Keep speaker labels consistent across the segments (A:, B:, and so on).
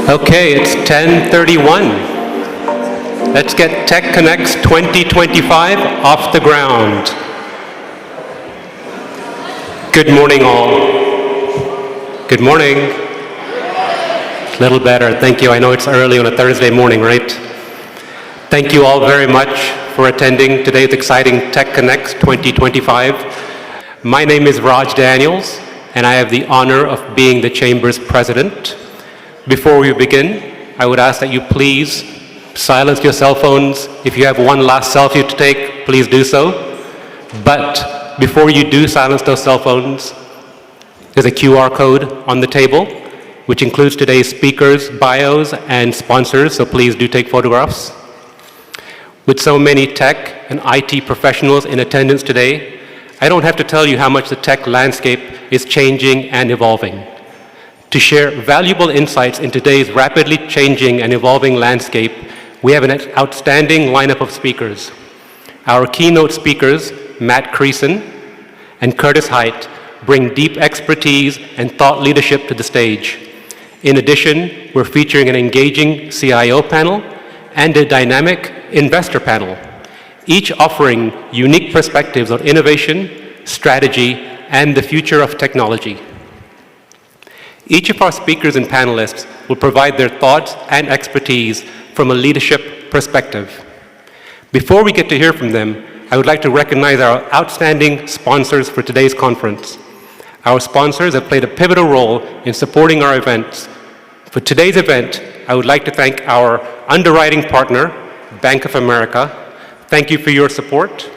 A: Okay, it's 10:31. Let's get Techconnex 2025 off the ground. Good morning, all. Good morning. A little better, thank you. I know it's early on a Thursday morning, right? Thank you all very much for attending today's exciting Techconnex 2025. My name is Raj Daniels, and I have the honor of being the Chamber's president. Before we begin, I would ask that you please silence your cell phones. If you have one last selfie to take, please do so. But before you do silence those cell phones, there's a QR code on the table, which includes today's speakers, bios, and sponsors, so please do take photographs. With so many tech and IT professionals in attendance today, I don't have to tell you how much the tech landscape is changing and evolving. To share valuable insights in today's rapidly changing and evolving landscape, we have an outstanding lineup of speakers. Our keynote speakers, Matt Creason and Curtis Hite, bring deep expertise and thought leadership to the stage. In addition, we're featuring an engaging CIO panel and a dynamic investor panel, each offering unique perspectives on innovation, strategy, and the future of technology. Each of our speakers and panelists will provide their thoughts and expertise from a leadership perspective. Before we get to hear from them, I would like to recognize our outstanding sponsors for today's conference. Our sponsors have played a pivotal role in supporting our events. For today's event, I would like to thank our underwriting partner, Bank of America. Thank you for your support.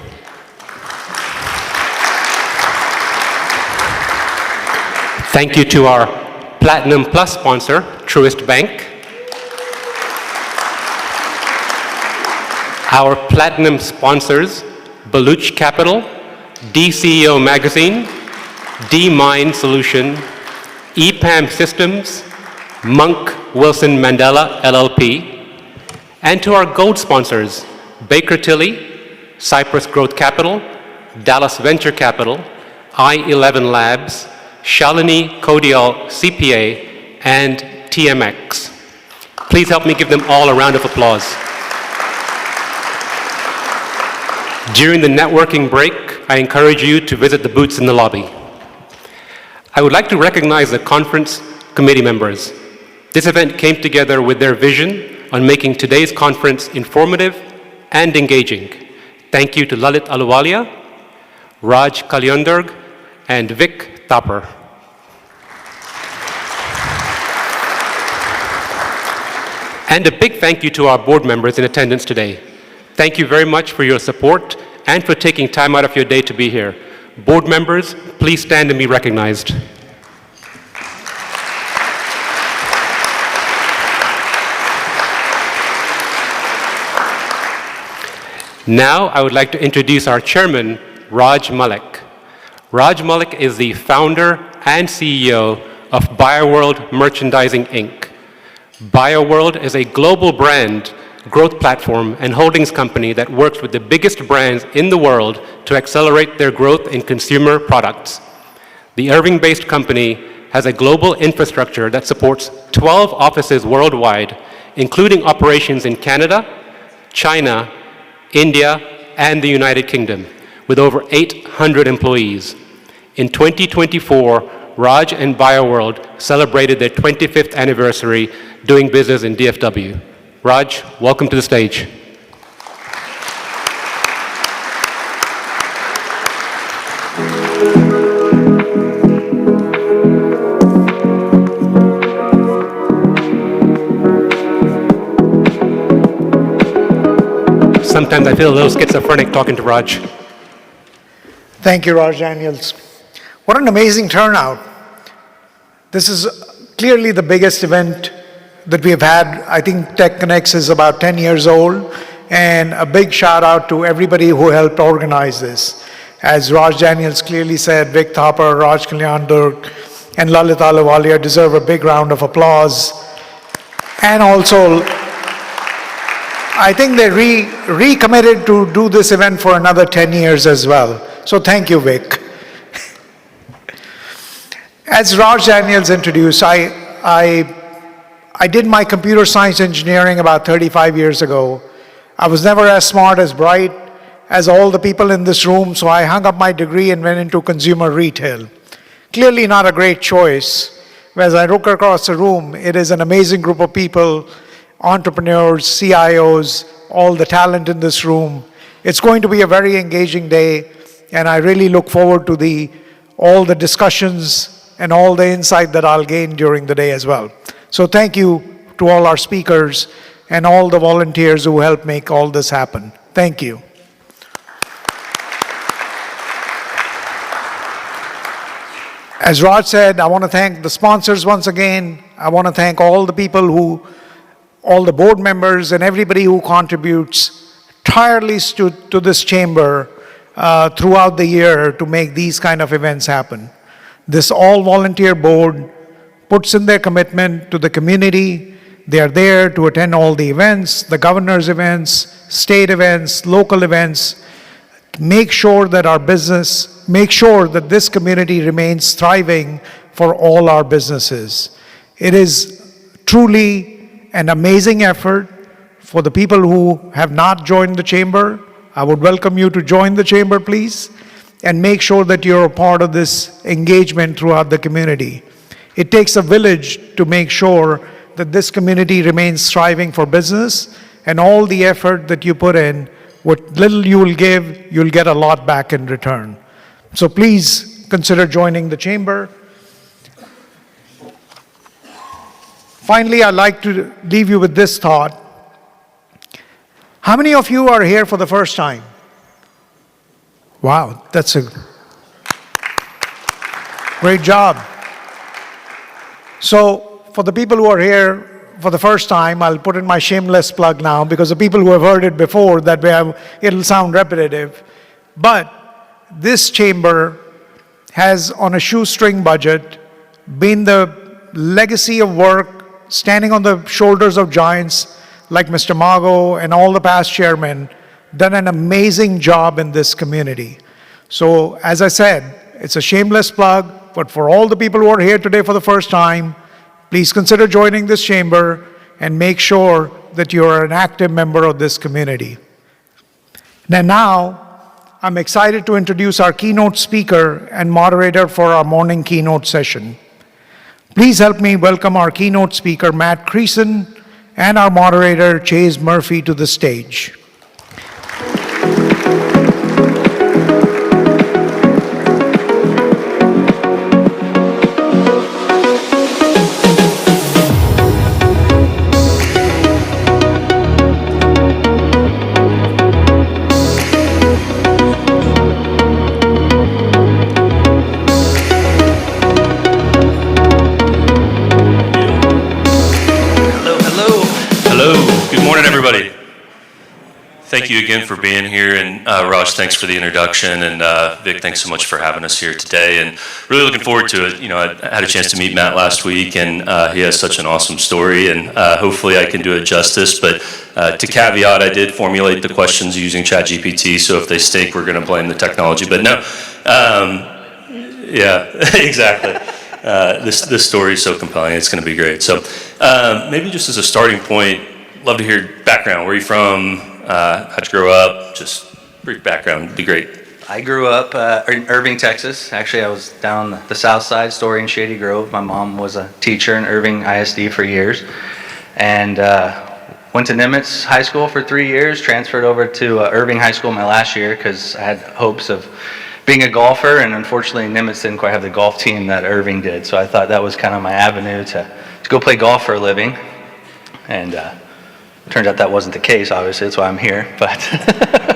A: Thank you to our Platinum Plus sponsor, Truist Bank. Our Platinum sponsors, Baluch Capital, DCEO Magazine, D-Mind Solution, EPAM Systems, Monk Wilson Mandela LLP, and to our gold sponsors, Baker Tilly, Cypress Growth Capital, Dallas Venture Capital, I-11 Labs, Shalini Kodial CPA, and TMX. Please help me give them all a round of applause. During the networking break, I encourage you to visit the booths in the lobby. I would like to recognize the conference committee members. This event came together with their vision on making today's conference informative and engaging. Thank you to Lalit Aluwalia, Raj Kalyandurg, and Vic Thapar. And a big thank you to our board members in attendance today. Thank you very much for your support and for taking time out of your day to be here. Board members, please stand and be recognized. Now, I would like to introduce our chairman, Raj Malik. Raj Malik is the founder and CEO of BioWorld Merchandising, Inc. BioWorld is a global brand growth platform and holdings company that works with the biggest brands in the world to accelerate their growth in consumer products. The Irving-based company has a global infrastructure that supports 12 offices worldwide, including operations in Canada, China, India, and the United Kingdom, with over 800 employees. In 2024, Raj and BioWorld celebrated their 25th anniversary doing business in DFW. Raj, welcome to the stage. Sometimes I feel a little schizophrenic talking to Raj.
B: Thank you, Raj Daniels. What an amazing turnout. This is clearly the biggest event that we've had. I think Techconnex is about 10 years old, and a big shout out to everybody who helped organize this. As Raj Daniels clearly said, Vic Thapar, Raj Kalyandur, and Lalit Aluwalia deserve a big round of applause. And also, I think they recommitted to do this event for another 10 years as well. So thank you, Vic. As Raj Daniels introduced, I I did my computer science engineering about 35 years ago. I was never as smart, as bright as all the people in this room, so I hung up my degree and went into consumer retail. Clearly not a great choice. As I look across the room, it is an amazing group of people, entrepreneurs, CIOs, all the talent in this room. It's going to be a very engaging day, and I really look forward to all the discussions and all the insight that I'll gain during the day as well. So thank you to all our speakers and all the volunteers who helped make all this happen. Thank you. As Raj said, I want to thank the sponsors once again. I want to thank all the people all the board members and everybody who contributes tirelessly to this chamber throughout the year to make these kind of events happen. This all-volunteer board puts in their commitment to the community. They are there to attend all the events, the governor's events, state events, local events, make sure that this community remains thriving for all our businesses. It is truly an amazing effort. For the people who have not joined the chamber, I would welcome you to join the chamber, please, and make sure that you're a part of this engagement throughout the community. It takes a village to make sure that this community remains thriving for business, and all the effort that you put in, what little you will give, you'll get a lot back in return. So please consider joining the chamber. Finally, I'd like to leave you with this thought. How many of you are here for the first time? Wow, that's a great job. So for the people who are here for the first time, I'll put in my shameless plug now, because the people who have heard it before, it'll sound repetitive. But this chamber has, on a shoestring budget, been the legacy of work, standing on the shoulders of giants like Mr. Mago and all the past chairmen, done an amazing job in this community. So, as I said, it's a shameless plug, but for all the people who are here today for the first time, please consider joining this chamber and make sure that you're an active member of this community. Now, I'm excited to introduce our keynote speaker and moderator for our morning keynote session. Please help me welcome our keynote speaker, Matt Creason, and our moderator, Chase Murphy, to the stage.
C: Everybody, thank you again for being here, and Raj, thanks for the introduction, and Vic, thanks so much for having us here today, and really looking forward to it. You know, I had a chance to meet Matt last week, and he has such an awesome story, and hopefully I can do it justice, but to caveat, I did formulate the questions using ChatGPT, so if they stink, we're going to blame the technology, but no. Yeah, exactly. This story is so compelling, it's going to be great. So maybe just as a starting point, love to hear background. Where are you from? How'd you grow up? Just brief background would be great.
D: I grew up in Irving, Texas. Actually, I was down the south side, Story and Shady Grove. My mom was a teacher in Irving ISD for years. And went to Nimitz High School for 3 years, transferred over to Irving High School my last year because I had hopes of being a golfer, and unfortunately Nimitz didn't quite have the golf team that Irving did. So I thought that was kind of my avenue to go play golf for a living. And turns out that wasn't the case, obviously, that's why I'm here, but.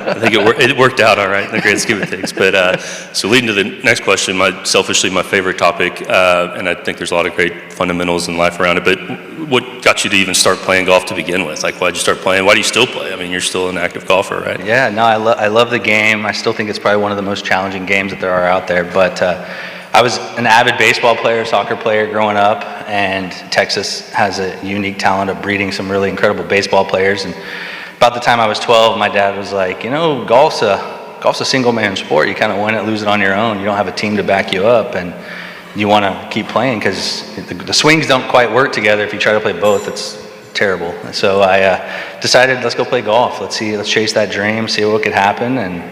C: I think it worked out all right in the grand scheme of things. But so leading to the next question, selfishly my favorite topic, and I think there's a lot of great fundamentals in life around it, but what got you to even start playing golf to begin with? Like, why'd you start playing? Why do you still play? I mean, you're still an active golfer, right?
D: Yeah, no, I love the game. I still think it's probably one of the most challenging games that there are out there, but I was an avid baseball player, soccer player growing up, and Texas has a unique talent of breeding some really incredible baseball players. And about the time I was 12, my dad was like, you know, golf's a single man sport. You kind of win it, lose it on your own. You don't have a team to back you up. And you want to keep playing because the swings don't quite work together. If you try to play both, it's terrible. So I decided, let's go play golf. Let's chase that dream, see what could happen. And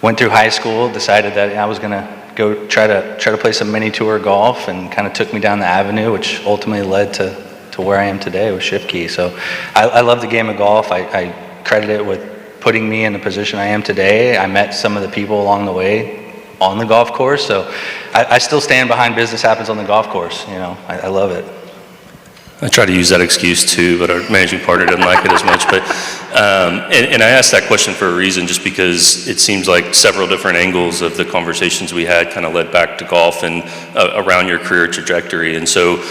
D: went through high school, decided that I was going to go try to play some mini tour golf, and kind of took me down the avenue, which ultimately led to where I am today with Shift Key. So I love the game of golf. I credit it with putting me in the position I am today. I met some of the people along the way on the golf course, so I still stand behind business happens on the golf course. I love it.
C: I try to use that excuse too, but our managing partner doesn't like it as much. But and I asked that question for a reason, just because it seems like several different angles of the conversations we had kind of led back to golf and around your career trajectory. And so,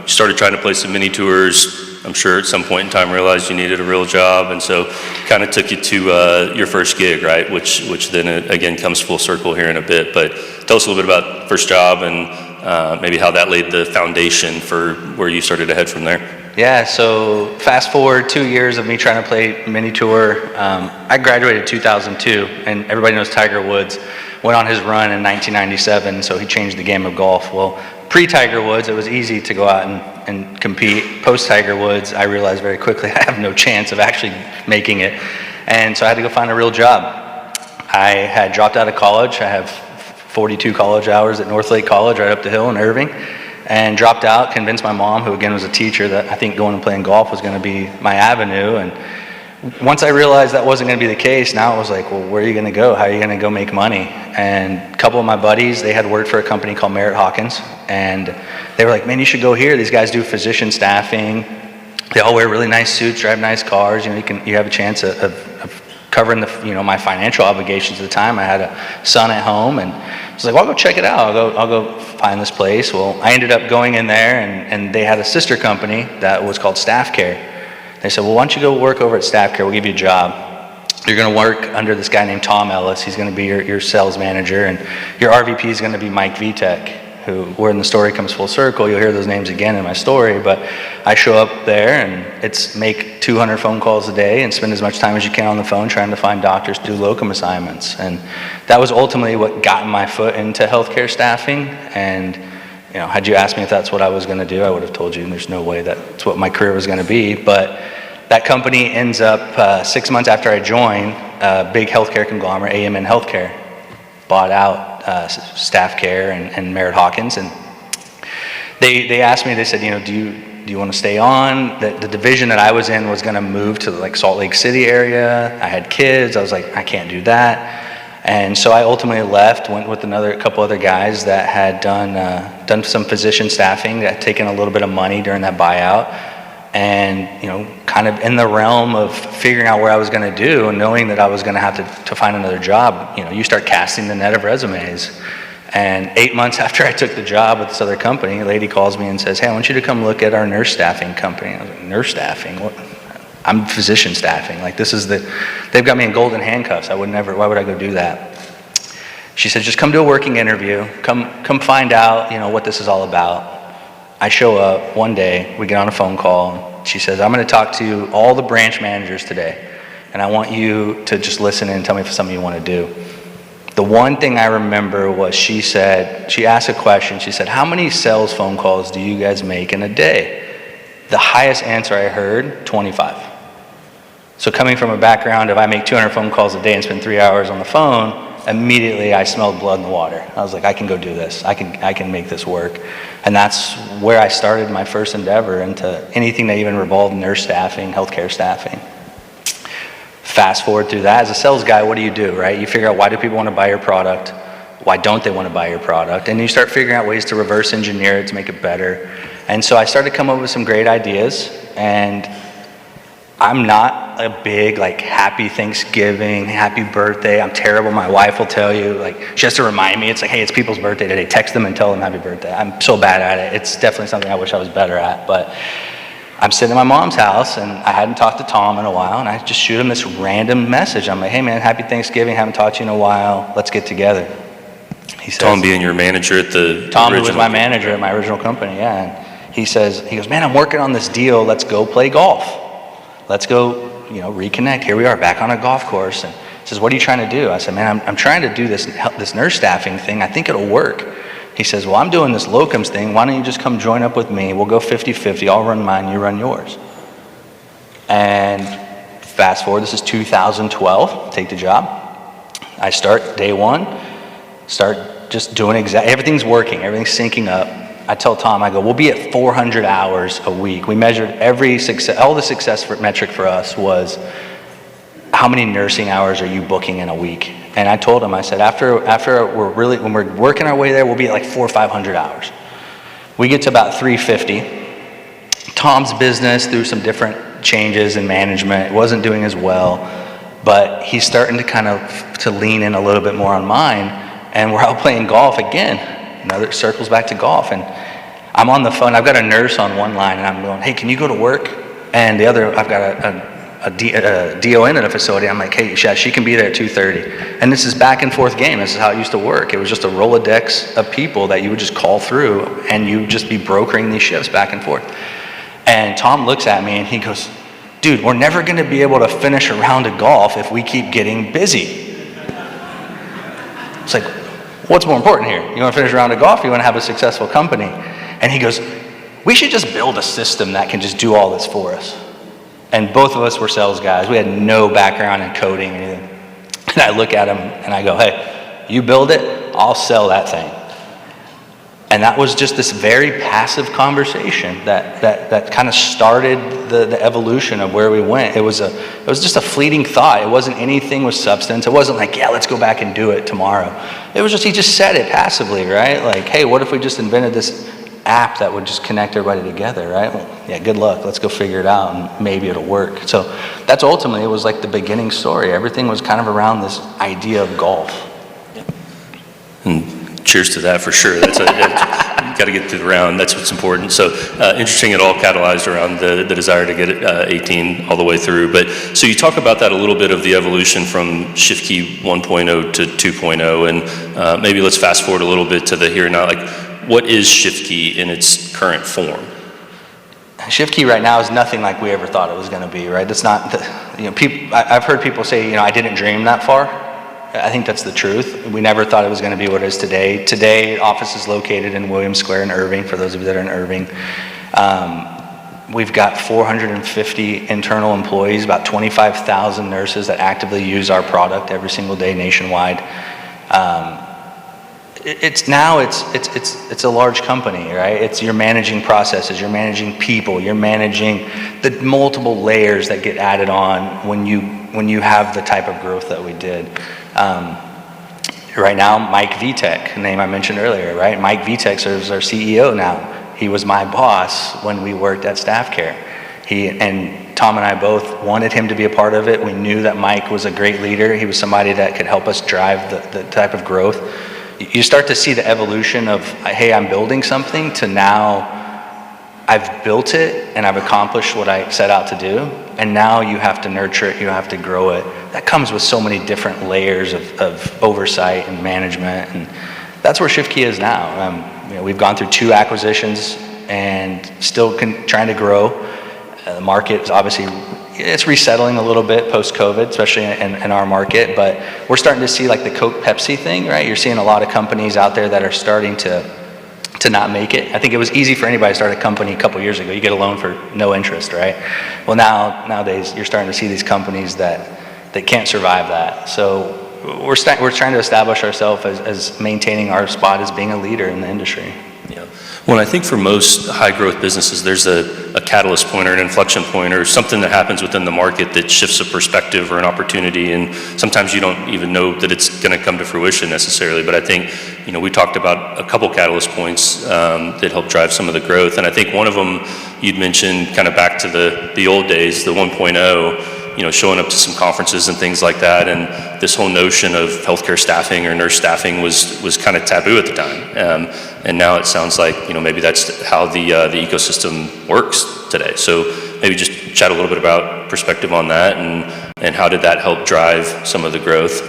C: started trying to play some mini tours. I'm sure at some point in time realized you needed a real job, and so kind of took you to your first gig, right? Which then again comes full circle here in a bit. But tell us a little bit about first job and maybe how that laid the foundation for where you started to head from there.
D: Yeah, so fast forward 2 years of me trying to play mini tour. I graduated in 2002, and everybody knows Tiger Woods went on his run in 1997, so he changed the game of golf. Well, pre-Tiger Woods, it was easy to go out and compete. Post-Tiger Woods, I realized very quickly I have no chance of actually making it, and so I had to go find a real job. I had dropped out of college. I have 42 college hours at Northlake College right up the hill in Irving, and dropped out, convinced my mom, who again was a teacher, that I think going and playing golf was going to be my avenue. And once I realized that wasn't going to be the case, now it was like, well, where are you going to go? How are you going to go make money? And a couple of my buddies, they had worked for a company called Merritt Hawkins, and they were like, man, you should go here. These guys do physician staffing. They all wear really nice suits, drive nice cars. You have a chance of covering my financial obligations at the time. I had a son at home, and I was like, well, I'll go check it out. I'll go find this place. Well, I ended up going in there, and they had a sister company that was called Staff Care. They said, well, why don't you go work over at Staff Care? We'll give you a job. You're going to work under this guy named Tom Ellis. He's going to be your sales manager, and your RVP is going to be Mike Vitek, who, when the story comes full circle, you'll hear those names again in my story. But I show up there, and it's make 200 phone calls a day and spend as much time as you can on the phone trying to find doctors to do locum assignments. And that was ultimately what got my foot into healthcare staffing. And had you asked me if that's what I was going to do, I would have told you there's no way that's what my career was going to be. But that company ends up 6 months after I joined, a big healthcare conglomerate, AMN Healthcare, bought out Staff Care and Merritt Hawkins, and they asked me. They said, do you want to stay on? The division that I was in was going to move to the Salt Lake City area. I had kids. I was like, I can't do that. And so I ultimately left, went with a couple other guys that had done some physician staffing, that had taken a little bit of money during that buyout, and kind of in the realm of figuring out what I was going to do, and knowing that I was going to have to find another job. You start casting the net of resumes. And 8 months after I took the job with this other company, a lady calls me and says, hey, I want you to come look at our nurse staffing company. I was like, nurse staffing? What? I'm physician staffing. They've got me in golden handcuffs. Why would I go do that? She said, just come do a working interview. Come find out, what this is all about. I show up one day, we get on a phone call. She says, I'm going to talk to all the branch managers today, and I want you to just listen and tell me if it's something you want to do. The one thing I remember was she asked a question. She said, how many sales phone calls do you guys make in a day? The highest answer I heard, 25. So coming from a background of I make 200 phone calls a day and spend 3 hours on the phone, immediately I smelled blood in the water. I was like, I can go do this. I can make this work. And that's where I started my first endeavor into anything that even revolved nurse staffing, healthcare staffing. Fast forward through that, as a sales guy, what do, right? You figure out, why do people want to buy your product? Why don't they want to buy your product? And you start figuring out ways to reverse engineer it to make it better. And so I started to come up with some great ideas, and I'm not a big happy Thanksgiving, happy birthday. I'm terrible. My wife will tell you, she has to remind me. It's like, hey, it's people's birthday today. Text them and tell them happy birthday. I'm so bad at it. It's definitely something I wish I was better at. But I'm sitting at my mom's house, and I hadn't talked to Tom in a while, and I just shoot him this random message. I'm like, hey man, happy Thanksgiving. Haven't talked to you in a while. Let's get together. He says,
C: Tom being your manager at the
D: Tom, who was my manager at my original company, yeah. And he goes, man, I'm working on this deal. Let's go play golf. Let's go, reconnect. Here we are back on a golf course. And says, what are you trying to do? I said, man, I'm trying to do this nurse staffing thing. I think it'll work. He says, well, I'm doing this locums thing. Why don't you just come join up with me? We'll go 50-50. I'll run mine, you run yours. And fast forward, this is 2012, take the job. I start day one, start just doing everything's working, everything's syncing up. I tell Tom, I go, we'll be at 400 hours a week. We measured all the success metric for us was how many nursing hours are you booking in a week? And I told him, I said, when we're working our way there, we'll be at like 400 or 500 hours. We get to about 350. Tom's business, through some different changes in management, it wasn't doing as well, but he's starting to lean in a little bit more on mine, and we're out playing golf again. Another circles back to golf, and I'm on the phone. I've got a nurse on one line, and I'm going, hey, can you go to work? And the other, I've got a DON at a facility. I'm like, hey, she can be there at 2:30. And this is back and forth game. This is how it used to work. It was just a Rolodex of people that you would just call through, and you'd just be brokering these shifts back and forth. And Tom looks at me, and he goes, dude, we're never going to be able to finish a round of golf if we keep getting busy. It's like, what's more important here? You want to finish a round of golf, or you want to have a successful company? And he goes, we should just build a system that can just do all this for us. And both of us were sales guys. We had no background in coding or anything. And I look at him and I go, hey, you build it, I'll sell that thing. And that was just this very passive conversation that kind of started the evolution of where we went. It was just a fleeting thought. It wasn't anything with substance. It wasn't like, yeah, let's go back and do it tomorrow. It was just, he just said it passively, right? Like, hey, what if we just invented this app that would just connect everybody together, right? Well, yeah, good luck. Let's go figure it out, and maybe it'll work. So that's ultimately, it was like the beginning story. Everything was kind of around this idea of golf.
C: Cheers to that for sure. That's got to get through the round. That's what's important. So interesting, it all catalyzed around the desire to get 18 all the way through. But so you talk about that a little bit of the evolution from ShiftKey 1.0 to 2.0, and maybe let's fast forward a little bit to the here and now. Like, what is ShiftKey in its current form?
D: ShiftKey right now is nothing like we ever thought it was going to be, right? It's not, I've heard people say, I didn't dream that far. I think that's the truth. We never thought it was going to be what it is today. Today, office is located in Williams Square in Irving, for those of you that are in Irving. We've got 450 internal employees, about 25,000 nurses that actively use our product every single day nationwide. It's a large company, right? You're managing processes, you're managing people, you're managing the multiple layers that get added on when you have the type of growth that we did. Right now, Mike Vitek, a name I mentioned earlier, right? Mike Vitek serves our CEO now. He was my boss when we worked at Staff Care. And Tom and I both wanted him to be a part of it. We knew that Mike was a great leader. He was somebody that could help us drive the type of growth. You start to see the evolution of, hey, I'm building something, to now I've built it and I've accomplished what I set out to do, and now you have to nurture it, you have to grow it. That comes with so many different layers of oversight and management, and that's where ShiftKey is now. We've gone through 2 acquisitions and still trying to grow. The market is obviously, it's resettling a little bit post-COVID, especially in our market, but we're starting to see like the Coke Pepsi thing, right? You're seeing a lot of companies out there that are starting to not make it. I think it was easy for anybody to start a company a couple years ago. You get a loan for no interest, right? Well, nowadays you're starting to see these companies that can't survive that. So we're trying to establish ourselves as maintaining our spot as being a leader in the industry.
C: Yeah. Well, I think for most high growth businesses, there's a catalyst point or an inflection point or something that happens within the market that shifts a perspective or an opportunity, and sometimes you don't even know that it's going to come to fruition necessarily. But I think, we talked about a couple catalyst points that help drive some of the growth, and I think one of them you'd mentioned kind of back to the old days, the 1.0, showing up to some conferences and things like that, and this whole notion of healthcare staffing or nurse staffing was kind of taboo at the time, and now it sounds like maybe that's how the ecosystem works today. So maybe just chat a little bit about perspective on that, and how did that help drive some of the growth,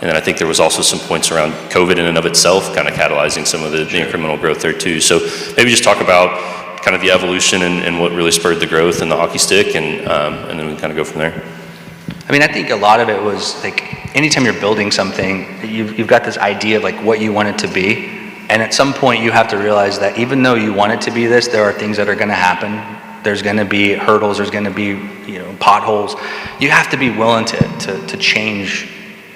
C: and then I think there was also some points around COVID in and of itself kind of catalyzing some of the incremental growth there too. So maybe just talk about kind of the evolution and what really spurred the growth and the hockey stick, and then we kind of go from there.
D: I mean, I think a lot of it was like, anytime you're building something, you've got this idea of like what you want it to be. And at some point you have to realize that even though you want it to be this, there are things that are gonna happen. There's gonna be hurdles, there's gonna be, potholes. You have to be willing to change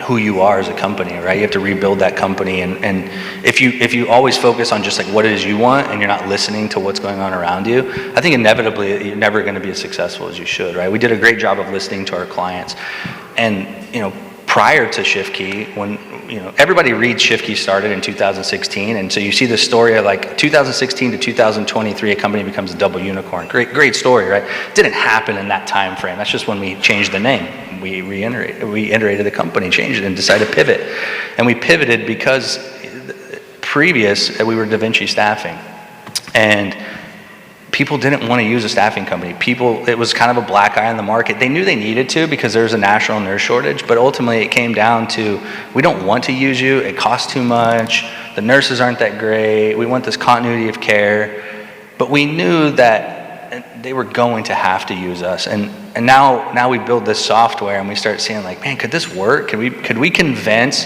D: who you are as a company, right? You have to rebuild that company. And if you always focus on just like what it is you want and you're not listening to what's going on around you, I think inevitably you're never gonna be as successful as you should, right? We did a great job of listening to our clients. And, prior to ShiftKey, when, everybody reads ShiftKey started in 2016. And so you see the story of like 2016 to 2023, a company becomes a double unicorn. Great story, right? It didn't happen in that time frame. That's just when we changed the name. We reiterated the company, changed it, and decided to pivot. And we pivoted because previous, we were Da Vinci Staffing. And people didn't want to use a staffing company. It was kind of a black eye on the market. They knew they needed to because there was a national nurse shortage, but ultimately it came down to, we don't want to use you, it costs too much, the nurses aren't that great, we want this continuity of care. But we knew that they were going to have to use us. And now we build this software and we start seeing like, man, could this work? Could we convince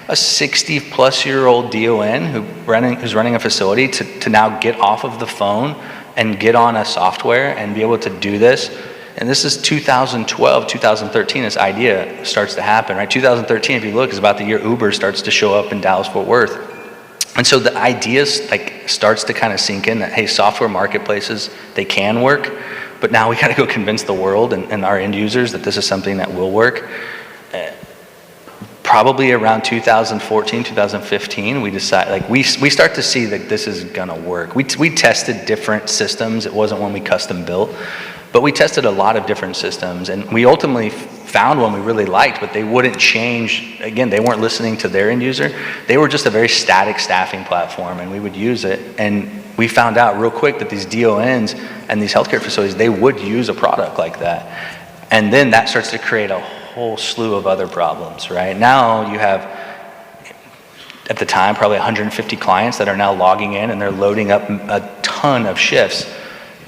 D: a 60-plus-year-old DON who's running a facility to now get off of the phone and get on a software and be able to do this? And this is 2012, 2013, this idea starts to happen, right? 2013, if you look, is about the year Uber starts to show up in Dallas-Fort Worth. And so the ideas like starts to kind of sink in that, hey, software marketplaces, they can work, but now we got to go convince the world and our end users that this is something that will work. Probably around 2014, 2015, we decide, like we start to see that this is gonna work. We tested different systems. It wasn't one we custom built, but we tested a lot of different systems, and we ultimately found one we really liked, but they wouldn't change. Again, they weren't listening to their end user. They were just a very static staffing platform, and we would use it. And we found out real quick that these DONs and these healthcare facilities, they would use a product like that. And then that starts to create a whole slew of other problems, right? Now you have, at the time, probably 150 clients that are now logging in and they're loading up a ton of shifts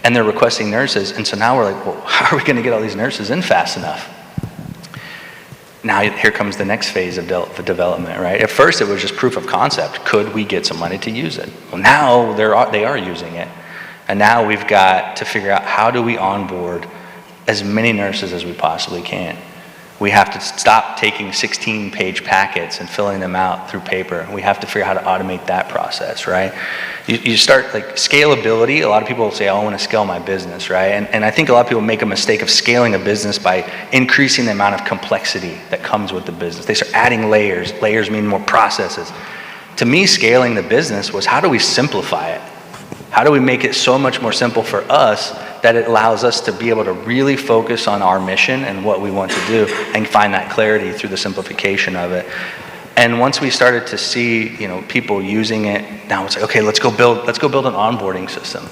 D: and they're requesting nurses. And so now we're like, well, how are we gonna get all these nurses in fast enough? Now here comes the next phase of development, right? At first it was just proof of concept. Could we get some money to use it? Well, now they are using it. And now we've got to figure out, how do we onboard as many nurses as we possibly can? We have to stop taking 16-page packets and filling them out through paper. We have to figure out how to automate that process, right? You start, like, scalability. A lot of people will say, oh, I want to scale my business, right? And I think a lot of people make a mistake of scaling a business by increasing the amount of complexity that comes with the business. They start adding layers. Layers mean more processes. To me, scaling the business was, how do we simplify it? How do we make it so much more simple for us that it allows us to be able to really focus on our mission and what we want to do and find that clarity through the simplification of it. And once we started to see, people using it, now it's like, okay, let's go build an onboarding system.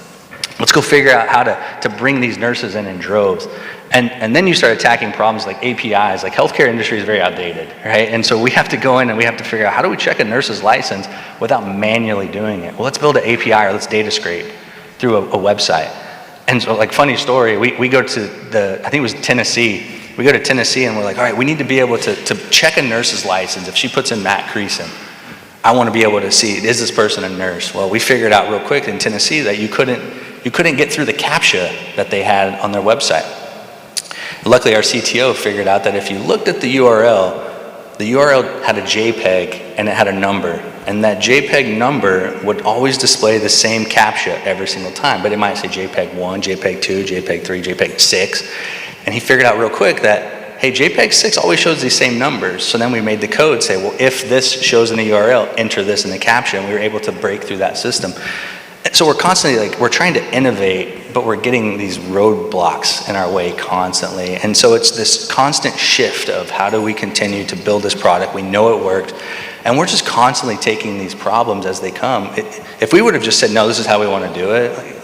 D: Let's go figure out how to bring these nurses in droves. And then you start attacking problems like APIs. Like, healthcare industry is very outdated, right? And so we have to go in and we have to figure out, how do we check a nurse's license without manually doing it? Well, let's build an API, or let's data scrape through a website. And so, like, funny story, we go to I think it was Tennessee. We go to Tennessee and we're like, all right, we need to be able to check a nurse's license. If she puts in Matt Creason, I want to be able to see, is this person a nurse? Well, we figured out real quick in Tennessee that you couldn't get through the CAPTCHA that they had on their website. Luckily, our CTO figured out that if you looked at the URL had a JPEG and it had a number. And that JPEG number would always display the same CAPTCHA every single time, but it might say JPEG 1, JPEG 2, JPEG 3, JPEG 6. And he figured out real quick that, hey, JPEG 6 always shows these same numbers. So then we made the code say, well, if this shows in the URL, enter this in the CAPTCHA, and we were able to break through that system. So we're constantly, we're trying to innovate, but we're getting these roadblocks in our way constantly. And so it's this constant shift of, how do we continue to build this product? We know it worked. And we're just constantly taking these problems as they come. If we would have just said, no, this is how we want to do it,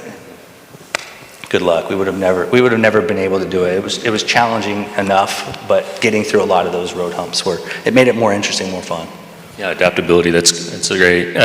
D: good luck. We would have never been able to do it. It was challenging enough, but getting through a lot of those road humps it made it more interesting, more fun.
C: Yeah, adaptability, that's great.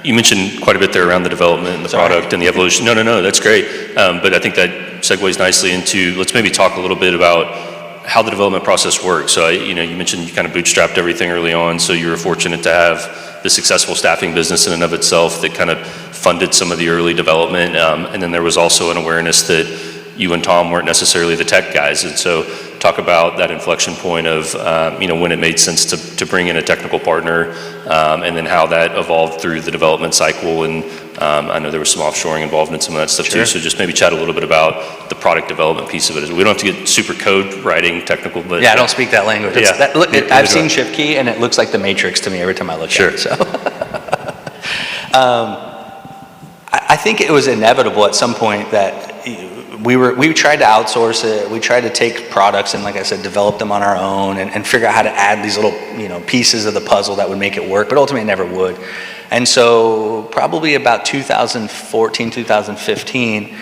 C: You mentioned quite a bit there around the development and the product and the evolution. No, that's great. But I think that segues nicely into, let's maybe talk a little bit about how the development process works. So, you mentioned you kind of bootstrapped everything early on, so you were fortunate to have the successful staffing business in and of itself that kind of funded some of the early development. And then there was also an awareness that you and Tom weren't necessarily the tech guys. And so talk about that inflection point of, when it made sense to bring in a technical partner, and then how that evolved through the development cycle. And I know there was some offshoring involved in some of that stuff too. So just maybe chat a little bit about the product development piece of it. We don't have to get super code writing technical, but
D: Yeah, I don't speak that language.
C: Yeah.
D: I've seen ShiftKey, and it looks like the Matrix to me every time I look at it. So, I think it was inevitable at some point that we tried to outsource it. We tried to take products and, like I said, develop them on our own and figure out how to add these little, pieces of the puzzle that would make it work, but ultimately it never would. And so probably about 2014, 2015,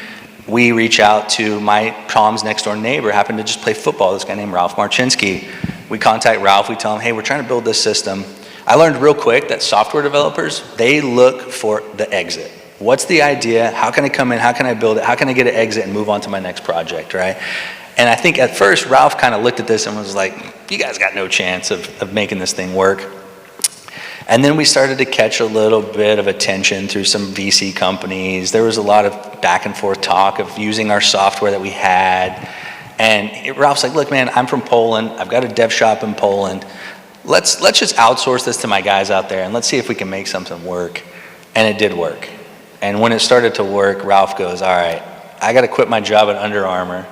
D: we reach out to Tom's next door neighbor, happened to just play football, this guy named Ralph Marchinsky. We contact Ralph, we tell him, hey, we're trying to build this system. I learned real quick that software developers, they look for the exit. What's the idea? How can I come in? How can I build it? How can I get an exit and move on to my next project, right? And I think at first Ralph kind of looked at this and was like, you guys got no chance of making this thing work. And then we started to catch a little bit of attention through some VC companies. There was a lot of back and forth talk of using our software that we had. And Ralph's like, look, man, I'm from Poland. I've got a dev shop in Poland. Let's just outsource this to my guys out there and let's see if we can make something work. And it did work. And when it started to work, Ralph goes, all right, I got to quit my job at Under Armour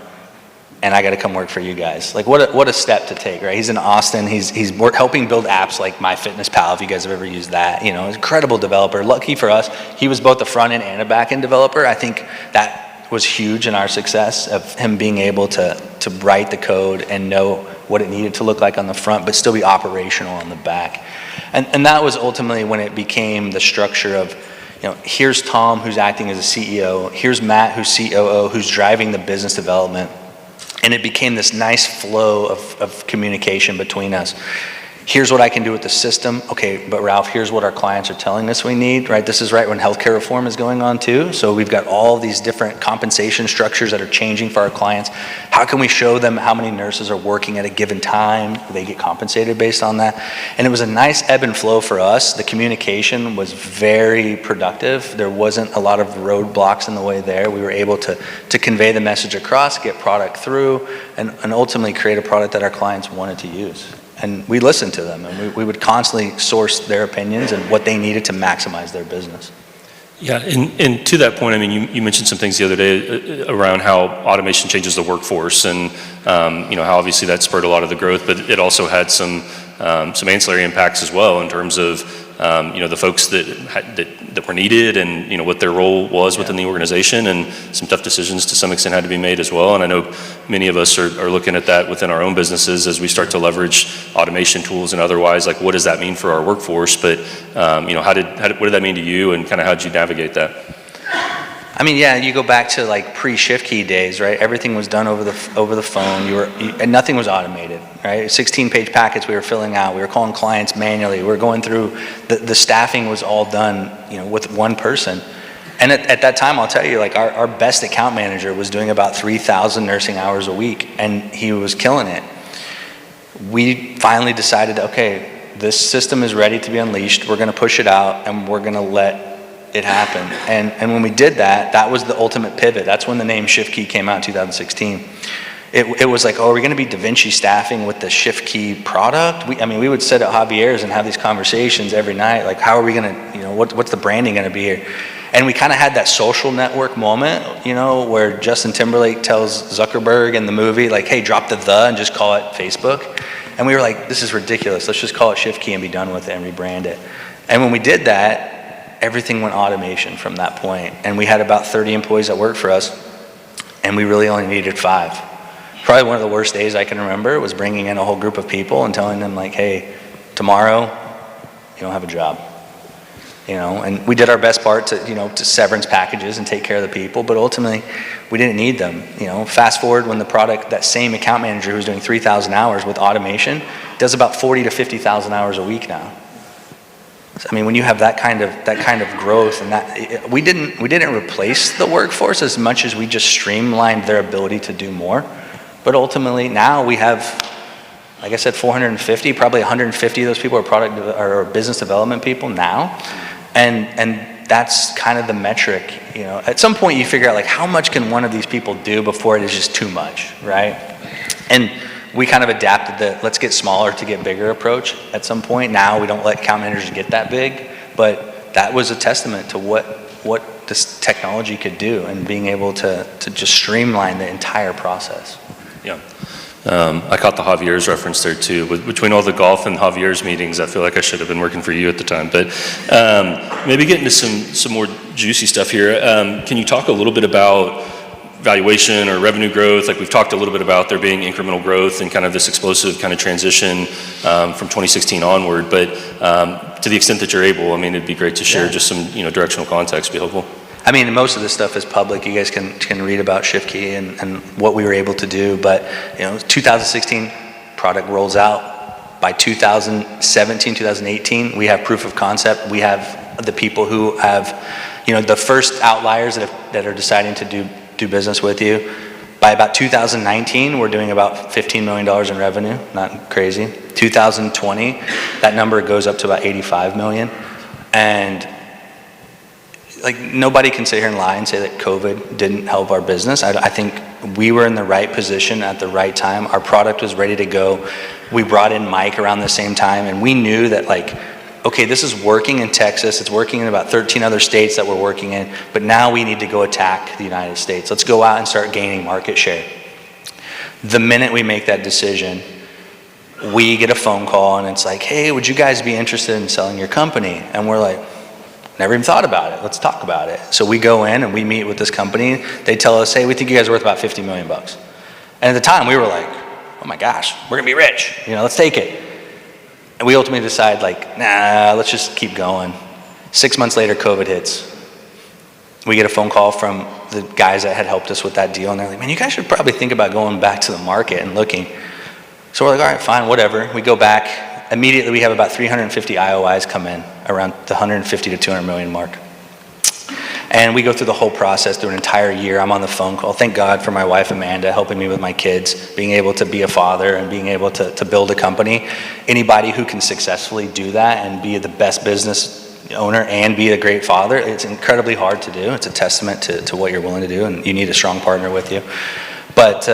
D: and I got to come work for you guys. Like what a step to take, right? He's in Austin. He's helping build apps like MyFitnessPal, if you guys have ever used that. Incredible developer. Lucky for us, he was both a front end and a back end developer. I think that was huge in our success of him being able to write the code and know what it needed to look like on the front, but still be operational on the back. And that was ultimately when it became the structure of, here's Tom who's acting as a CEO, here's Matt who's COO, who's driving the business development. And it became this nice flow of communication between us. Here's what I can do with the system. Okay, but Ralph, here's what our clients are telling us we need, right? This is right when healthcare reform is going on too. So we've got all these different compensation structures that are changing for our clients. How can we show them how many nurses are working at a given time? They get compensated based on that. And it was a nice ebb and flow for us. The communication was very productive. There wasn't a lot of roadblocks in the way there. We were able to convey the message across, get product through, and ultimately create a product that our clients wanted to use. And we listened to them, and we would constantly source their opinions and what they needed to maximize their business.
C: Yeah, and to that point, I mean, you mentioned some things the other day around how automation changes the workforce, and how obviously that spurred a lot of the growth, but it also had some ancillary impacts as well in terms of the folks that were needed, and what their role was within the organization, and some tough decisions to some extent had to be made as well. And I know many of us are looking at that within our own businesses as we start to leverage automation tools and otherwise. Like, what does that mean for our workforce? But what did that mean to you, and kind of how did you navigate that?
D: I mean, yeah, you go back to like pre-ShiftKey days, right? Everything was done over the phone. And nothing was automated, right? 16-page packets we were filling out. We were calling clients manually. We were going through the staffing was all done, with one person. And at that time, I'll tell you, like our best account manager was doing about 3,000 nursing hours a week, and he was killing it. We finally decided, okay, this system is ready to be unleashed. We're going to push it out, and we're going to let it happened. And when we did that, that was the ultimate pivot. That's when the name ShiftKey came out in 2016. It was like, are we going to be Da Vinci staffing with the ShiftKey product? We would sit at Javier's and have these conversations every night. Like, how are we going to, what's the branding going to be here? And we kind of had that social network moment, where Justin Timberlake tells Zuckerberg in the movie, like, hey, drop the and just call it Facebook. And we were like, this is ridiculous. Let's just call it ShiftKey and be done with it and rebrand it. And when we did that, everything went automation from that point. And we had about 30 employees that worked for us, and we really only needed 5. Probably one of the worst days I can remember was bringing in a whole group of people and telling them, like, hey, tomorrow you don't have a job. And we did our best part to severance packages and take care of the people, but ultimately we didn't need them. Fast forward when the product, that same account manager who's doing 3,000 hours with automation does about 40 to 50,000 hours a week now. When you have that kind of growth, and we didn't replace the workforce as much as we just streamlined their ability to do more. But ultimately, now we have, like I said, 450, probably 150 of those people are business development people now. And that's kind of the metric, you know. At some point you figure out like how much can one of these people do before it is just too much, right? And we kind of adapted the let's get smaller to get bigger approach at some point. Now we don't let account managers get that big, but that was a testament to what this technology could do and being able to just streamline the entire process.
C: Yeah. I caught the Javier's reference there too. Between all the golf and Javier's meetings, I feel like I should have been working for you at the time. But maybe get into some more juicy stuff here. Can you talk a little bit about valuation or revenue growth? Like we've talked a little bit about there being incremental growth and kind of this explosive kind of transition from 2016 onward. But to the extent that you're able, I mean, it'd be great to share just some directional context. Be helpful.
D: I mean, most of this stuff is public. You guys can read about ShiftKey and what we were able to do. But 2016 product rolls out. By 2017, 2018, we have proof of concept. We have the people who have, the first outliers that are deciding to do business with you. By about 2019, we're doing about $15 million in revenue. Not crazy. 2020, that number goes up to about 85 million. And like nobody can sit here and lie and say that COVID didn't help our business. I think we were in the right position at the right time. Our product was ready to go. We brought in Mike around the same time, and we knew that okay, this is working in Texas. It's working in about 13 other states that we're working in, but now we need to go attack the United States. Let's go out and start gaining market share. The minute we make that decision, we get a phone call and it's like, hey, would you guys be interested in selling your company? And we're like, never even thought about it. Let's talk about it. So we go in and we meet with this company. They tell us, hey, we think you guys are worth about 50 million bucks. And at the time we were like, oh my gosh, we're gonna be rich. Let's take it. And we ultimately decide nah, let's just keep going. 6 months later, COVID hits. We get a phone call from the guys that had helped us with that deal. And they're like, man, you guys should probably think about going back to the market and looking. So we're like, all right, fine, whatever. We go back. Immediately we have about 350 IOIs come in around the 150 to 200 million mark. And we go through the whole process through an entire year. I'm on the phone call. Thank God for my wife, Amanda, helping me with my kids, being able to be a father and being able to build a company. Anybody who can successfully do that and be the best business owner and be a great father, it's incredibly hard to do. It's a testament to what you're willing to do, and you need a strong partner with you. But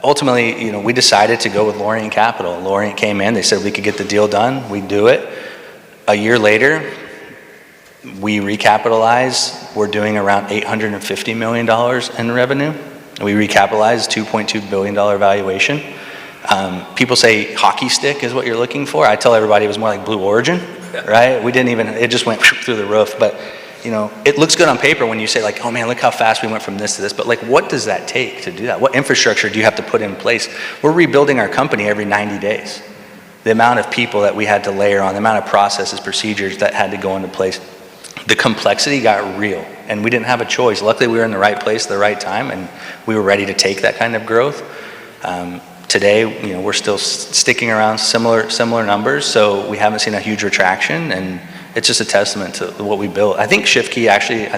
D: ultimately, we decided to go with Lorient Capital. Lorient came in. They said we could get the deal done. We'd do it. A year later, we recapitalized. We're doing around $850 million in revenue. We recapitalized, $2.2 billion valuation. People say hockey stick is what you're looking for. I tell everybody it was more like Blue Origin, right? We didn't even, it just went through the roof. But it looks good on paper when you say oh man, look how fast we went from this to this. But what does that take to do that? What infrastructure do you have to put in place? We're rebuilding our company every 90 days. The amount of people that we had to layer on, the amount of processes, procedures that had to go into place. The complexity got real, and we didn't have a choice. Luckily, we were in the right place at the right time, and we were ready to take that kind of growth. Today, we're still sticking around similar numbers, so we haven't seen a huge retraction, and it's just a testament to what we built. I think ShiftKey actually,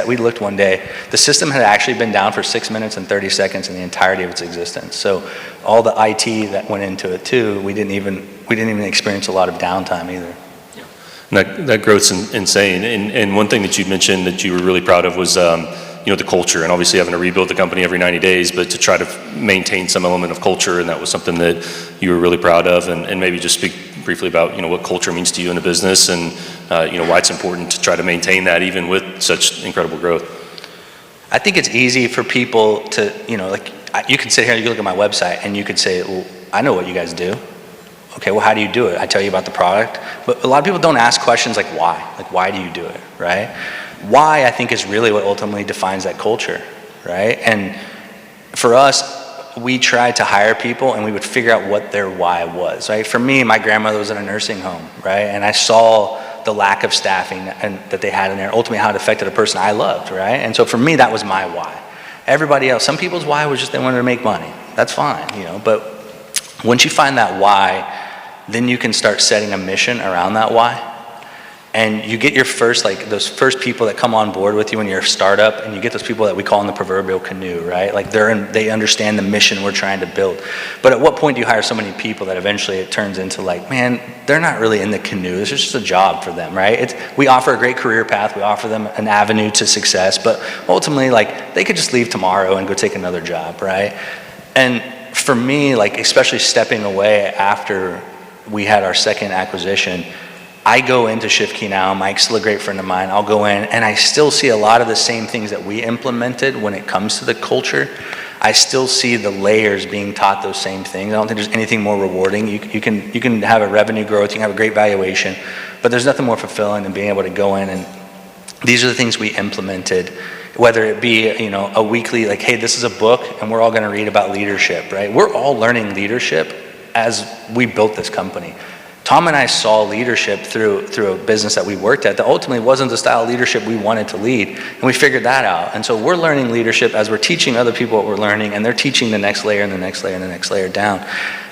D: we looked one day, the system had actually been down for 6 minutes and 30 seconds in the entirety of its existence. So all the IT that went into it too, we didn't even experience a lot of downtime either.
C: That growth's insane. And one thing that you mentioned that you were really proud of was the culture, and obviously having to rebuild the company every 90 days, but to try to maintain some element of culture, and that was something that you were really proud of. And maybe just speak briefly about what culture means to you in a business, and why it's important to try to maintain that even with such incredible growth.
D: I think it's easy for people to you can sit here and you can look at my website and you could say, well, I know what you guys do. Okay, well, how do you do it? I tell you about the product. But a lot of people don't ask questions like why. Like, why do you do it, right? Why, I think, is really what ultimately defines that culture, right? And for us, we tried to hire people and we would figure out what their why was, right? For me, my grandmother was in a nursing home, right? And I saw the lack of staffing that they had in there, ultimately how it affected a person I loved, right? And so for me, that was my why. Everybody else, some people's why was just they wanted to make money. That's fine, but once you find that why, then you can start setting a mission around that why. And you get your first, like those first people that come on board with you when you're a startup, and you get those people that we call in the proverbial canoe, right? Like they understand the mission we're trying to build. But at what point do you hire so many people that eventually it turns into like, man, they're not really in the canoe. This is just a job for them, right? We offer a great career path. We offer them an avenue to success. But ultimately, like they could just leave tomorrow and go take another job, right? And for me, like especially stepping away after we had our second acquisition, I go into ShiftKey now. Mike's still a great friend of mine. I'll go in and I still see a lot of the same things that we implemented when it comes to the culture. I still see the layers being taught those same things. I don't think there's anything more rewarding. You can have a revenue growth, you can have a great valuation, but there's nothing more fulfilling than being able to go in and these are the things we implemented, whether it be, you know, a weekly, like, hey, this is a book and we're all gonna read about leadership, right? We're all learning leadership as we built this company. Tom and I saw leadership through a business that we worked at that ultimately wasn't the style of leadership we wanted to lead, and we figured that out. And so we're learning leadership as we're teaching other people what we're learning, and they're teaching the next layer and the next layer and the next layer down.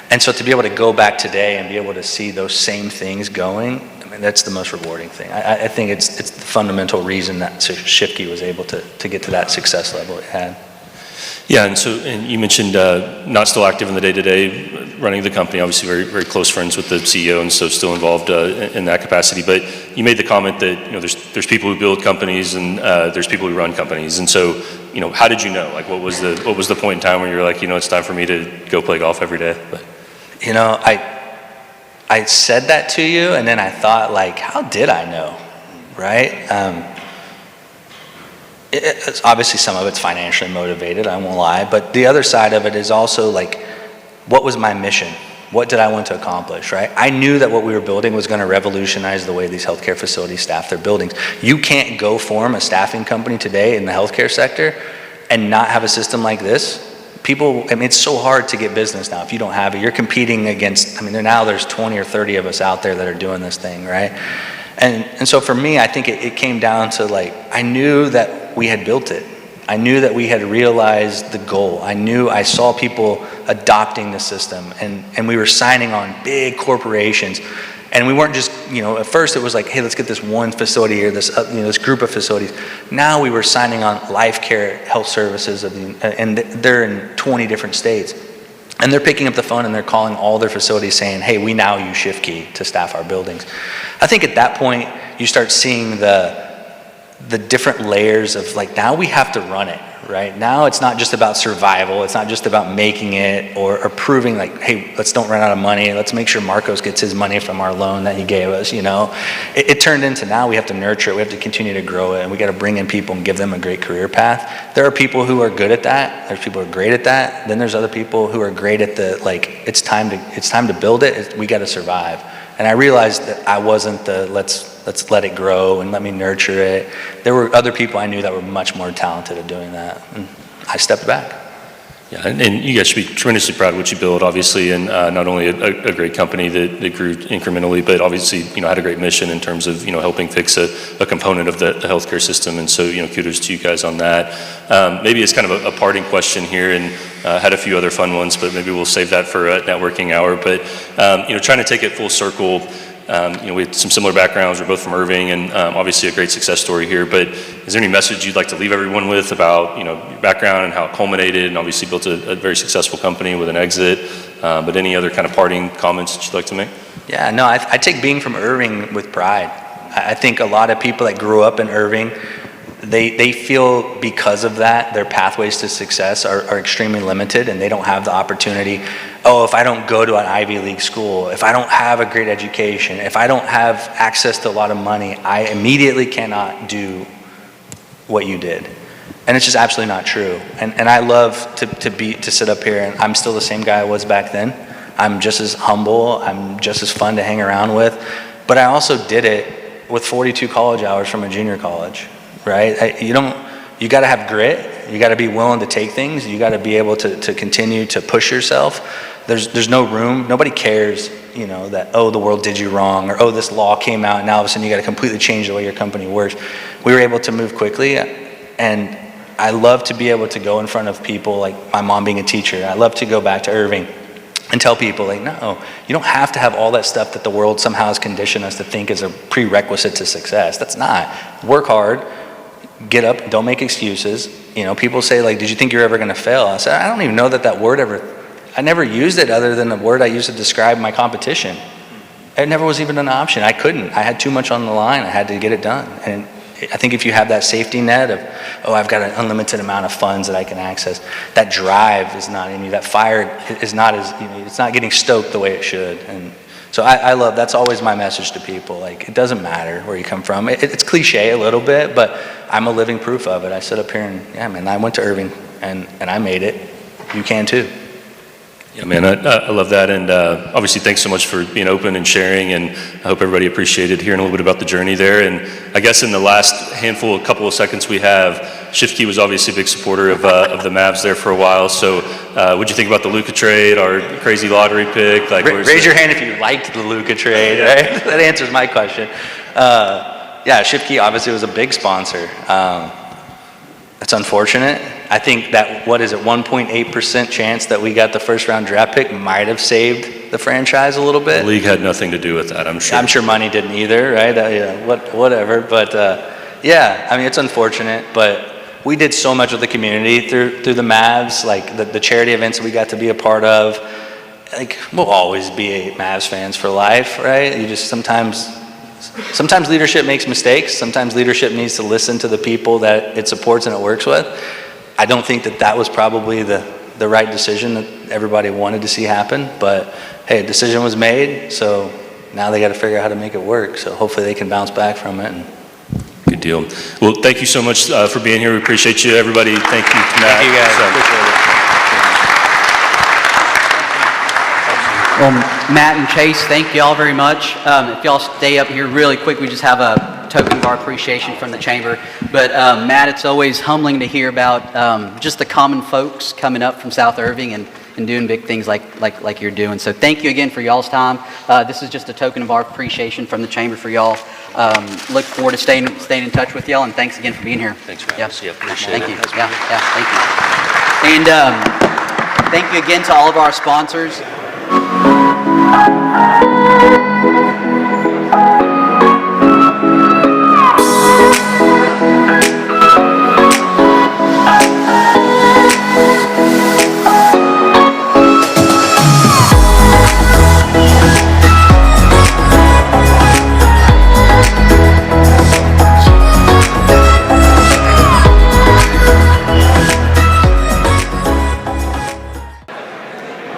D: And so to be able to go back today and be able to see those same things going, I mean, that's the most rewarding thing. I think it's the fundamental reason that ShiftKey was able to get to that success level it had.
C: Yeah, and you mentioned not still active in the day-to-day running the company, obviously very, very close friends with the CEO, and so still involved in that capacity. But you made the comment that, you know, there's people who build companies and there's people who run companies. And so, you know, how did you know? Like, what was the point in time where you were like, you know, it's time for me to go play golf every day? But,
D: you know, I said that to you, and then I thought, like, how did I know, right? It's obviously some of it's financially motivated, I won't lie, but the other side of it is also like, what was my mission? What did I want to accomplish, right? I knew that what we were building was going to revolutionize the way these healthcare facilities staff their buildings. You can't go form a staffing company today in the healthcare sector and not have a system like this. People, I mean, it's so hard to get business now if you don't have it. You're competing against, I mean, now there's 20 or 30 of us out there that are doing this thing, right? And so for me, I think it came down to like, I knew that we had built it. I knew that we had realized the goal. I saw people adopting the system, and we were signing on big corporations. And we weren't just, you know, at first it was like, hey, let's get this one facility here, this, you know, this group of facilities. Now we were signing on life care health services, and they're in 20 different states. And they're picking up the phone and they're calling all their facilities saying, hey, we now use ShiftKey to staff our buildings. I think at that point, you start seeing the different layers of like, now we have to run it, right? Now it's not just about survival. It's not just about making it or proving like, hey, let's don't run out of money. Let's make sure Marcos gets his money from our loan that he gave us, you know? It turned into now we have to nurture it. We have to continue to grow it, and we got to bring in people and give them a great career path. There are people who are good at that. There's people who are great at that. Then there's other people who are great at the, like, it's time to build it. We got to survive. And I realized that I wasn't the let's let it grow and let me nurture it. There were other people I knew that were much more talented at doing that, and I stepped back.
C: Yeah, and you guys should be tremendously proud of what you built, obviously, and not only a great company that grew incrementally, but obviously, you know, had a great mission in terms of, you know, helping fix a component of the healthcare system. And so, you know, kudos to you guys on that. Maybe it's kind of a parting question here, and had a few other fun ones, but maybe we'll save that for a networking hour. But, you know, trying to take it full circle, you know, we had some similar backgrounds. We're both from Irving, and obviously a great success story here. But is there any message you'd like to leave everyone with about, you know, your background and how it culminated, and obviously built a very successful company with an exit? But any other kind of parting comments that you'd like to make?
D: Yeah, no, I take being from Irving with pride. I think a lot of people that grew up in Irving, they feel because of that, their pathways to success are extremely limited, and they don't have the opportunity. Oh, if I don't go to an Ivy League school, if I don't have a great education, if I don't have access to a lot of money, I immediately cannot do what you did. And it's just absolutely not true. And I love to sit up here, and I'm still the same guy I was back then. I'm just as humble, I'm just as fun to hang around with, but I also did it with 42 college hours from a junior college. Right? You got to have grit. You got to be willing to take things. You got to be able to continue to push yourself. There's no room. Nobody cares, you know, that, oh, the world did you wrong, or, oh, this law came out and now all of a sudden you got to completely change the way your company works. We were able to move quickly, and I love to be able to go in front of people, like my mom being a teacher. I love to go back to Irving and tell people, like, no, you don't have to have all that stuff that the world somehow has conditioned us to think is a prerequisite to success. That's not. Work hard, get up, don't make excuses. You know, people say, like, did you think you were ever gonna fail? I said, I don't even know that word I never used it other than the word I used to describe my competition. It never was even an option. I couldn't. I had too much on the line. I had to get it done. And I think if you have that safety net of, oh, I've got an unlimited amount of funds that I can access, that drive is not in you. That fire is not as, you know, it's not getting stoked the way it should. And so I love, that's always my message to people. Like, it doesn't matter where you come from. It's cliche a little bit, but I'm a living proof of it. I sit up here and, yeah, man, I went to Irving and I made it. You can too.
C: Yeah, man, I love that, and obviously thanks so much for being open and sharing, and I hope everybody appreciated hearing a little bit about the journey there. And I guess in the last couple of seconds we have, Shifkey was obviously a big supporter of the Mavs there for a while, so what'd you think about the Luka trade, our crazy lottery pick? Like,
D: raise your hand if you liked the Luka trade, right? That answers my question. Yeah, Shifkey obviously was a big sponsor. It's unfortunate. I think that, 1.8% chance that we got the first round draft pick might have saved the franchise a little bit.
C: The league had nothing to do with that, I'm sure.
D: I'm sure money didn't either, right? Yeah, whatever. But yeah, I mean, it's unfortunate, but we did so much with the community through the Mavs, like the charity events we got to be a part of. Like, we'll always be Mavs fans for life, right? You just sometimes leadership makes mistakes. Sometimes leadership needs to listen to the people that it supports and it works with. I don't think that was probably the right decision that everybody wanted to see happen, but hey, a decision was made, so now they got to figure out how to make it work. So hopefully they can bounce back from it. And
C: good deal. Well, thank you so much for being here. We appreciate you, everybody. Thank you, Matt.
D: Thank you guys. Appreciate it.
E: Well, Matt and Chase, thank you all very much. If y'all stay up here really quick, we just have a token of our appreciation from the chamber. But Matt, it's always humbling to hear about just the common folks coming up from South Irving and doing big things like you're doing. So thank you again for y'all's time. This is just a token of our appreciation from the chamber for y'all. Look forward to staying in touch with y'all, and thanks again for being here.
C: Thanks for having us. Yeah, appreciate
E: thank
C: it.
E: you. Yeah, thank you. And thank you again to all of our sponsors.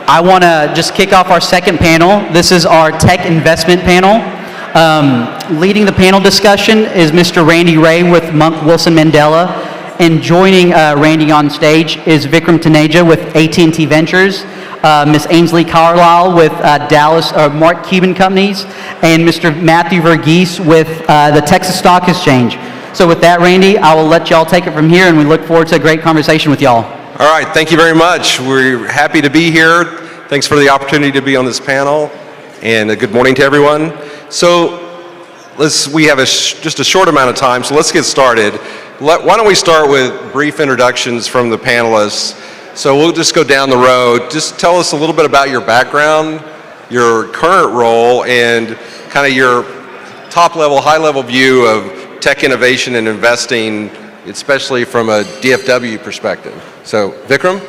E: I want to just kick off our second panel. This is our tech investment panel. Leading the panel discussion is Mr. Randy Ray with Monk Wilson Mandela, and joining Randy on stage is Vikram Taneja with AT&T Ventures, Ms. Ainsley Carlisle with Mark Cuban Companies, and Mr. Matthew Verghese with the Texas Stock Exchange. So with that, Randy, I will let y'all take it from here, and we look forward to a great conversation with y'all.
F: All right, thank you very much. We're happy to be here. Thanks for the opportunity to be on this panel, and good morning to everyone. So we have just a short amount of time, so let's get started. Why don't we start with brief introductions from the panelists. So we'll just go down the road. Just tell us a little bit about your background, your current role, and kind of your top-level, high-level view of tech innovation and investing, especially from a DFW perspective. So, Vikram?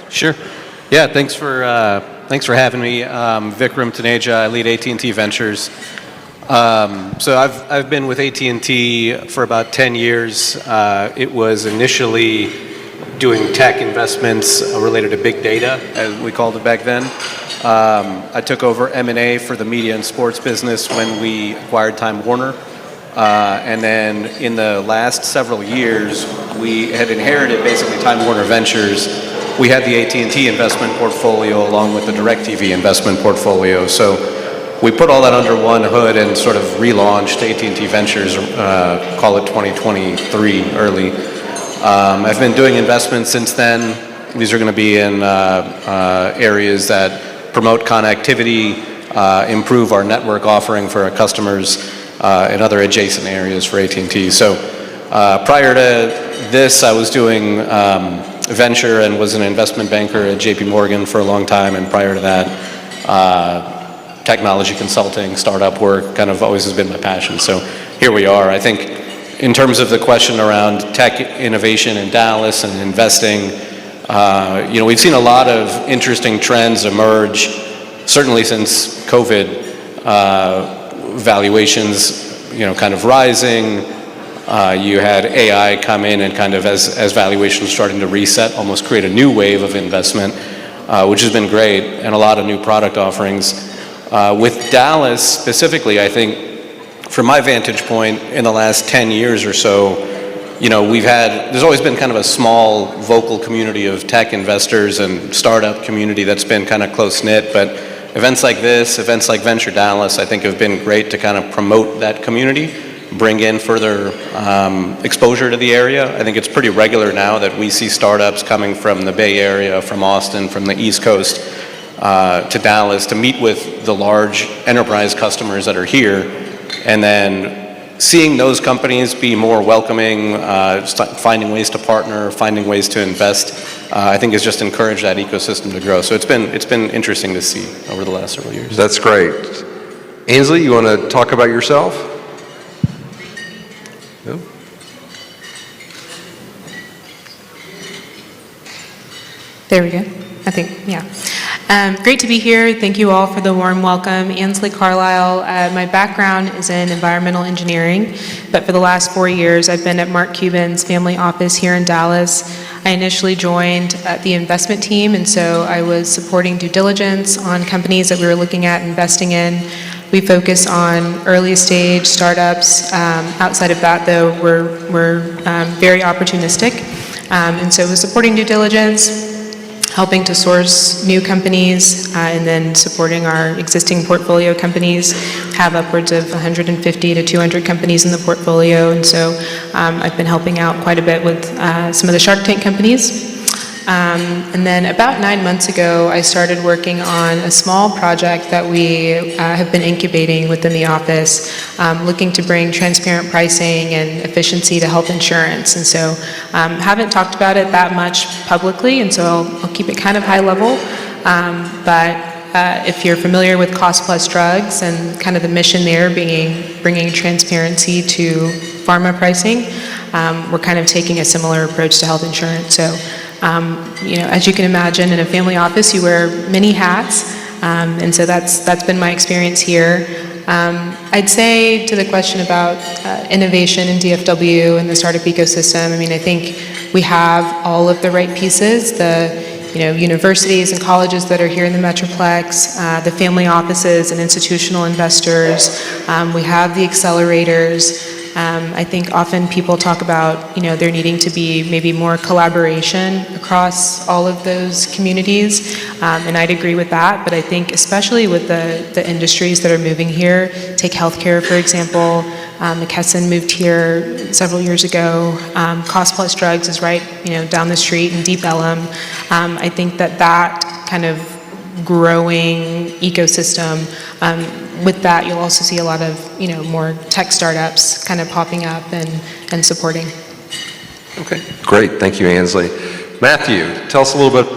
G: Sure. Yeah, thanks for having me. Vikram Taneja, I lead AT&T Ventures. So I've been with AT&T for about 10 years. It was initially doing tech investments related to big data, as we called it back then. I took over M&A for the media and sports business when we acquired Time Warner. And then in the last several years, we had inherited basically Time Warner Ventures. We had the AT&T investment portfolio along with the DirecTV investment portfolio. So we put all that under one hood and sort of relaunched AT&T Ventures, call it 2023 early. I've been doing investments since then. These are going to be in areas that promote connectivity, improve our network offering for our customers, and other adjacent areas for AT&T. So prior to this, I was doing venture and was an investment banker at JP Morgan for a long time, and prior to that, technology consulting, startup work, kind of always has been my passion. So here we are. I think in terms of the question around tech innovation in Dallas and investing, we've seen a lot of interesting trends emerge, certainly since COVID, valuations, kind of rising. You had AI come in and kind of as valuations starting to reset, almost create a new wave of investment, which has been great, and a lot of new product offerings. With Dallas specifically, I think from my vantage point in the last 10 years or so, there's always been kind of a small vocal community of tech investors and startup community that's been kind of close-knit, but events like this, events like Venture Dallas, I think have been great to kind of promote that community, bring in further exposure to the area. I think it's pretty regular now that we see startups coming from the Bay Area, from Austin, from the East Coast to Dallas to meet with the large enterprise customers that are here, and then seeing those companies be more welcoming, finding ways to partner, finding ways to invest, I think has just encouraged that ecosystem to grow. So it's been interesting to see over the last several years.
F: That's great. Ainsley, you want to talk about yourself? No?
H: There we go. I think, yeah. Great to be here. Thank you all for the warm welcome. Ainsley Carlisle. My background is in environmental engineering, but for the last 4 years, I've been at Mark Cuban's family office here in Dallas. I initially joined the investment team, and so I was supporting due diligence on companies that we were looking at investing in. We focus on early stage startups. Outside of that, though, we're very opportunistic. And so we're supporting due diligence, helping to source new companies, and then supporting our existing portfolio companies. Have upwards of 150 to 200 companies in the portfolio, and so I've been helping out quite a bit with some of the Shark Tank companies. And then about 9 months ago, I started working on a small project that we have been incubating within the office, looking to bring transparent pricing and efficiency to health insurance. And so haven't talked about it that much publicly, and so I'll keep it kind of high level. But if you're familiar with cost plus drugs and kind of the mission there being bringing transparency to pharma pricing, we're kind of taking a similar approach to health insurance. So as you can imagine, in a family office, you wear many hats, and so that's been my experience here. I'd say to the question about innovation in DFW and the startup ecosystem, I think we have all of the right pieces. The universities and colleges that are here in the Metroplex, the family offices and institutional investors. We have the accelerators. I think often people talk about, there needing to be maybe more collaboration across all of those communities, and I'd agree with that, but I think especially with the industries that are moving here, take healthcare, for example. McKesson moved here several years ago. Cost Plus Drugs is right, down the street in Deep Ellum. I think that kind of growing ecosystem, with that, you'll also see a lot of, more tech startups kind of popping up and supporting.
F: Okay, great. Thank you, Ainsley. Matthew, tell us a little bit.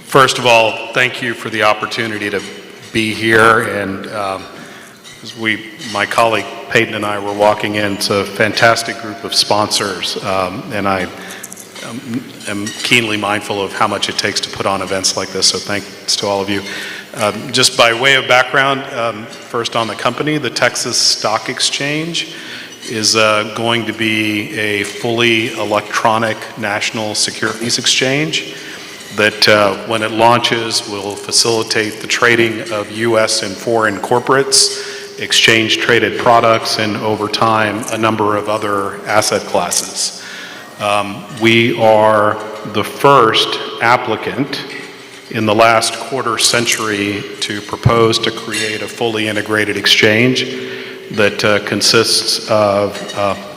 I: First of all, thank you for the opportunity to be here. And as my colleague Peyton and I were walking in, it's a fantastic group of sponsors, and I am keenly mindful of how much it takes to put on events like this. So thanks to all of you. Just by way of background, first on the company, the Texas Stock Exchange is going to be a fully electronic national securities exchange that when it launches will facilitate the trading of U.S. and foreign corporates, exchange traded products, and over time a number of other asset classes. We are the first applicant in the last quarter century to propose to create a fully integrated exchange that consists of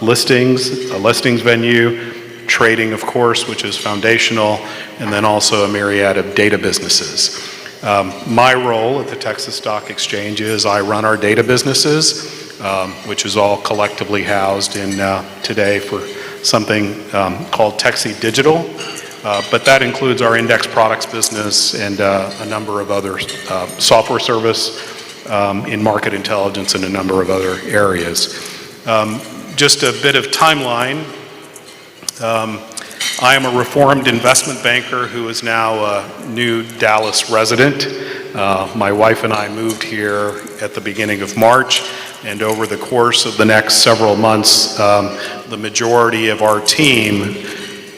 I: listings, a listings venue, trading, of course, which is foundational, and then also a myriad of data businesses. My role at the Texas Stock Exchange is I run our data businesses, which is all collectively housed in today for something called Techsy Digital, but that includes our index products business and a number of other software service in market intelligence and a number of other areas. Just a bit of timeline. I am a reformed investment banker who is now a new Dallas resident. My wife and I moved here at the beginning of March, and over the course of the next several months, the majority of our team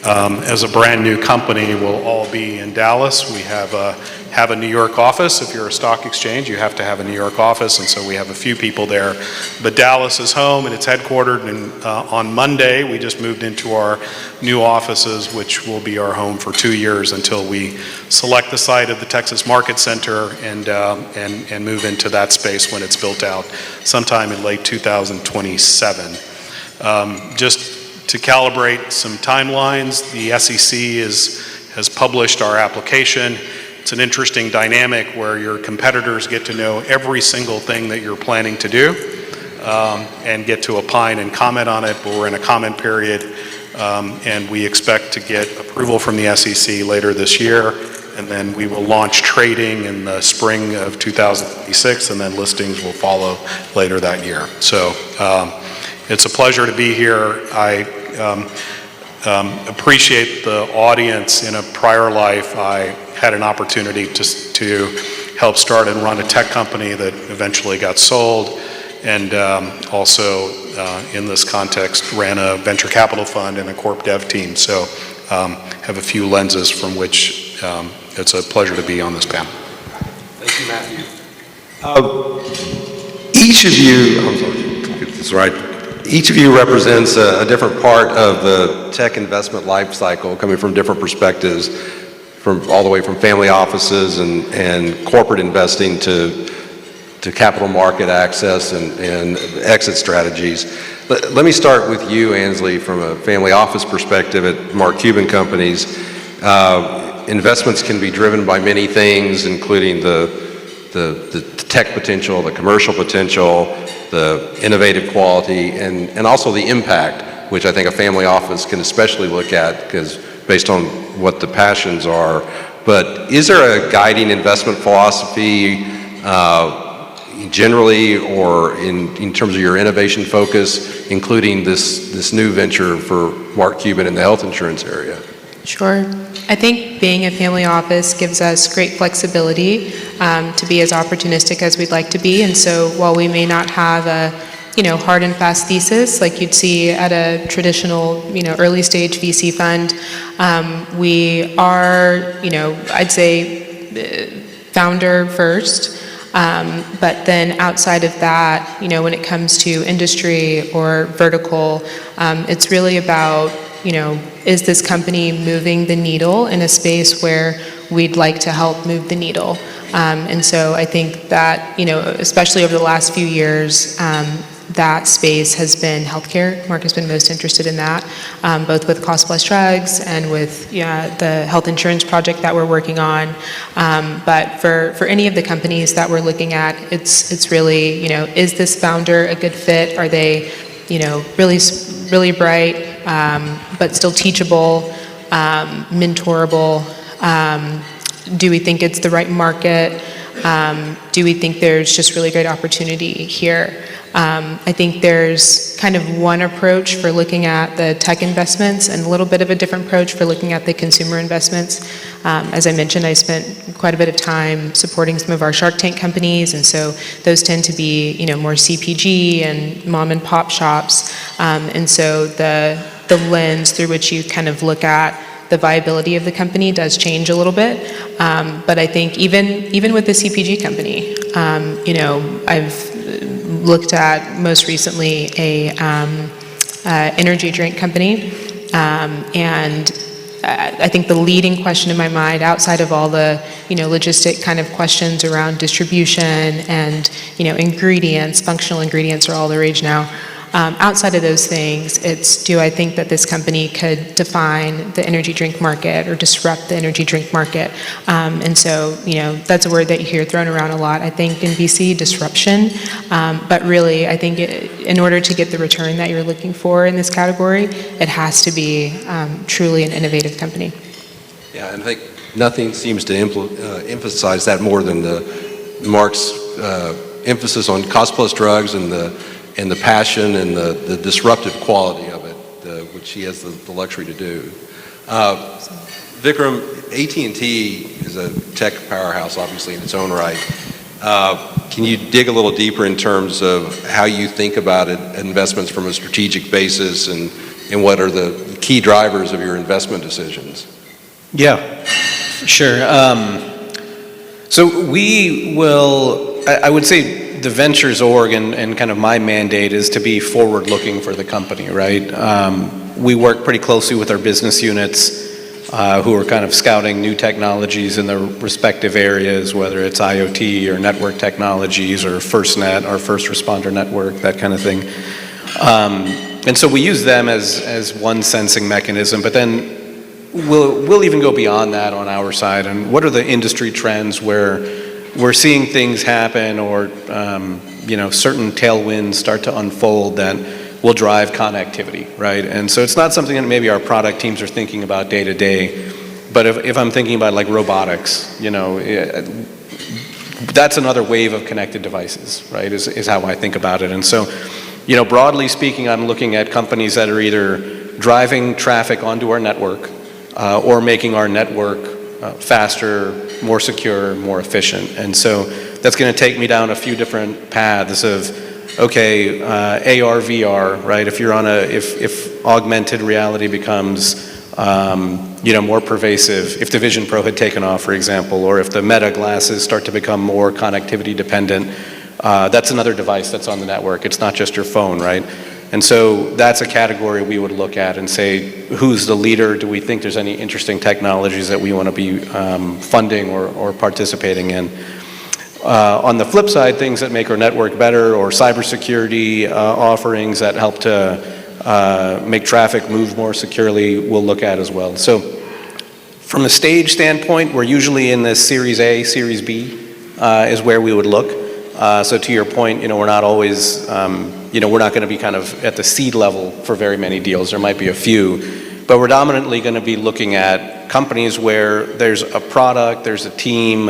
I: as a brand new company will all be in Dallas. We have a New York office. If you're a stock exchange, you have to have a New York office, and so we have a few people there. But Dallas is home, and it's headquartered, and on Monday, we just moved into our new offices, which will be our home for 2 years until we select the site of the Texas Market Center and move into that space when it's built out sometime in late 2027. Just to calibrate some timelines, the SEC has published our application. It's an interesting dynamic where your competitors get to know every single thing that you're planning to do and get to opine and comment on it, but we're in a comment period, and we expect to get approval from the SEC later this year, and then we will launch trading in the spring of 2026, and then listings will follow later that year. So it's a pleasure to be here. I appreciate the audience. In a prior life, I had an opportunity to help start and run a tech company that eventually got sold, and also in this context ran a venture capital fund and a corp dev team. So have a few lenses from which it's a pleasure to be on this panel.
F: Thank you, Matthew. Each of you, I'm sorry, get this right. Each of you represents a different part of the tech investment life cycle, coming from different perspectives, from all the way from family offices and corporate investing to capital market access and exit strategies. Let me start with you, Ansley, from a family office perspective at Mark Cuban Companies. Investments can be driven by many things, including the tech potential, the commercial potential, the innovative quality, and also the impact, which I think a family office can especially look at because based on what the passions are. But is there a guiding investment philosophy generally, or in terms of your innovation focus, including this new venture for Mark Cuban in the health insurance area?
H: Sure. I think being a family office gives us great flexibility to be as opportunistic as we'd like to be. And so while we may not have a hard and fast thesis like you'd see at a traditional early stage VC fund, we are I'd say founder first. But then outside of that, when it comes to industry or vertical, it's really about is this company moving the needle in a space where we'd like to help move the needle? And so I think that, especially over the last few years, that space has been healthcare. Mark has been most interested in that, both with cost plus drugs and with the health insurance project that we're working on. But for any of the companies that we're looking at, it's really, is this founder a good fit? Are they, really bright, but still teachable, mentorable? Do we think it's the right market? Do we think there's just really great opportunity here? I think there's kind of one approach for looking at the tech investments and a little bit of a different approach for looking at the consumer investments. As I mentioned, I spent quite a bit of time supporting some of our Shark Tank companies, and so those tend to be, more CPG and mom and pop shops. And so the lens through which you kind of look at the viability of the company does change a little bit. But I think even with the CPG company, I've looked at most recently a energy drink company, and I think the leading question in my mind, outside of all the logistic kind of questions around distribution and ingredients, functional ingredients are all the rage now. Outside of those things, it's do I think that this company could define the energy drink market or disrupt the energy drink market? And so, that's a word that you hear thrown around a lot, I think, in VC, disruption. But really, I think in order to get the return that you're looking for in this category, it has to be truly an innovative company.
F: Yeah, and I think nothing seems to emphasize that more than Mark's emphasis on cost plus drugs and the passion and the disruptive quality of it, which he has the luxury to do. Vikram, AT&T is a tech powerhouse, obviously, in its own right. Can you dig a little deeper in terms of how you think about investments from a strategic basis and what are the key drivers of your investment decisions?
G: Yeah, sure. So we will, I would say the ventures org and kind of my mandate is to be forward-looking for the company, right? We work pretty closely with our business units who are kind of scouting new technologies in their respective areas, whether it's IoT or network technologies or FirstNet, our first responder network, that kind of thing. And so we use them as one sensing mechanism, but then we'll even go beyond that on our side. And what are the industry trends where we're seeing things happen or certain tailwinds start to unfold that will drive connectivity, right? And so it's not something that maybe our product teams are thinking about day to day, but if I'm thinking about like robotics, that's another wave of connected devices, right, is how I think about it. And so, broadly speaking, I'm looking at companies that are either driving traffic onto our network or making our network faster, more secure, more efficient. And so that's going to take me down a few different paths of, okay, AR, VR, right? If you're on if augmented reality becomes, more pervasive, if the Vision Pro had taken off, for example, or if the Meta glasses start to become more connectivity dependent, that's another device that's on the network. It's not just your phone, right? And so that's a category we would look at and say, who's the leader? Do we think there's any interesting technologies that we want to be funding or participating in? On the flip side, things that make our network better or cybersecurity offerings that help to make traffic move more securely, we'll look at as well. So from a stage standpoint, we're usually in the Series A, Series B is where we would look. So to your point, we're not always, we're not going to be kind of at the seed level for very many deals. There might be a few, but we're dominantly going to be looking at companies where there's a product, there's a team,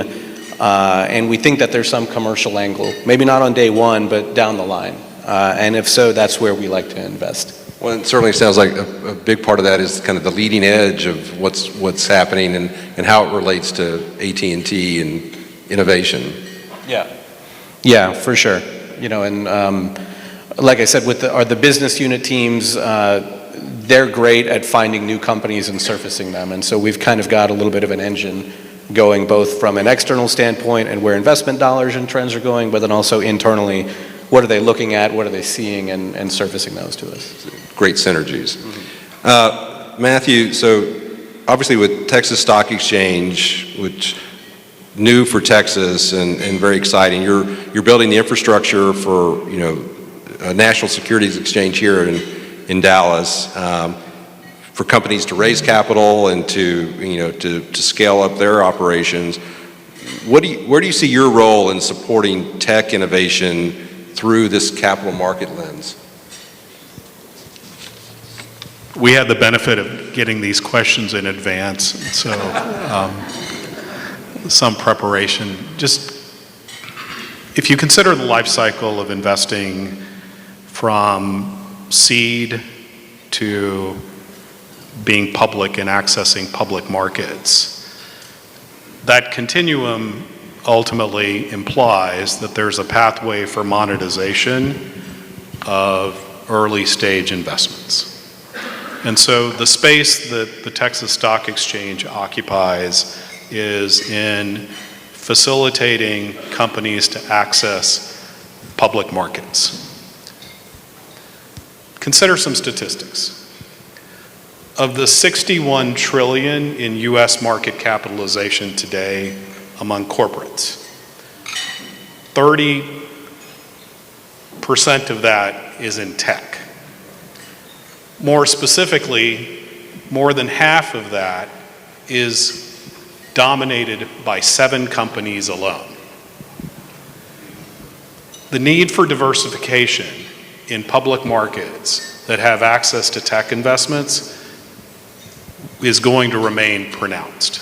G: and we think that there's some commercial angle. Maybe not on day one, but down the line. And if so, that's where we like to invest.
F: Well, it certainly sounds like a big part of that is kind of the leading edge of what's happening and how it relates to AT&T and innovation.
G: Yeah, for sure. And like I said, with the business unit teams, they're great at finding new companies and surfacing them. And so we've kind of got a little bit of an engine going both from an external standpoint and where investment dollars and trends are going, but then also internally, what are they looking at, what are they seeing, and surfacing those to us.
F: Great synergies. Matthew, so obviously with Texas Stock Exchange, which new for Texas and very exciting. You're building the infrastructure for a national securities exchange here in Dallas for companies to raise capital and to scale up their operations. Where do you see your role in supporting tech innovation through this capital market lens?
I: We had the benefit of getting these questions in advance, so some preparation. Just if you consider the life cycle of investing from seed to being public and accessing public markets, that continuum ultimately implies that there's a pathway for monetization of early stage investments. And so the space that the Texas Stock Exchange occupies is in facilitating companies to access public markets. Consider some statistics. Of the 61 trillion in US market capitalization today among corporates, 30% of that is in tech. More specifically, more than half of that is dominated by 7 companies alone. The need for diversification in public markets that have access to tech investments is going to remain pronounced.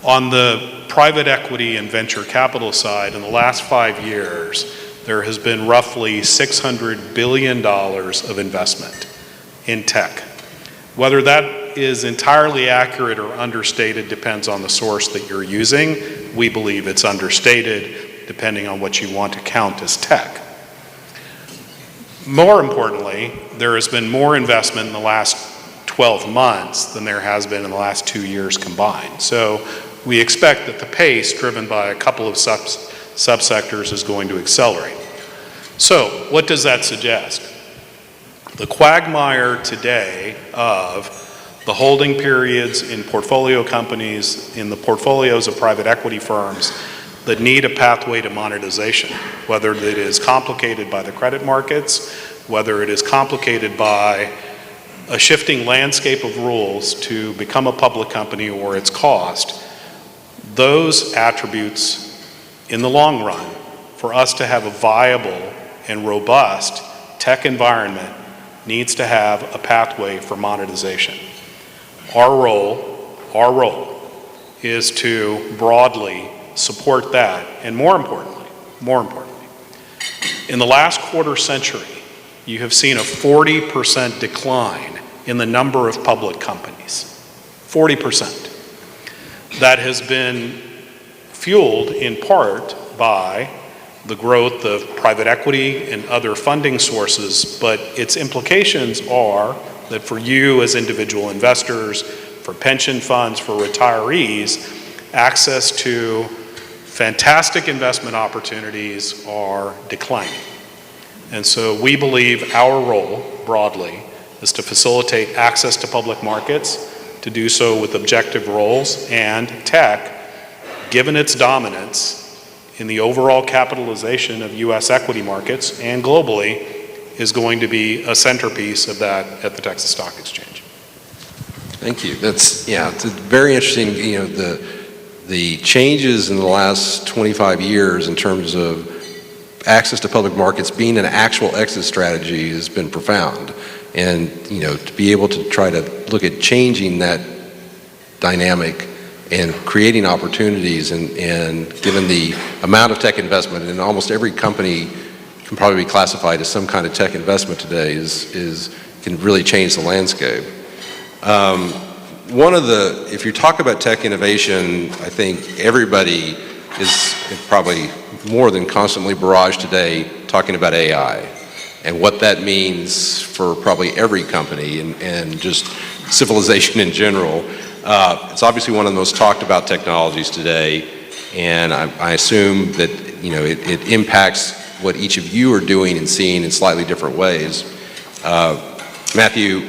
I: On the private equity and venture capital side, in the last 5 years, there has been roughly $600 billion of investment in tech. Whether that is entirely accurate or understated depends on the source that you're using. We believe it's understated, depending on what you want to count as tech. More importantly, there has been more investment in the last 12 months than there has been in the last 2 years combined. So we expect that the pace, driven by a couple of subsectors, is going to accelerate. So what does that suggest? The quagmire today of the holding periods in portfolio companies, in the portfolios of private equity firms that need a pathway to monetization, whether it is complicated by the credit markets, whether it is complicated by a shifting landscape of rules to become a public company or its cost, those attributes in the long run, for us to have a viable and robust tech environment, needs to have a pathway for monetization. Our role is to broadly support that, and more importantly, in the last quarter century, you have seen a 40% decline in the number of public companies. 40%. That has been fueled in part by the growth of private equity and other funding sources, but its implications are that for you as individual investors, for pension funds, for retirees, access to fantastic investment opportunities are declining. And so we believe our role, broadly, is to facilitate access to public markets, to do so with objective roles, and tech, given its dominance in the overall capitalization of US equity markets and globally, is going to be a centerpiece of that at the Texas Stock Exchange.
F: Thank you. It's very interesting, the changes in the last 25 years in terms of access to public markets being an actual exit strategy has been profound. And, to be able to try to look at changing that dynamic and creating opportunities, and given the amount of tech investment, and almost every company can probably be classified as some kind of tech investment today, can really change the landscape. If you talk about tech innovation, I think everybody is probably more than constantly barraged today talking about AI and what that means for probably every company and just civilization in general. It's obviously one of the most talked about technologies today, and I assume that it impacts what each of you are doing and seeing in slightly different ways. Matthew,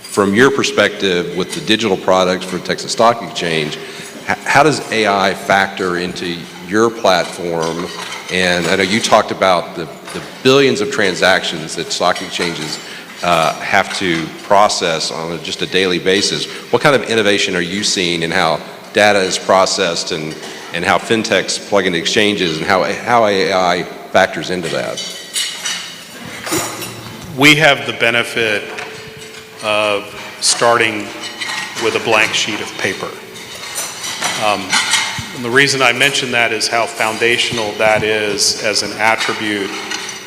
F: from your perspective with the digital products for Texas Stock Exchange, how does AI factor into your platform? And I know you talked about the billions of transactions that stock exchanges have to process on just a daily basis. What kind of innovation are you seeing in how data is processed and how fintechs plug into exchanges, and how AI factors into that?
I: We have the benefit of starting with a blank sheet of paper. And the reason I mention that is how foundational that is as an attribute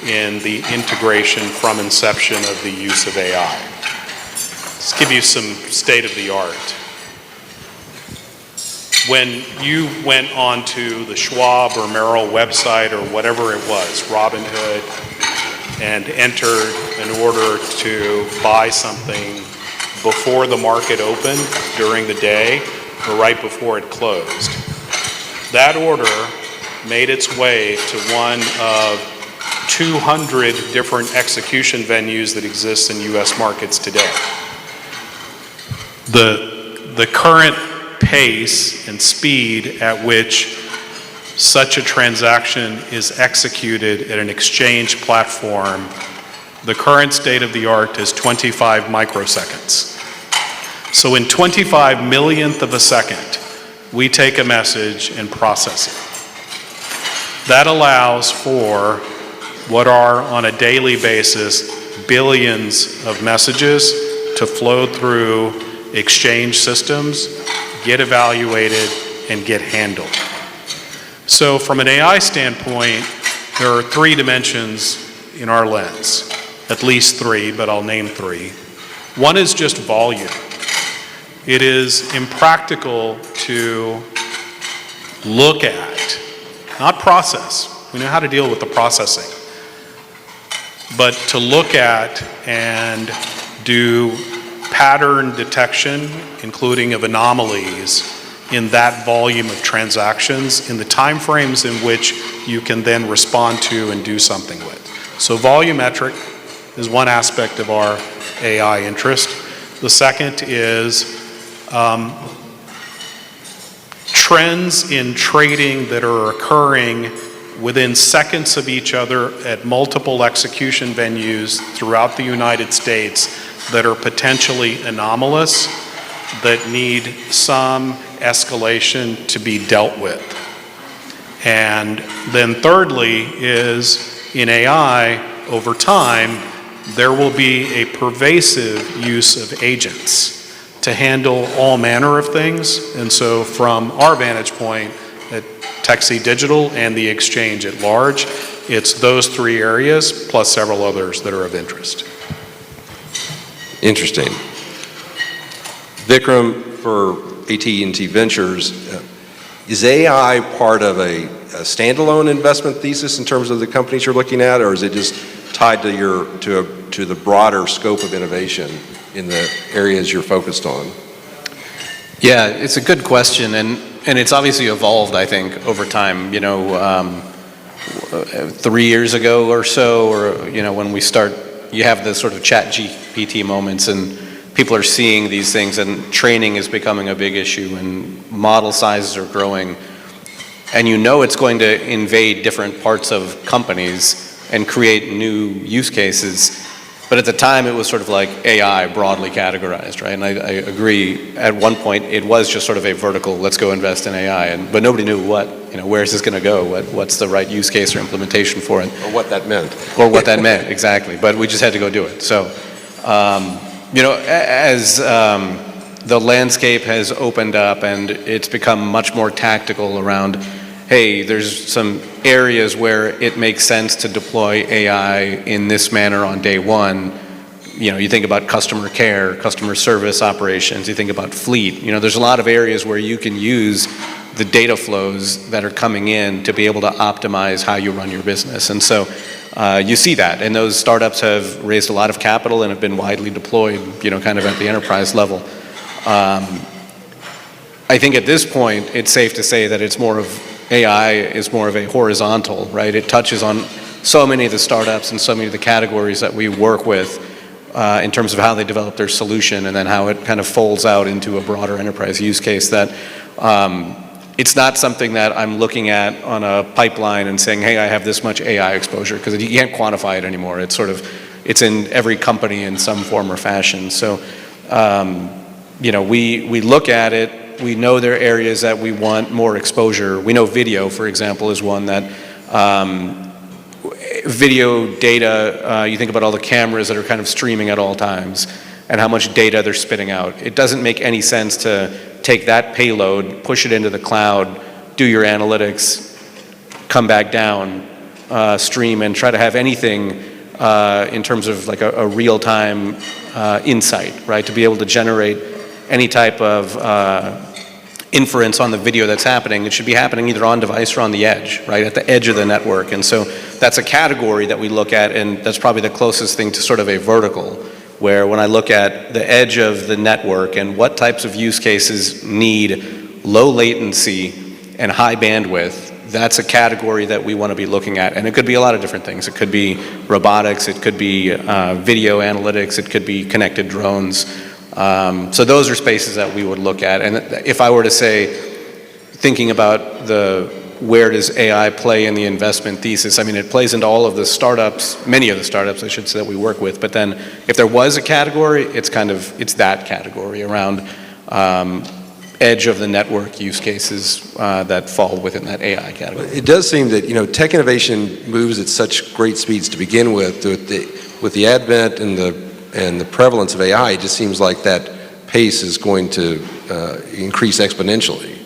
I: in the integration from inception of the use of AI. Let's give you some state of the art. When you went onto the Schwab or Merrill website or whatever it was, Robinhood, and entered an order to buy something before the market opened during the day or right before it closed, that order made its way to one of 200 different execution venues that exist in US markets today. The current pace and speed at which such a transaction is executed at an exchange platform, the current state of the art is 25 microseconds. So in 25 millionth of a second, we take a message and process it. That allows for what are, on a daily basis, billions of messages to flow through exchange systems, get evaluated, and get handled. So from an AI standpoint, there are 3 dimensions in our lens, at least 3, but I'll name 3. One is just volume. It is impractical to look at, not process. We know how to deal with the processing. But to look at and do pattern detection, including of anomalies in that volume of transactions, in the time frames in which you can then respond to and do something with. So volumetric is one aspect of our AI interest. The second is trends in trading that are occurring within seconds of each other at multiple execution venues throughout the United States that are potentially anomalous, that need some escalation to be dealt with. And then thirdly is in AI, over time, there will be a pervasive use of agents to handle all manner of things. And so from our vantage point at TechC Digital and the exchange at large, it's those 3 areas plus several others that are of interest.
F: Interesting. Vikram, for AT&T Ventures, is AI part of a standalone investment thesis in terms of the companies you're looking at, or is it just tied to the broader scope of innovation in the areas you're focused on?
G: Yeah, it's a good question, and it's obviously evolved, I think, over time. 3 years ago or so, or when we start, you have the sort of chat GPT moments, and people are seeing these things, and training is becoming a big issue, and model sizes are growing, and it's going to invade different parts of companies and create new use cases. But at the time, it was sort of like AI broadly categorized, right? And I agree, at one point, it was just sort of a vertical, let's go invest in AI, but nobody knew where is this going to go? What's the right use case or implementation for it?
F: Or what that meant.
G: Or what that meant, exactly. But we just had to go do it. So, as the landscape has opened up and it's become much more tactical around, hey, there's some areas where it makes sense to deploy AI in this manner on day one. You think about customer care, customer service operations, you think about fleet. There's a lot of areas where you can use the data flows that are coming in to be able to optimize how you run your business. And so you see that, and those startups have raised a lot of capital and have been widely deployed, kind of at the enterprise level. I think at this point, it's safe to say that AI is more of a horizontal, right? It touches on so many of the startups and so many of the categories that we work with in terms of how they develop their solution, and then how it kind of folds out into a broader enterprise use case that it's not something that I'm looking at on a pipeline and saying, hey, I have this much AI exposure, because you can't quantify it anymore. It's in every company in some form or fashion. So, we look at it. We know there are areas that we want more exposure. We know video, for example, is one that video data, you think about all the cameras that are kind of streaming at all times and how much data they're spitting out. It doesn't make any sense to take that payload, push it into the cloud, do your analytics, come back down, stream, and try to have anything in terms of like a real-time insight, right? To be able to generate any type of inference on the video that's happening. It should be happening either on device or on the edge, right? At the edge of the network. And so that's a category that we look at, and that's probably the closest thing to sort of a vertical, where when I look at the edge of the network and what types of use cases need low latency and high bandwidth, that's a category that we want to be looking at. And it could be a lot of different things. It could be robotics, it could be video analytics, it could be connected drones. So those are spaces that we would look at. And if I were to say, thinking about the where does AI play in the investment thesis? I mean, it plays into all of the startups, many of the startups, I should say, that we work with. But then if there was a category, it's that category around edge of the network use cases that fall within that AI category.
F: It does seem that, tech innovation moves at such great speeds to begin with. With the advent and the prevalence of AI, it just seems like that pace is going to increase exponentially.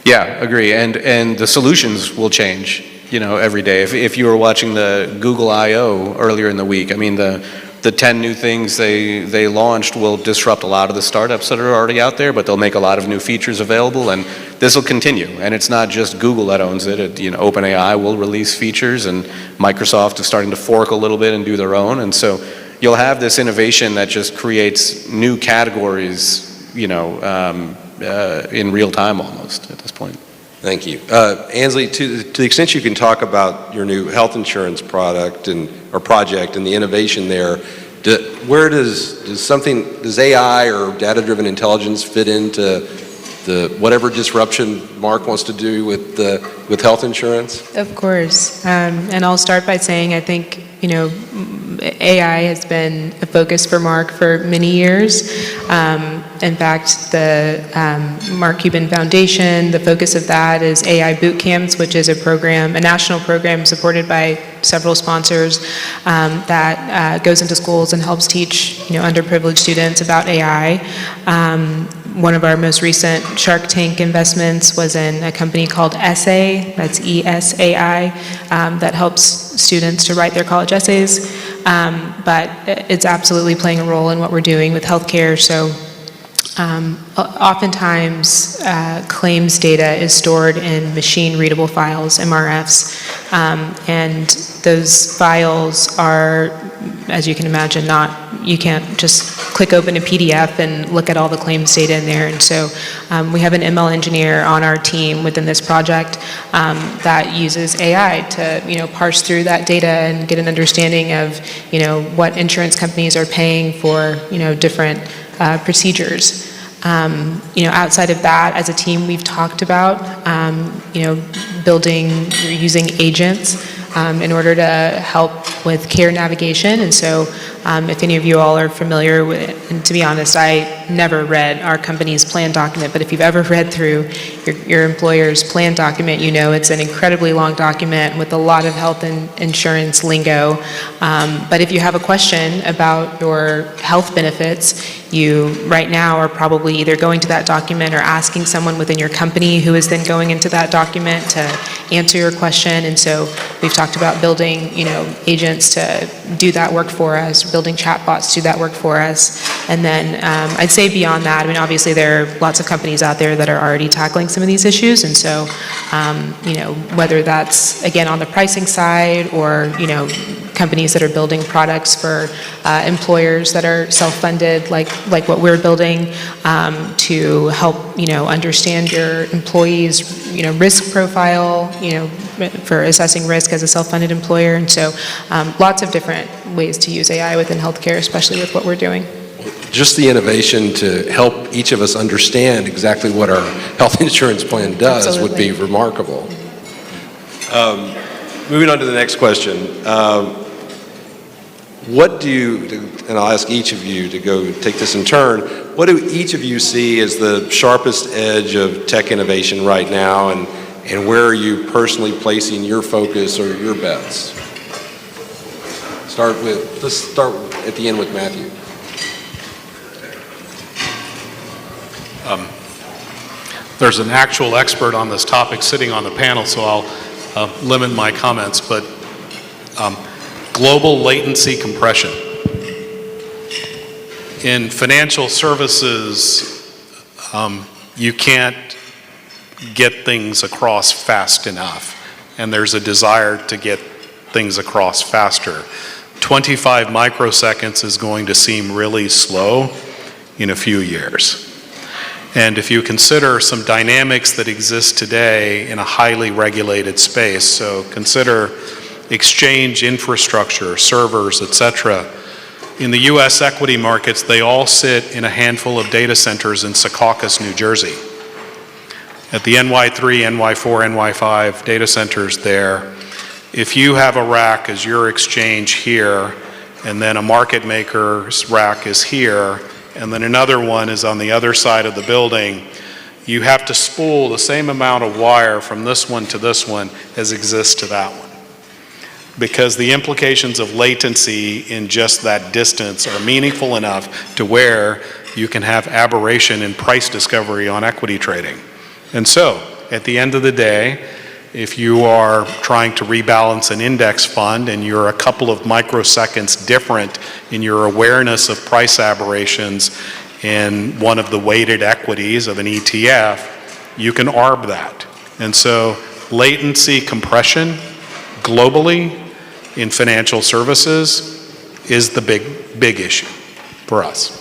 G: Yeah, agree. And the solutions will change, every day. If you were watching the Google I/O earlier in the week, I mean, the 10 new things they launched will disrupt a lot of the startups that are already out there, but they'll make a lot of new features available, and this will continue. And it's not just Google that owns it. OpenAI will release features, and Microsoft is starting to fork a little bit and do their own. And so you'll have this innovation that just creates new categories, in real time almost at this point.
F: Thank you. Ansley, to the extent you can talk about your new health insurance product or project and the innovation there, where does AI or data-driven intelligence fit into whatever disruption Mark wants to do with health insurance?
H: Of course. And I'll start by saying I think, AI has been a focus for Mark for many years. In fact, the Mark Cuban Foundation, the focus of that is AI boot camps, which is a national program supported by several sponsors that goes into schools and helps teach, underprivileged students about AI. One of our most recent Shark Tank investments was in a company called Essay, that's ESAI, that helps students to write their college essays. But it's absolutely playing a role in what we're doing with healthcare. So oftentimes claims data is stored in machine-readable files, MRFs, and those files are, as you can imagine, you can't just click open a PDF and look at all the claims data in there. And so we have an ML engineer on our team within this project that uses AI to, parse through that data and get an understanding of, what insurance companies are paying for, different procedures. Outside of that, as a team, we've talked about, building or using agents in order to help with care navigation. And so if any of you all are familiar with, and to be honest, I never read our company's plan document, but if you've ever read through your employer's plan document, it's an incredibly long document with a lot of health and insurance lingo. But if you have a question about your health benefits, you right now are probably either going to that document or asking someone within your company who is then going into that document to answer your question. And so we've talked about building, agents to do that work for us, building chatbots to do that work for us. And then I'd say beyond that, obviously there are lots of companies out there that are already tackling some of these issues. And so, whether that's, again, on the pricing side or, companies that are building products for employers that are self-funded, like what we're building, to help, understand your employees' risk profile, for assessing risk as a self-funded employer. And so lots of different ways to use AI within healthcare, especially with what we're doing.
F: Just the innovation to help each of us understand exactly what our health insurance plan does would be remarkable. Moving on to the next question. And I'll ask each of you to go take this in turn, what do each of you see as the sharpest edge of tech innovation right now, and where are you personally placing your focus or your bets? Let's start at the end with Matthew.
I: There's an actual expert on this topic sitting on the panel, so I'll limit my comments, but global latency compression. In financial services, you can't get things across fast enough, and there's a desire to get things across faster. 25 microseconds is going to seem really slow in a few years. And if you consider some dynamics that exist today in a highly regulated space, so consider exchange infrastructure, servers, etc. In the US equity markets, they all sit in a handful of data centers in Secaucus, New Jersey. At the NY3, NY4, NY5 data centers there, if you have a rack as your exchange here, and then a market maker's rack is here, and then another one is on the other side of the building, you have to spool the same amount of wire from this one to this one as exists to that one. Because the implications of latency in just that distance are meaningful enough to where you can have aberration in price discovery on equity trading. And so, at the end of the day, if you are trying to rebalance an index fund and you're a couple of microseconds different in your awareness of price aberrations in one of the weighted equities of an ETF, you can arb that. And so, latency compression globally in financial services is the big issue for us.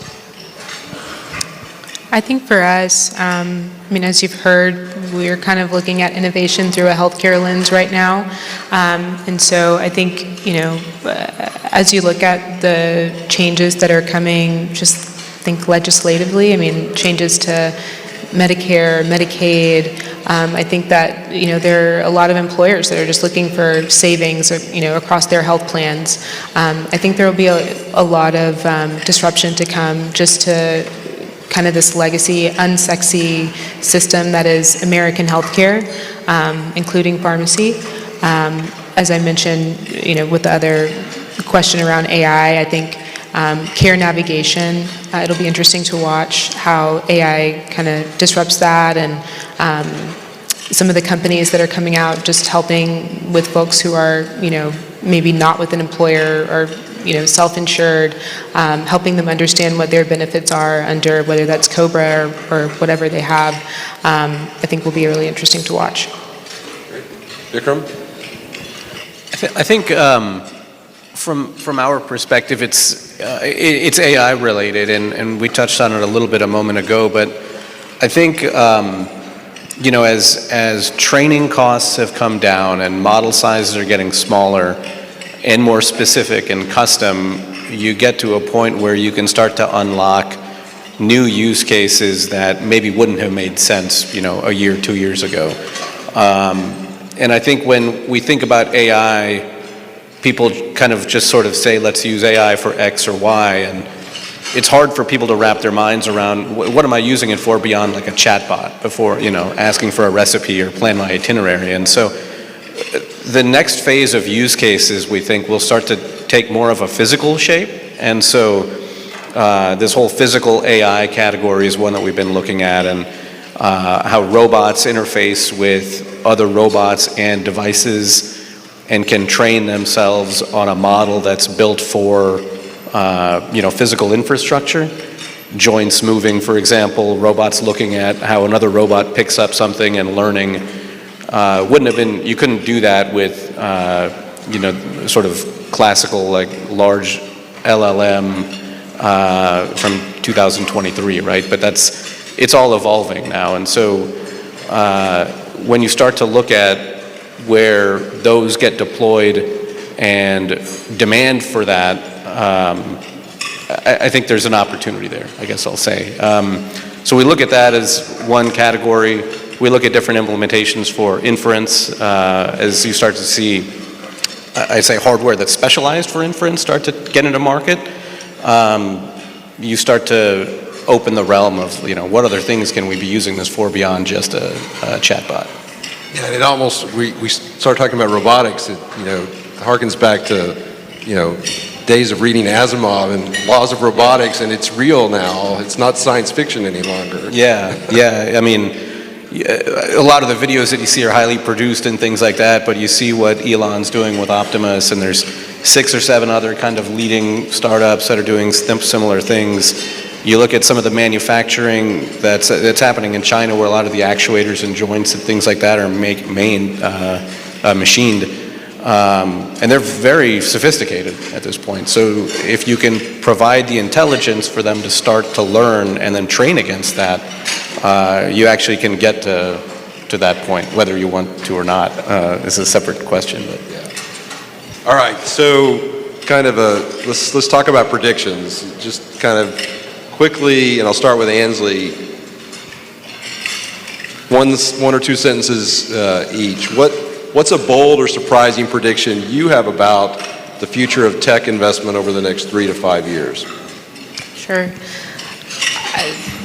H: I think for us, as you've heard, we're kind of looking at innovation through a healthcare lens right now. And so I think, as you look at the changes that are coming, just think legislatively, changes to Medicare, Medicaid, I think that, there are a lot of employers that are just looking for savings, across their health plans. I think there will be a lot of disruption to come just to kind of this legacy, unsexy system that is American healthcare, including pharmacy. As I mentioned, with the other question around AI, I think care navigation, it'll be interesting to watch how AI kind of disrupts that, and some of the companies that are coming out just helping with folks who are, maybe not with an employer or self-insured, helping them understand what their benefits are under, whether that's COBRA or whatever they have, I think will be really interesting to watch.
F: Vikram?
G: I think from our perspective, it's AI related, and we touched on it a little bit a moment ago, but I think as training costs have come down and model sizes are getting smaller and more specific and custom, you get to a point where you can start to unlock new use cases that maybe wouldn't have made sense, a year, 2 years ago. And I think when we think about AI, people kind of just sort of say, let's use AI for X or Y, and it's hard for people to wrap their minds around what am I using it for beyond like a chatbot before, asking for a recipe or plan my itinerary. And so the next phase of use cases, we think, will start to take more of a physical shape. And so this whole physical AI category is one that we've been looking at, and how robots interface with other robots and devices and can train themselves on a model that's built for physical infrastructure. Joints moving, for example, robots looking at how another robot picks up something and learning. You couldn't do that with, sort of classical, like large LLM from 2023, right? But it's all evolving now. And so when you start to look at where those get deployed and demand for that, I think there's an opportunity there, I guess I'll say. So we look at that as one category. We look at different implementations for inference as you start to see, I'd say, hardware that's specialized for inference start to get into market. You start to open the realm of, what other things can we be using this for beyond just a chatbot?
F: Yeah, and it almost, we start talking about robotics, it harkens back to, days of reading Asimov and laws of robotics, and it's real now. It's not science fiction any longer.
G: Yeah. A lot of the videos that you see are highly produced and things like that, but you see what Elon's doing with Optimus, and there's 6 or 7 other kind of leading startups that are doing similar things. You look at some of the manufacturing that's happening in China, where a lot of the actuators and joints and things like that are machined, and they're very sophisticated at this point. So if you can provide the intelligence for them to start to learn and then train against that, you actually can get to that point, whether you want to or not. Is a separate question. But
F: yeah. All right, so kind of let's talk about predictions. Just kind of quickly, and I'll start with Ansley. one or two sentences each. What's a bold or surprising prediction you have about the future of tech investment over the next 3 to 5 years?
H: Sure.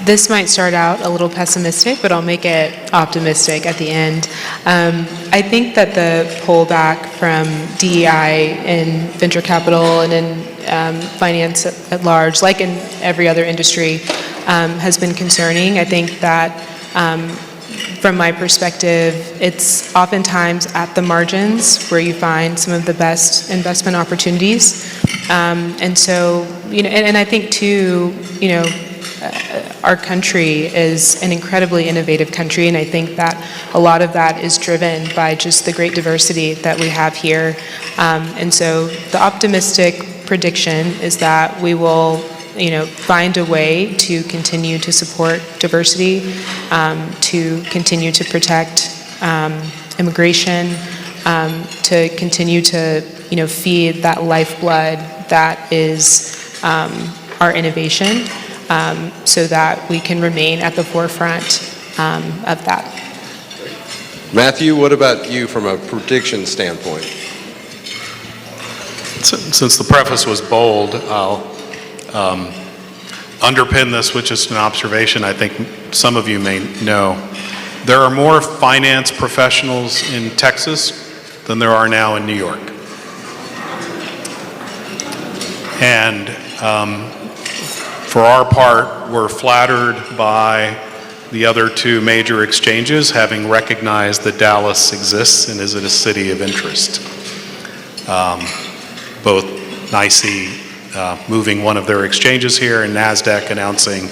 H: This might start out a little pessimistic, but I'll make it optimistic at the end. I think that the pullback from DEI in venture capital and in finance at large, like in every other industry, has been concerning. I think that from my perspective, it's oftentimes at the margins where you find some of the best investment opportunities. And so, and I think too, our country is an incredibly innovative country, and I think that a lot of that is driven by just the great diversity that we have here. And so the optimistic prediction is that we will find a way to continue to support diversity, to continue to protect immigration, to continue to feed that lifeblood that is our innovation, so that we can remain at the forefront of that.
F: Matthew, what about you from a prediction standpoint?
I: Since the preface was bold, I'll underpin this with just an observation I think some of you may know. There are more finance professionals in Texas than there are now in New York. And for our part, we're flattered by the other two major exchanges having recognized that Dallas exists and is a city of interest. Both NYSE moving one of their exchanges here, and NASDAQ announcing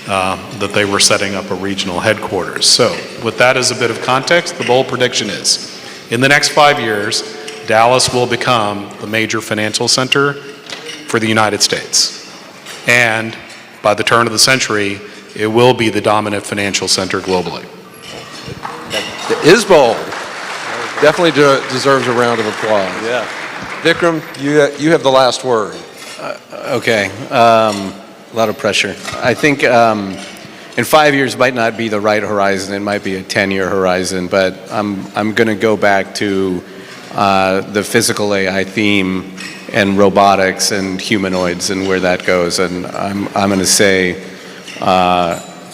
I: that they were setting up a regional headquarters. So with that as a bit of context, the bold prediction is, in the next 5 years, Dallas will become the major financial center for the United States. And by the turn of the century, it will be the dominant financial center globally.
F: That is bold. Definitely deserves a round of applause.
G: Yeah.
F: Vikram, you have the last word.
G: Okay, a lot of pressure. I think in 5 years might not be the right horizon. It might be a 10-year horizon, but I'm going to go back to the physical AI theme and robotics and humanoids and where that goes. And I'm going to say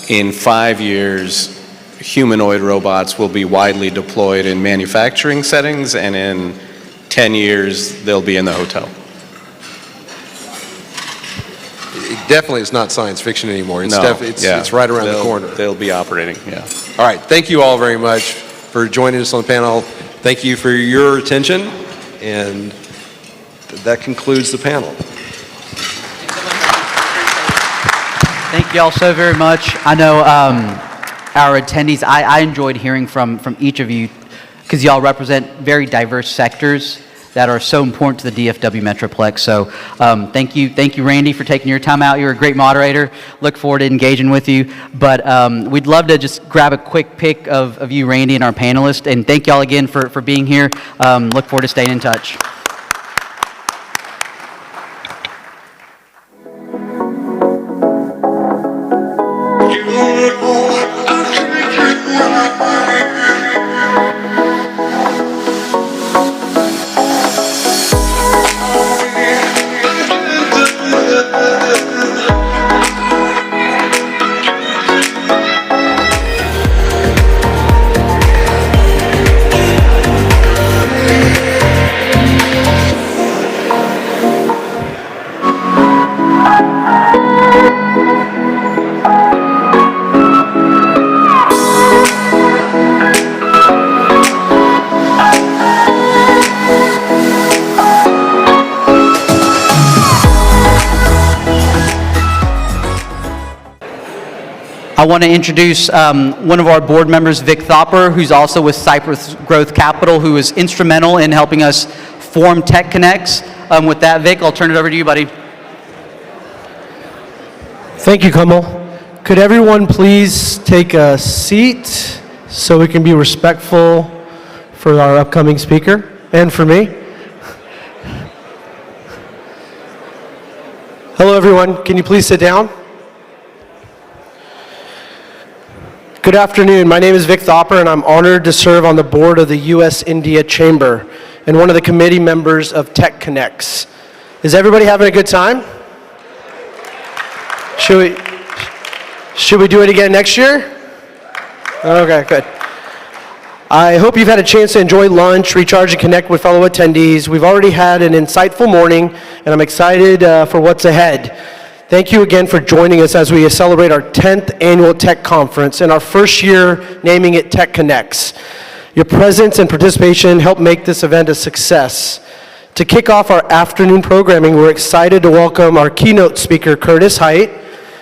G: in 5 years, humanoid robots will be widely deployed in manufacturing settings, and in 10 years, they'll be in the hotel.
F: It definitely is not science fiction anymore. It's,
G: No,
F: it's right around the corner.
G: They'll be operating, yeah.
F: All right, thank you all very much for joining us on the panel. Thank you for your attention, and that concludes the panel.
E: Thank you all so very much. I know our attendees, I enjoyed hearing from each of you, because y'all represent very diverse sectors that are so important to the DFW Metroplex. So thank you, Randy, for taking your time out. You're a great moderator. Look forward to engaging with you. But we'd love to just grab a quick pic of you, Randy, and our panelists. And thank y'all again for being here. Look forward to staying in touch. I want to introduce one of our board members, Vic Thopper, who's also with Cypress Growth Capital, who is instrumental in helping us form Techconnex. With that, Vic, I'll turn it over to you, buddy.
J: Thank you, Kamal. Could everyone please take a seat so we can be respectful for our upcoming speaker and for me? Hello, everyone. Can you please sit down? Good afternoon. My name is Vic Thopper, and I'm honored to serve on the board of the U.S.-India Chamber and one of the committee members of Techconnex. Is everybody having a good time? Should we do it again next year? Okay, good. I hope you've had a chance to enjoy lunch, recharge, and connect with fellow attendees. We've already had an insightful morning, and I'm excited for what's ahead. Thank you again for joining us as we celebrate our 10th annual Tech Conference and our first year naming it Techconnex. Your presence and participation helped make this event a success. To kick off our afternoon programming, we're excited to welcome our keynote speaker, Curtis Hite,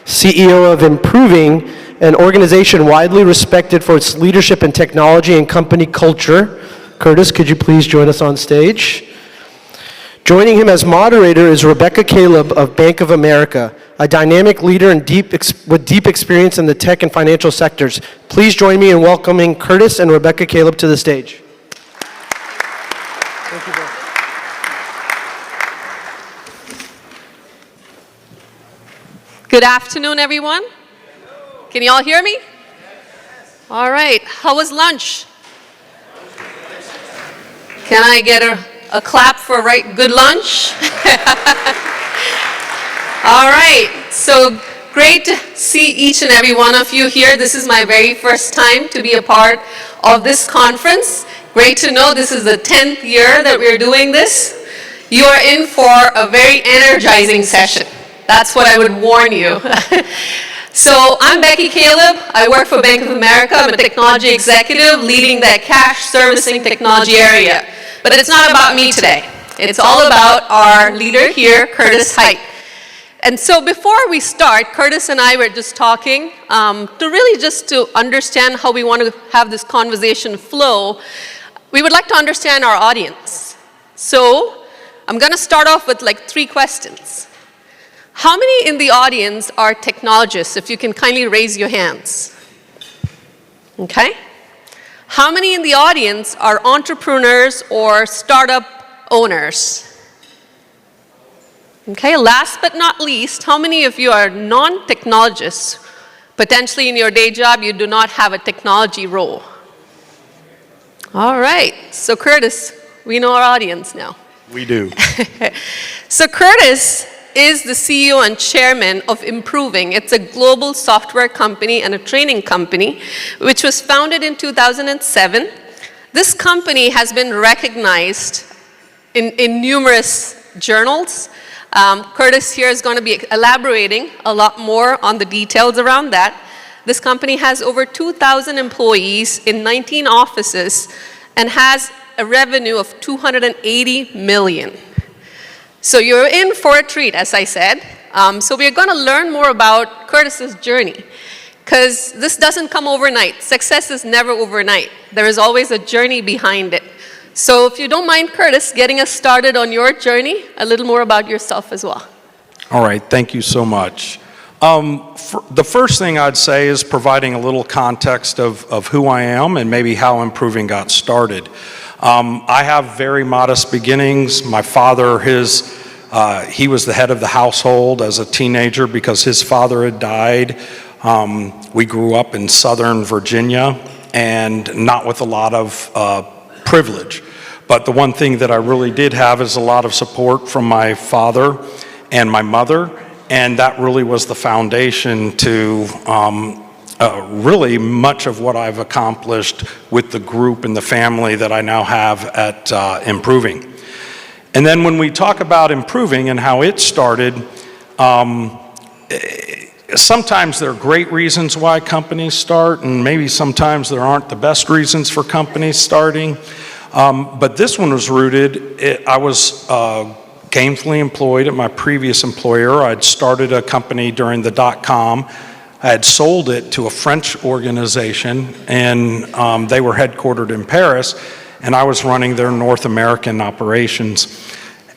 J: CEO of Improving, an organization widely respected for its leadership in technology and company culture. Curtis, could you please join us on stage? Joining him as moderator is Rebecca Caleb of Bank of America, a dynamic leader and with deep experience in the tech and financial sectors. Please join me in welcoming Curtis and Rebecca Caleb to the stage. Thank you both.
K: Good afternoon, everyone. Can you all hear me? All right. How was lunch? Can I get a clap for a good lunch? All right. So great to see each and every one of you here. This is my very first time to be a part of this conference. Great to know this is the 10th year that we're doing this. You are in for a very energizing session. That's what I would warn you. So I'm Becky Caleb. I work for Bank of America. I'm a technology executive leading that cash servicing technology area. But it's not about me today. It's all about our leader here, Curtis Hite. And so before we start, Curtis and I were just talking to understand how we want to have this conversation flow. We would like to understand our audience. So I'm going to start off with 3 questions. How many in the audience are technologists? If you can kindly raise your hands. Okay. How many in the audience are entrepreneurs or startup owners? Okay, last but not least, how many of you are non-technologists? Potentially in your day job, you do not have a technology role. All right, so Curtis, we know our audience now.
I: We do.
K: So Curtis is the CEO and chairman of Improving. It's a global software company and a training company, which was founded in 2007. This company has been recognized in numerous journals. Curtis here is going to be elaborating a lot more on the details around that. This company has over 2,000 employees in 19 offices and has a revenue of $280 million. So you're in for a treat, as I said. So we're going to learn more about Curtis's journey, because this doesn't come overnight. Success is never overnight. There is always a journey behind it. So if you don't mind, Curtis, getting us started on your journey, a little more about yourself as well.
I: All right, thank you so much. The first thing I'd say is providing a little context of who I am and maybe how Improving got started. I have very modest beginnings. My father, he was the head of the household as a teenager because his father had died. We grew up in Southern Virginia and not with a lot of privilege. But the one thing that I really did have is a lot of support from my father and my mother, and that really was the foundation to really much of what I've accomplished with the group and the family that I now have at Improving. And then when we talk about Improving and how it started, sometimes there are great reasons why companies start, and maybe sometimes there aren't the best reasons for companies starting. But this one was rooted, I was gainfully employed at my previous employer. I'd started a company during the .com. I had sold it to a French organization, and they were headquartered in Paris, and I was running their North American operations.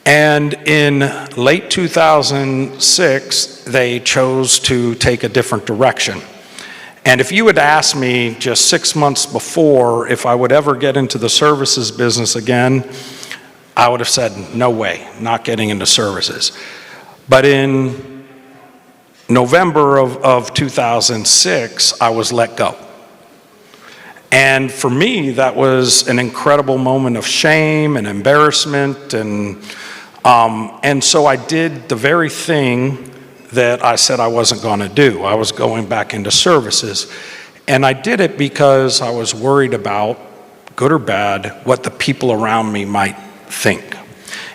I: And in late 2006, they chose to take a different direction. And if you had asked me just 6 months before if I would ever get into the services business again, I would have said, no way, not getting into services. But in November of 2006, I was let go. And for me, that was an incredible moment of shame and embarrassment. And so I did the very thing that I said I wasn't going to do. I was going back into services. And I did it because I was worried about, good or bad, what the people around me might think.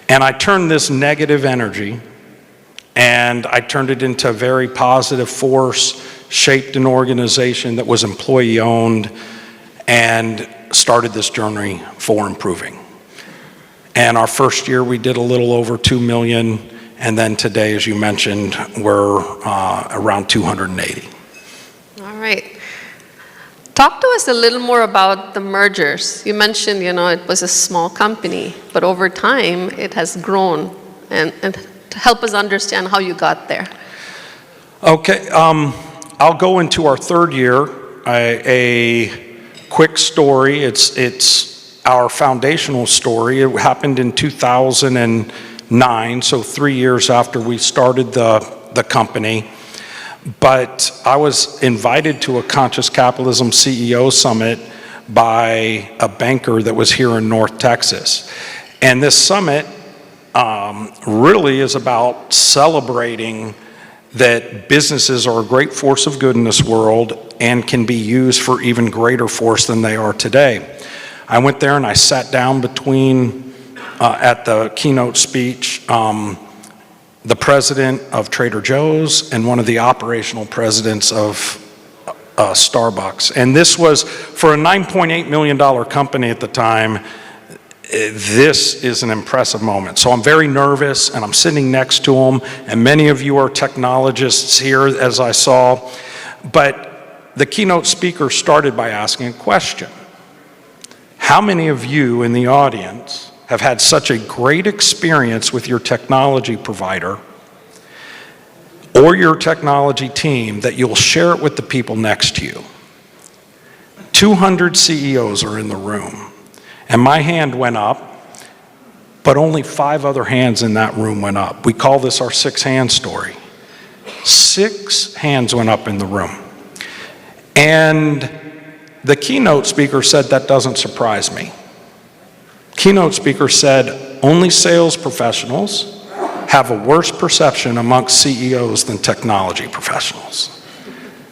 I: And I turned this negative energy, and I turned it into a very positive force, shaped an organization that was employee-owned, and started this journey for improving. And our first year, we did a little over 2 million, and then today, as you mentioned, we're around 280.
K: All right. Talk to us a little more about the mergers. You mentioned, it was a small company, but over time it has grown. And to help us understand how you got there.
I: Okay, I'll go into our third year. A quick story. It's our foundational story. It happened in 2009, so 3 years after we started the company. But I was invited to a Conscious Capitalism CEO Summit by a banker that was here in North Texas. And this summit really is about celebrating that businesses are a great force of good in this world and can be used for even greater force than they are today. I went there and I sat down between, at the keynote speech, the president of Trader Joe's and one of the operational presidents of Starbucks. And this was, for a $9.8 million company at the time, this is an impressive moment. So I'm very nervous, and I'm sitting next to them, and many of you are technologists here, as I saw. But the keynote speaker started by asking a question. How many of you in the audience have had such a great experience with your technology provider or your technology team that you'll share it with the people next to you? 200 CEOs are in the room, and my hand went up, but only 5 other hands in that room went up. We call this our 6-hand story. 6 hands went up in the room. And the keynote speaker said, that doesn't surprise me. Keynote speaker said, only sales professionals have a worse perception amongst CEOs than technology professionals.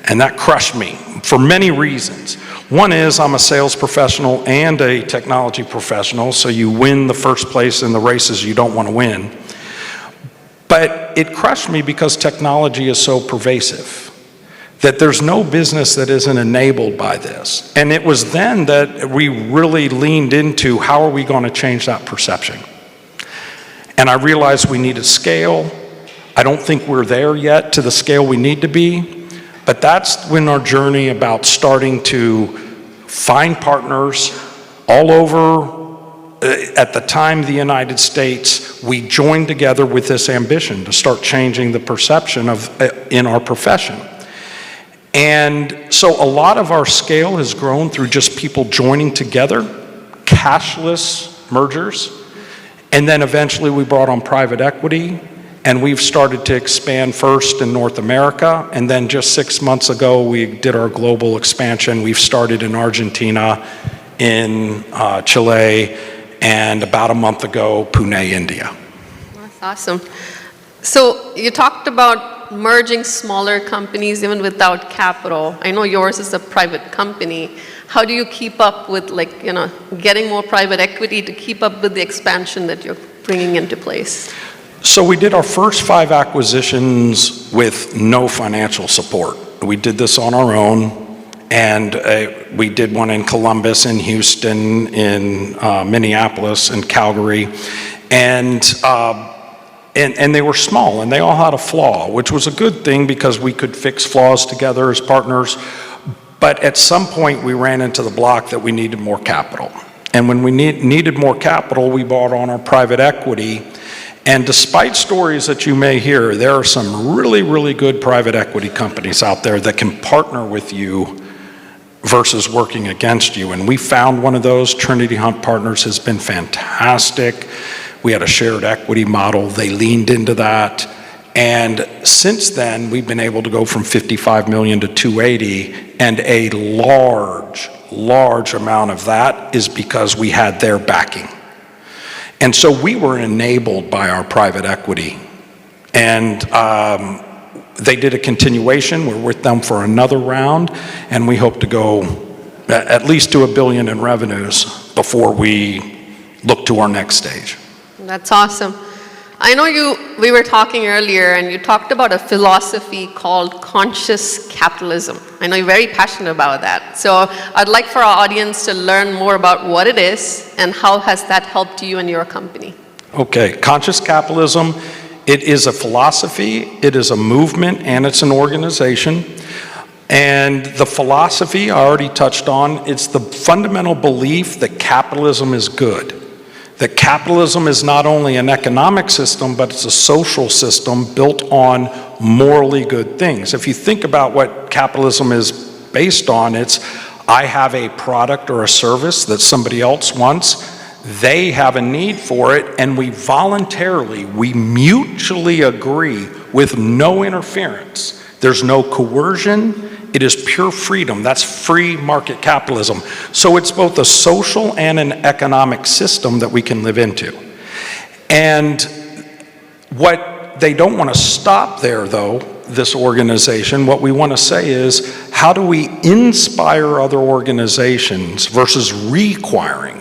I: And that crushed me for many reasons. One is I'm a sales professional and a technology professional, so you win the first place in the races you don't want to win. But it crushed me because technology is so pervasive that there's no business that isn't enabled by this. And it was then that we really leaned into how are we going to change that perception. And I realized we needed scale. I don't think we're there yet to the scale we need to be, but that's when our journey about starting to find partners all over, at the time the United States, we joined together with this ambition to start changing the perception in our profession. And so a lot of our scale has grown through just people joining together, cashless mergers, and then eventually we brought on private equity, and we've started to expand first in North America, and then just 6 months ago we did our global expansion. We've started in Argentina, in Chile, and about a month ago, Pune, India.
K: That's awesome. So you talked about merging smaller companies even without capital. I know yours is a private company. How do you keep up with getting more private equity to keep up with the expansion that you're bringing into place?
I: So we did our first 5 acquisitions with no financial support. We did this on our own, and we did one in Columbus, in Houston, in Minneapolis, and Calgary. And they were small, and they all had a flaw, which was a good thing because we could fix flaws together as partners. But at some point, we ran into the block that we needed more capital. And when we needed more capital, we brought on our private equity. And despite stories that you may hear, there are some really, really good private equity companies out there that can partner with you versus working against you. And we found one of those. Trinity Hunt Partners has been fantastic. We had a shared equity model. They leaned into that.
L: And since then, we've been able to go from 55 million to 280, and a large amount of that is because we had their backing. And so we were enabled by our private equity. And they did a continuation. We're with them for another round, and we hope to go at least to $1 billion in revenues before we look to our next stage.
K: That's awesome. I know we were talking earlier, and you talked about a philosophy called conscious capitalism. I know you're very passionate about that. So I'd like for our audience to learn more about what it is and how has that helped you and your company.
L: Okay, conscious capitalism, it is a philosophy, it is a movement, and it's an organization. And the philosophy I already touched on, it's the fundamental belief that capitalism is good. That capitalism is not only an economic system, but it's a social system built on morally good things. If you think about what capitalism is based on, it's I have a product or a service that somebody else wants, they have a need for it, and we mutually agree with no interference. There's no coercion. It is pure freedom. That's free market capitalism. So it's both a social and an economic system that we can live into. And what they don't want to stop there, though, this organization, what we want to say is, how do we inspire other organizations versus requiring?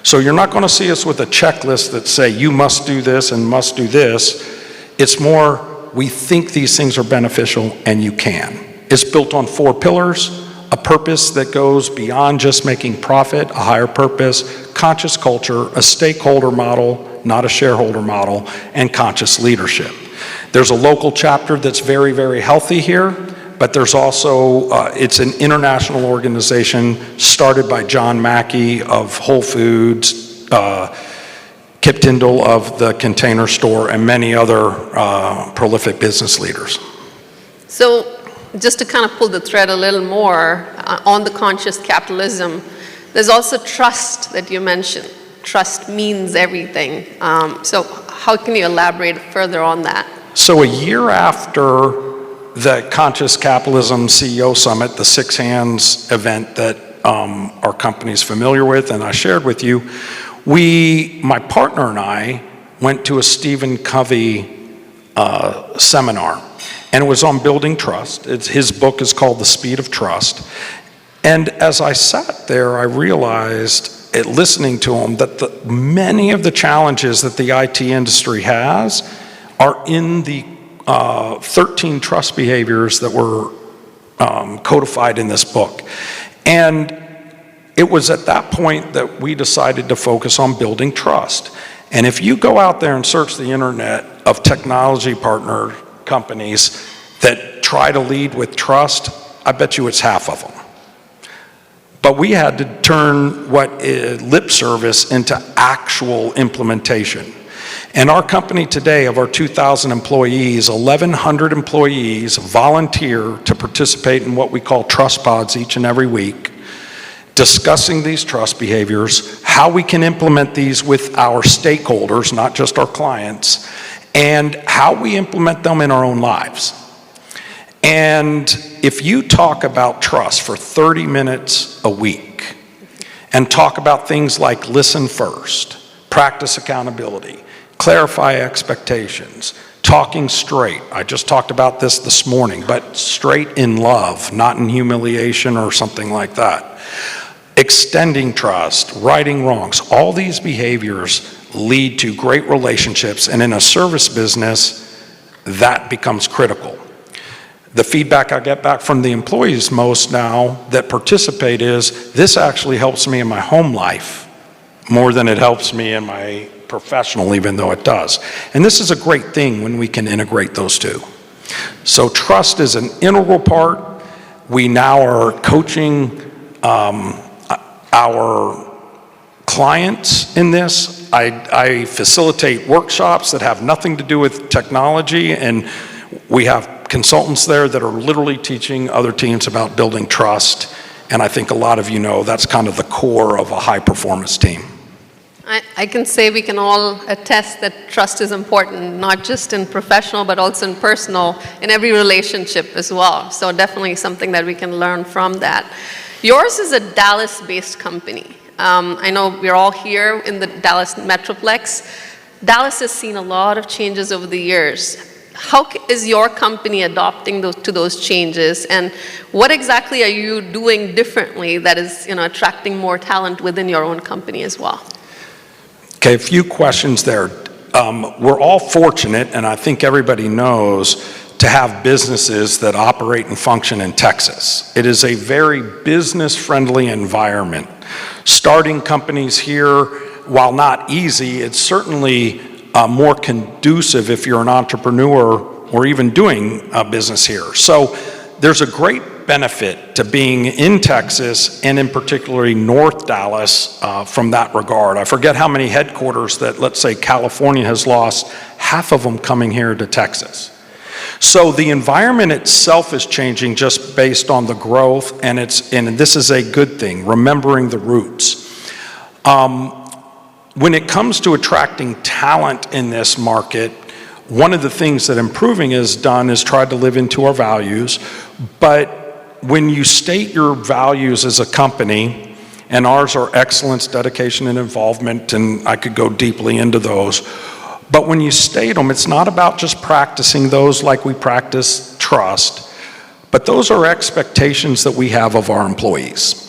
L: So you're not going to see us with a checklist that say, you must do this and must do this. It's more, we think these things are beneficial and you can. It's built on 4 pillars: a purpose that goes beyond just making profit, a higher purpose, conscious culture, a stakeholder model, not a shareholder model, and conscious leadership. There's a local chapter that's very, very healthy here, but there's also, it's an international organization started by John Mackey of Whole Foods, Kip Tindall of the Container Store, and many other prolific business leaders.
K: So just to kind of pull the thread a little more on the conscious capitalism, there's also trust that you mentioned. Trust means everything. So how can you elaborate further on that?
L: So a year after the Conscious Capitalism CEO Summit, the Six Hands event that our company's familiar with and I shared with you, my partner and I went to a Stephen Covey seminar. And it was on building trust. His book is called The Speed of Trust. And as I sat there, I realized, listening to him, that many of the challenges that the IT industry has are in the 13 trust behaviors that were codified in this book. And it was at that point that we decided to focus on building trust. And if you go out there and search the internet of technology partner companies that try to lead with trust, I bet you it's half of them. But we had to turn lip service into actual implementation. And our company today, of our 2,000 employees, 1,100 employees volunteer to participate in what we call trust pods each and every week, discussing these trust behaviors, how we can implement these with our stakeholders, not just our clients, and how we implement them in our own lives. And if you talk about trust for 30 minutes a week and talk about things like listen first, practice accountability, clarify expectations, talking straight, I just talked about this morning, but straight in love, not in humiliation or something like that, extending trust, righting wrongs, all these behaviors lead to great relationships, and in a service business, that becomes critical. The feedback I get back from the employees most now that participate is, this actually helps me in my home life more than it helps me in my professional, even though it does. And this is a great thing when we can integrate those two. So trust is an integral part. We now are coaching our clients in this. I facilitate workshops that have nothing to do with technology, and we have consultants there that are literally teaching other teams about building trust. And I think a lot of you know that's kind of the core of a high-performance team.
K: I can say we can all attest that trust is important, not just in professional, but also in personal, in every relationship as well. So definitely something that we can learn from that. Yours is a Dallas-based company. I know we're all here in the Dallas Metroplex. Dallas has seen a lot of changes over the years. How is your company adopting to those changes, and what exactly are you doing differently that is, attracting more talent within your own company as well?
L: Okay, a few questions there. We're all fortunate, and I think everybody knows, to have businesses that operate and function in Texas. It is a very business-friendly environment. Starting companies here, while not easy, it's certainly more conducive if you're an entrepreneur or even doing business here. So there's a great benefit to being in Texas, and in particularly North Dallas, from that regard. I forget how many headquarters that, let's say, California has lost, half of them coming here to Texas. So the environment itself is changing just based on the growth, and this is a good thing, remembering the roots. When it comes to attracting talent in this market, one of the things that Improving has done is tried to live into our values, but when you state your values as a company, and ours are excellence, dedication, and involvement, and I could go deeply into those, but when you state them, it's not about just practicing those like we practice trust, but those are expectations that we have of our employees.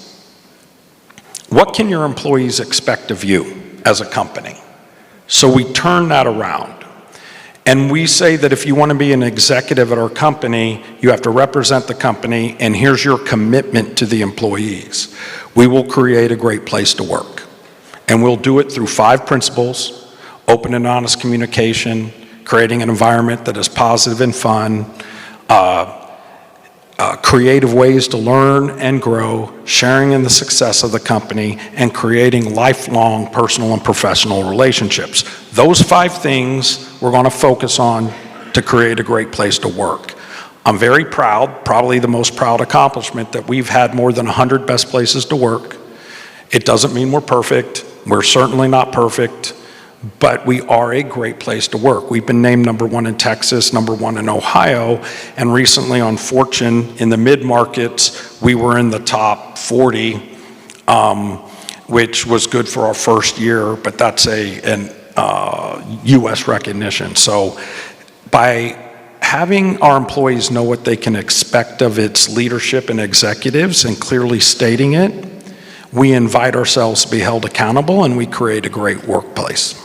L: What can your employees expect of you as a company? So we turn that around. And we say that if you want to be an executive at our company, you have to represent the company, and here's your commitment to the employees. We will create a great place to work. And we'll do it through 5 principles: open and honest communication, creating an environment that is positive and fun, creative ways to learn and grow, sharing in the success of the company, and creating lifelong personal and professional relationships. Those 5 things we're going to focus on to create a great place to work. I'm very proud, probably the most proud accomplishment, that we've had more than 100 best places to work. It doesn't mean we're perfect. We're certainly not perfect, but we are a great place to work. We've been named #1 in Texas, #1 in Ohio, and recently on Fortune, in the mid-markets, we were in the top 40, which was good for our first year, but that's an U.S. recognition. So by having our employees know what they can expect of its leadership and executives and clearly stating it, we invite ourselves to be held accountable, and we create a great workplace.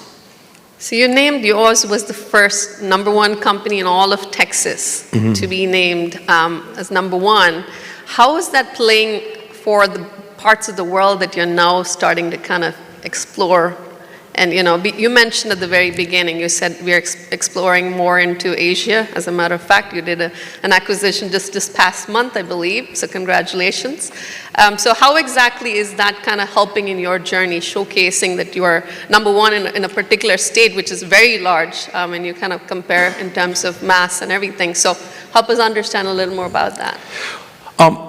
K: So you named yours was the first #1 company in all of Texas to be named as #1. How is that playing for the parts of the world that you're now starting to kind of explore? And you mentioned at the very beginning, you said we're exploring more into Asia. As a matter of fact, you did an acquisition just this past month, I believe, so congratulations. So how exactly is that kind of helping in your journey, showcasing that you are #1 in a particular state, which is very large, and you kind of compare in terms of mass and everything. So help us understand a little more about that.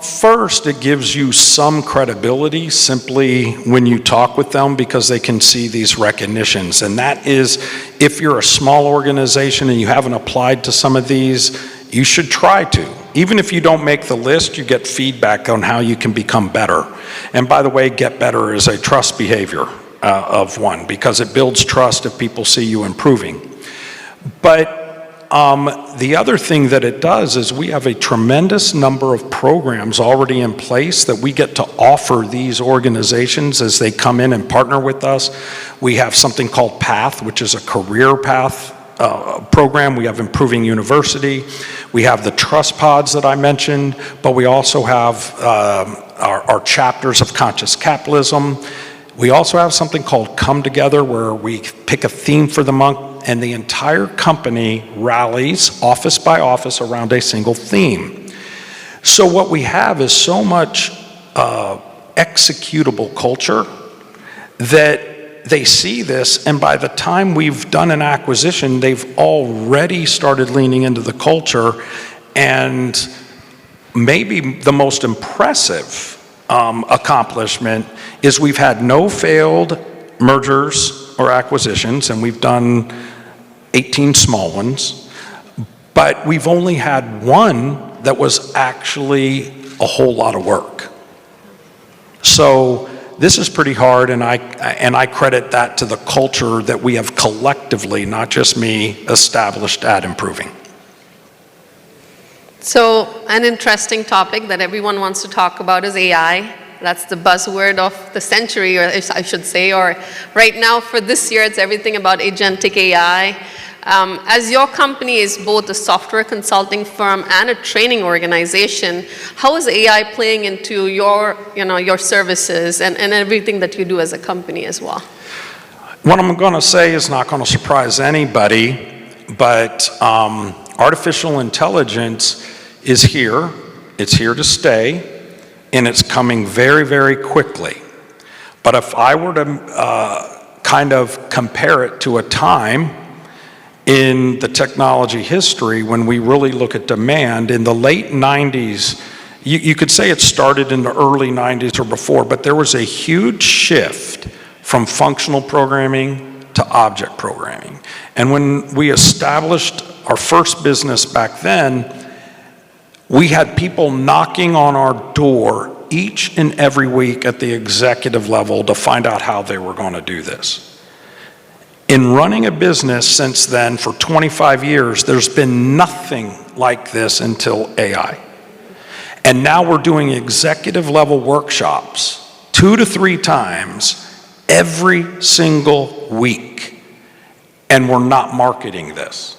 L: First, it gives you some credibility simply when you talk with them, because they can see these recognitions. And that is, if you're a small organization and you haven't applied to some of these, you should try to. Even if you don't make the list, you get feedback on how you can become better. And by the way, get better is a trust behavior of one, because it builds trust if people see you improving. But the other thing that it does is we have a tremendous number of programs already in place that we get to offer these organizations as they come in and partner with us. We have something called PATH, which is a career path program. We have Improving University. We have the Trust Pods that I mentioned, but we also have our chapters of Conscious Capitalism. We also have something called Come Together, where we pick a theme for the month, and the entire company rallies office by office around a single theme. So what we have is so much executable culture that they see this, and by the time we've done an acquisition, they've already started leaning into the culture. And maybe the most impressive accomplishment is we've had no failed mergers or acquisitions, and we've done 18 small ones, but we've only had one that was actually a whole lot of work. So this is pretty hard, and I credit that to the culture that we have collectively, not just me, established at improving.
K: So an interesting topic that everyone wants to talk about is AI. That's the buzzword of the century, or I should say, or right now for this year, it's everything about agentic AI. As your company is both a software consulting firm and a training organization, how is AI playing into your services and everything that you do as a company as well?
L: What I'm going to say is not going to surprise anybody, but artificial intelligence is here. It's here to stay. And it's coming very, very quickly. But if I were to kind of compare it to a time in the technology history when we really look at demand, in the late 90s, you could say it started in the early 90s or before, but there was a huge shift from functional programming to object programming. And when we established our first business back then, we had people knocking on our door each and every week at the executive level to find out how they were going to do this. In running a business since then for 25 years, there's been nothing like this until AI. And now we're doing executive level workshops 2 to 3 times every single week. And we're not marketing this.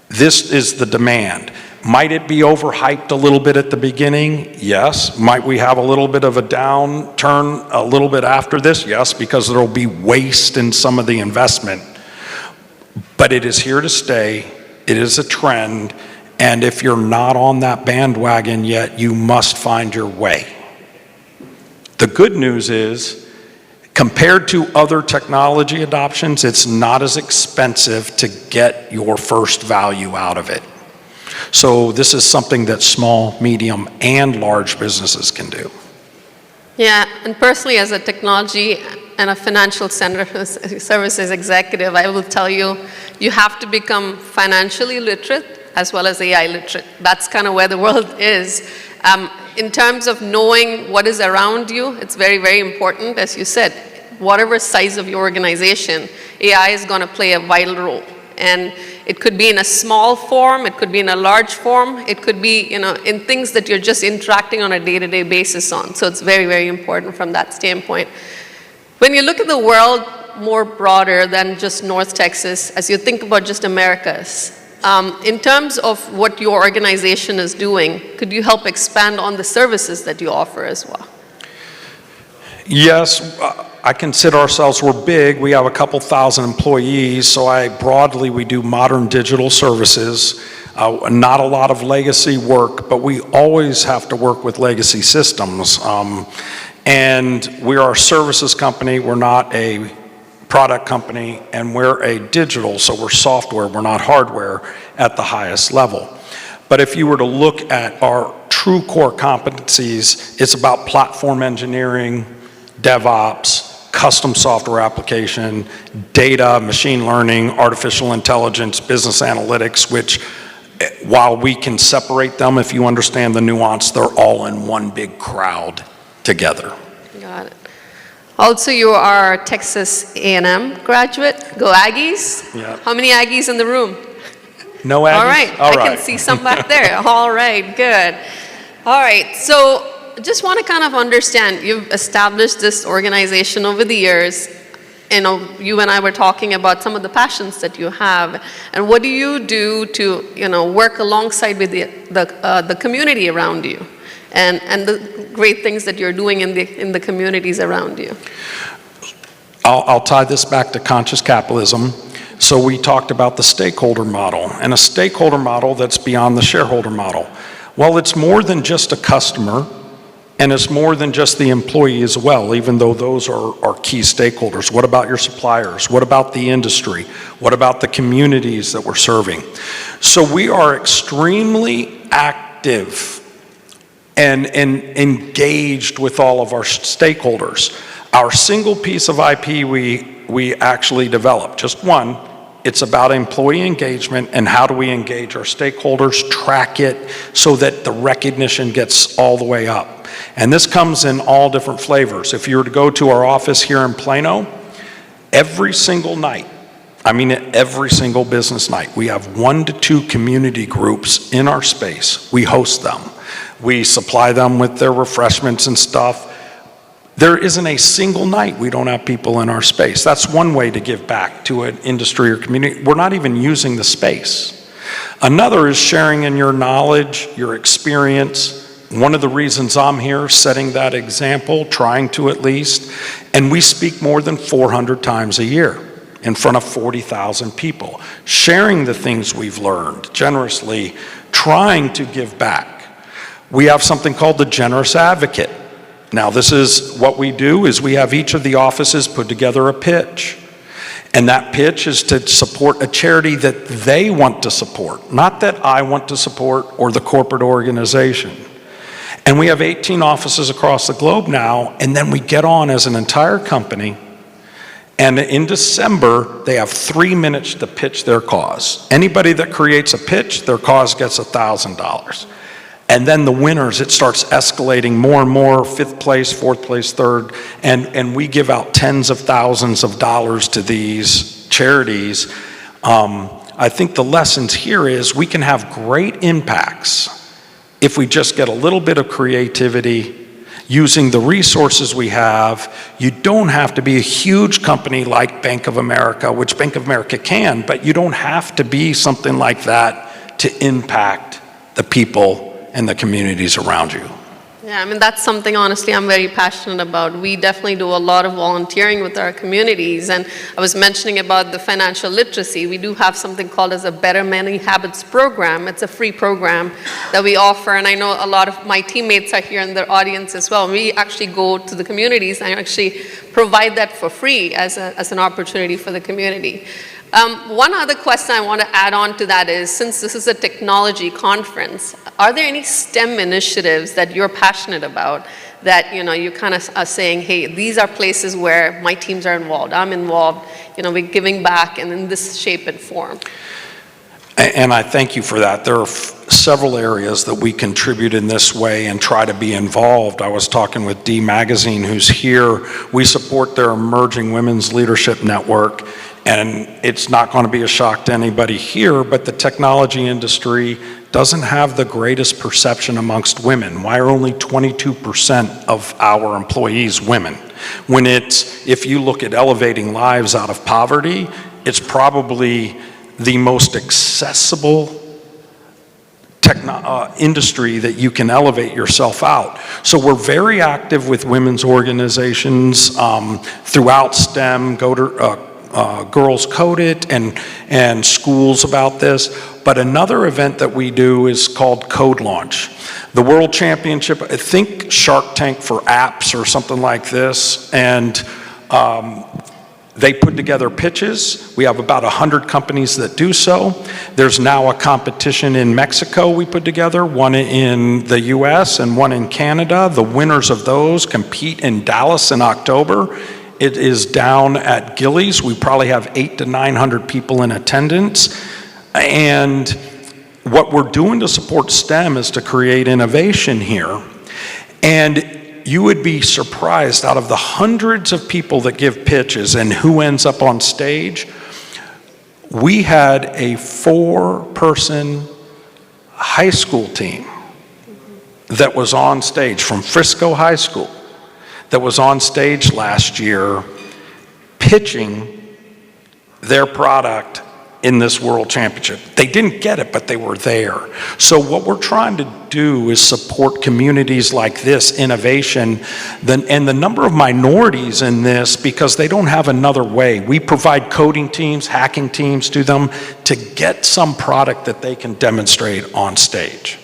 L: This is the demand. Might it be overhyped a little bit at the beginning? Yes. Might we have a little bit of a downturn a little bit after this? Yes, because there will be waste in some of the investment. But it is here to stay. It is a trend. And if you're not on that bandwagon yet, you must find your way. The good news is, compared to other technology adoptions, it's not as expensive to get your first value out of it. So this is something that small, medium, and large businesses can do.
K: Yeah, and personally as a technology and a financial services executive, I will tell you, you have to become financially literate as well as AI literate. That's kind of where the world is. In terms of knowing what is around you, it's very, very important. As you said, whatever size of your organization, AI is going to play a vital role. And it could be in a small form, it could be in a large form, it could be in things that you're just interacting on a day-to-day basis on. So it's very, very important from that standpoint. When you look at the world more broader than just North Texas, as you think about just Americas, in terms of what your organization is doing, could you help expand on the services that you offer as well?
L: Yes, I consider ourselves, we're big. We have a couple thousand employees, so we do modern digital services. Not a lot of legacy work, but we always have to work with legacy systems. And we are a services company, we're not a product company, and we're a digital, so we're software, we're not hardware at the highest level. But if you were to look at our true core competencies, it's about platform engineering, DevOps, custom software application, data, machine learning, artificial intelligence, business analytics, which while we can separate them, if you understand the nuance, they're all in one big crowd together.
K: Got it. Also, you are a Texas A&M graduate. Go Aggies.
L: Yep.
K: How many Aggies in the room?
L: No Aggies?
K: All right. I can see some back there. All right, good. All right, so just want to kind of understand, you've established this organization over the years. You and I were talking about some of the passions that you have, and what do you do to work alongside with the community around you, and the great things that you're doing in the communities around you.
L: I'll tie this back to conscious capitalism. So we talked about the stakeholder model, and a stakeholder model that's beyond the shareholder model. Well, it's more than just a customer, and it's more than just the employee as well, even though those are key stakeholders. What about your suppliers? What about the industry? What about the communities that we're serving? So we are extremely active and engaged with all of our stakeholders. Our single piece of IP we actually developed, just one, it's about employee engagement and how do we engage our stakeholders, track it so that the recognition gets all the way up. And this comes in all different flavors. If you were to go to our office here in Plano, every single night, I mean every single business night, we have 1 to 2 community groups in our space. We host them. We supply them with their refreshments and stuff. There isn't a single night we don't have people in our space. That's one way to give back to an industry or community. We're not even using the space. Another is sharing in your knowledge, your experience. One of the reasons I'm here, setting that example, trying to at least, and we speak more than 400 times a year in front of 40,000 people, sharing the things we've learned generously, trying to give back. We have something called the Generous Advocate. Now, this is what we do is we have each of the offices put together a pitch. And that pitch is to support a charity that they want to support, not that I want to support or the corporate organization. And we have 18 offices across the globe now, and then we get on as an entire company, and in December, they have 3 minutes to pitch their cause. Anybody that creates a pitch, their cause gets $1,000. And then the winners, it starts escalating more and more, 5th place, 4th place, 3rd, and we give out tens of thousands of dollars to these charities. I think the lessons here is we can have great impacts if we just get a little bit of creativity, using the resources we have. You don't have to be a huge company like Bank of America, which Bank of America can, but you don't have to be something like that to impact the people and the communities around you.
K: Yeah, I mean, that's something, honestly, I'm very passionate about. We definitely do a lot of volunteering with our communities, and I was mentioning about the financial literacy. We do have something called as a Better Money Habits program. It's a free program that we offer, and I know a lot of my teammates are here in the audience as well. We actually go to the communities and actually provide that for free as an opportunity for the community. One other question I want to add on to that is, since this is a technology conference, are there any STEM initiatives that you're passionate about that, you kind of are saying, hey, these are places where my teams are involved, I'm involved, we're giving back and in this shape and form?
L: And I thank you for that. There are several areas that we contribute in this way and try to be involved. I was talking with D Magazine, who's here. We support their Emerging Women's Leadership Network. And it's not going to be a shock to anybody here, but the technology industry doesn't have the greatest perception amongst women. Why are only 22% of our employees women? When if you look at elevating lives out of poverty, it's probably the most accessible industry that you can elevate yourself out. So we're very active with women's organizations throughout STEM, Girls Code It, and schools about this. But another event that we do is called Code Launch. The World Championship, I think Shark Tank for apps or something like this, and they put together pitches. We have about 100 companies that do so. There's now a competition in Mexico we put together, one in the US and one in Canada. The winners of those compete in Dallas in October. It is down at Gillies. We probably have 800 to 900 people in attendance. And what we're doing to support STEM is to create innovation here. And you would be surprised, out of the hundreds of people that give pitches and who ends up on stage, we had a 4-person high school team that was on stage from Frisco High School, that was on stage last year pitching their product in this World Championship. They didn't get it, but they were there. So what we're trying to do is support communities like this, innovation, and the number of minorities in this, because they don't have another way. We provide coding teams, hacking teams to them to get some product that they can demonstrate on stage.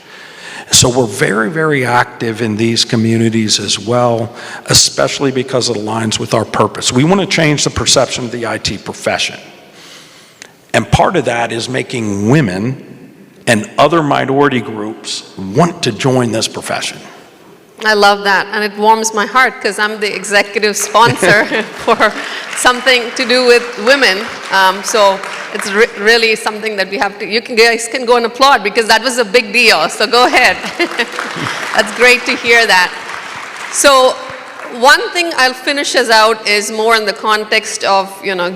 L: So we're very, very active in these communities as well, especially because it aligns with our purpose. We want to change the perception of the IT profession. And part of that is making women and other minority groups want to join this profession.
K: I love that, and it warms my heart because I'm the executive sponsor for something to do with women. So it's really something that we have to, you guys can go and applaud because that was a big deal, so go ahead. That's great to hear that. So one thing I'll finish us out is more in the context of,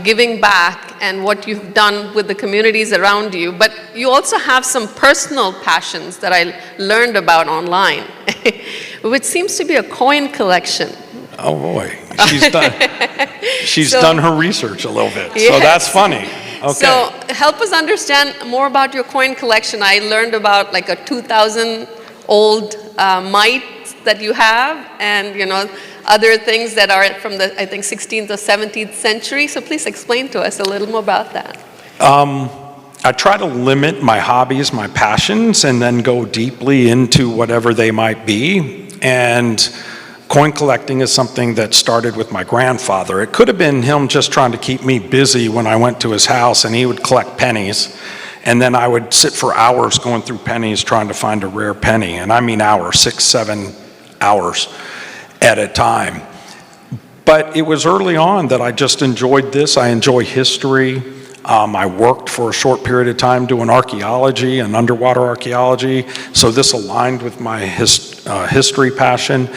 K: giving back and what you've done with the communities around you, but you also have some personal passions that I learned about online, which seems to be a coin collection.
L: Oh boy, she's done her research a little bit, so
K: Yes.
L: that's funny. Okay.
K: So help us understand more about your coin collection. I learned about like a 2,000 old mite that you have, and other things that are from the, I think, 16th or 17th century. So please explain to us a little more about that.
L: I try to limit my hobbies, my passions, and then go deeply into whatever they might be. And coin collecting is something that started with my grandfather. It could have been him just trying to keep me busy when I went to his house, and he would collect pennies. And then I would sit for hours going through pennies trying to find a rare penny. And I mean hours, 6, 7 hours at a time. But it was early on that I just enjoyed this. I enjoy history. I worked for a short period of time doing archaeology and underwater archaeology, so this aligned with my history passion.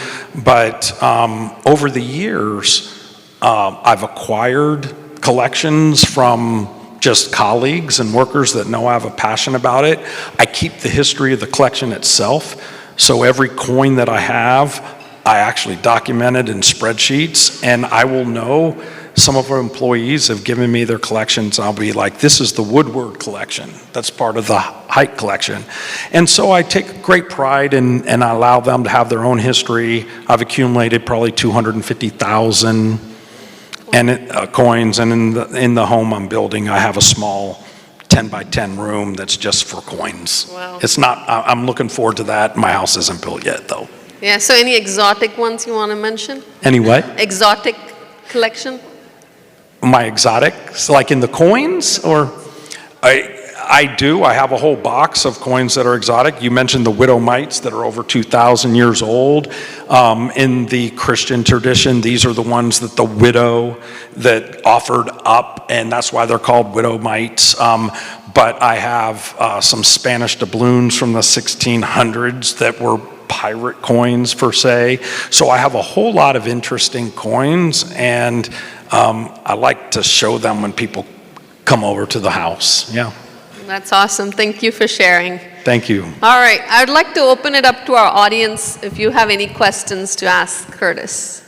L: But over the years, I've acquired collections from just colleagues and workers that know I have a passion about it. I keep the history of the collection itself, so every coin that I have, I actually documented in spreadsheets, and I will know some of our employees have given me their collections. I'll be like, this is the Woodward collection. That's part of the Height collection. And so I take great pride in, and I allow them to have their own history. I've accumulated probably 250,000 coins, and in the home I'm building, I have a small 10 by 10 room that's just for coins.
K: Wow.
L: It's not, I'm looking forward to that. My house isn't built yet though.
K: Yeah, so any exotic ones you want to mention?
L: Any what?
K: Exotic collection?
L: My exotics, like in the coins, or? I do. I have a whole box of coins that are exotic. You mentioned the widow mites that are over 2,000 years old. In the Christian tradition, these are the ones that the widow that offered up, and that's why they're called widow mites. But I have some Spanish doubloons from the 1600s that were pirate coins per se. So I have a whole lot of interesting coins, and I like to show them when people come over to the house. Yeah.
K: That's awesome. Thank you for sharing.
L: Thank you.
K: All right, I'd like to open it up to our audience if you have any questions to ask Curtis.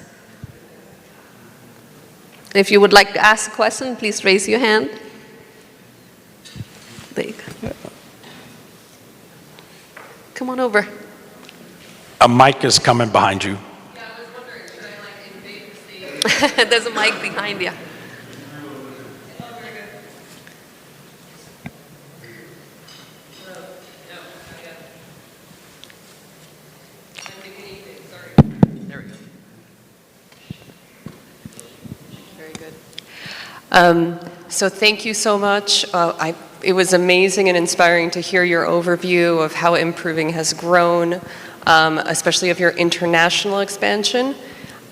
K: If you would like to ask a question, please raise your hand. There you go. Come on over.
L: A mic is coming behind you.
K: Yeah, I was wondering, should I invade the stage? There's a mic behind you.
M: There we go. Very good. So thank you so much. It was amazing and inspiring to hear your overview of how Improving has grown, especially of your international expansion.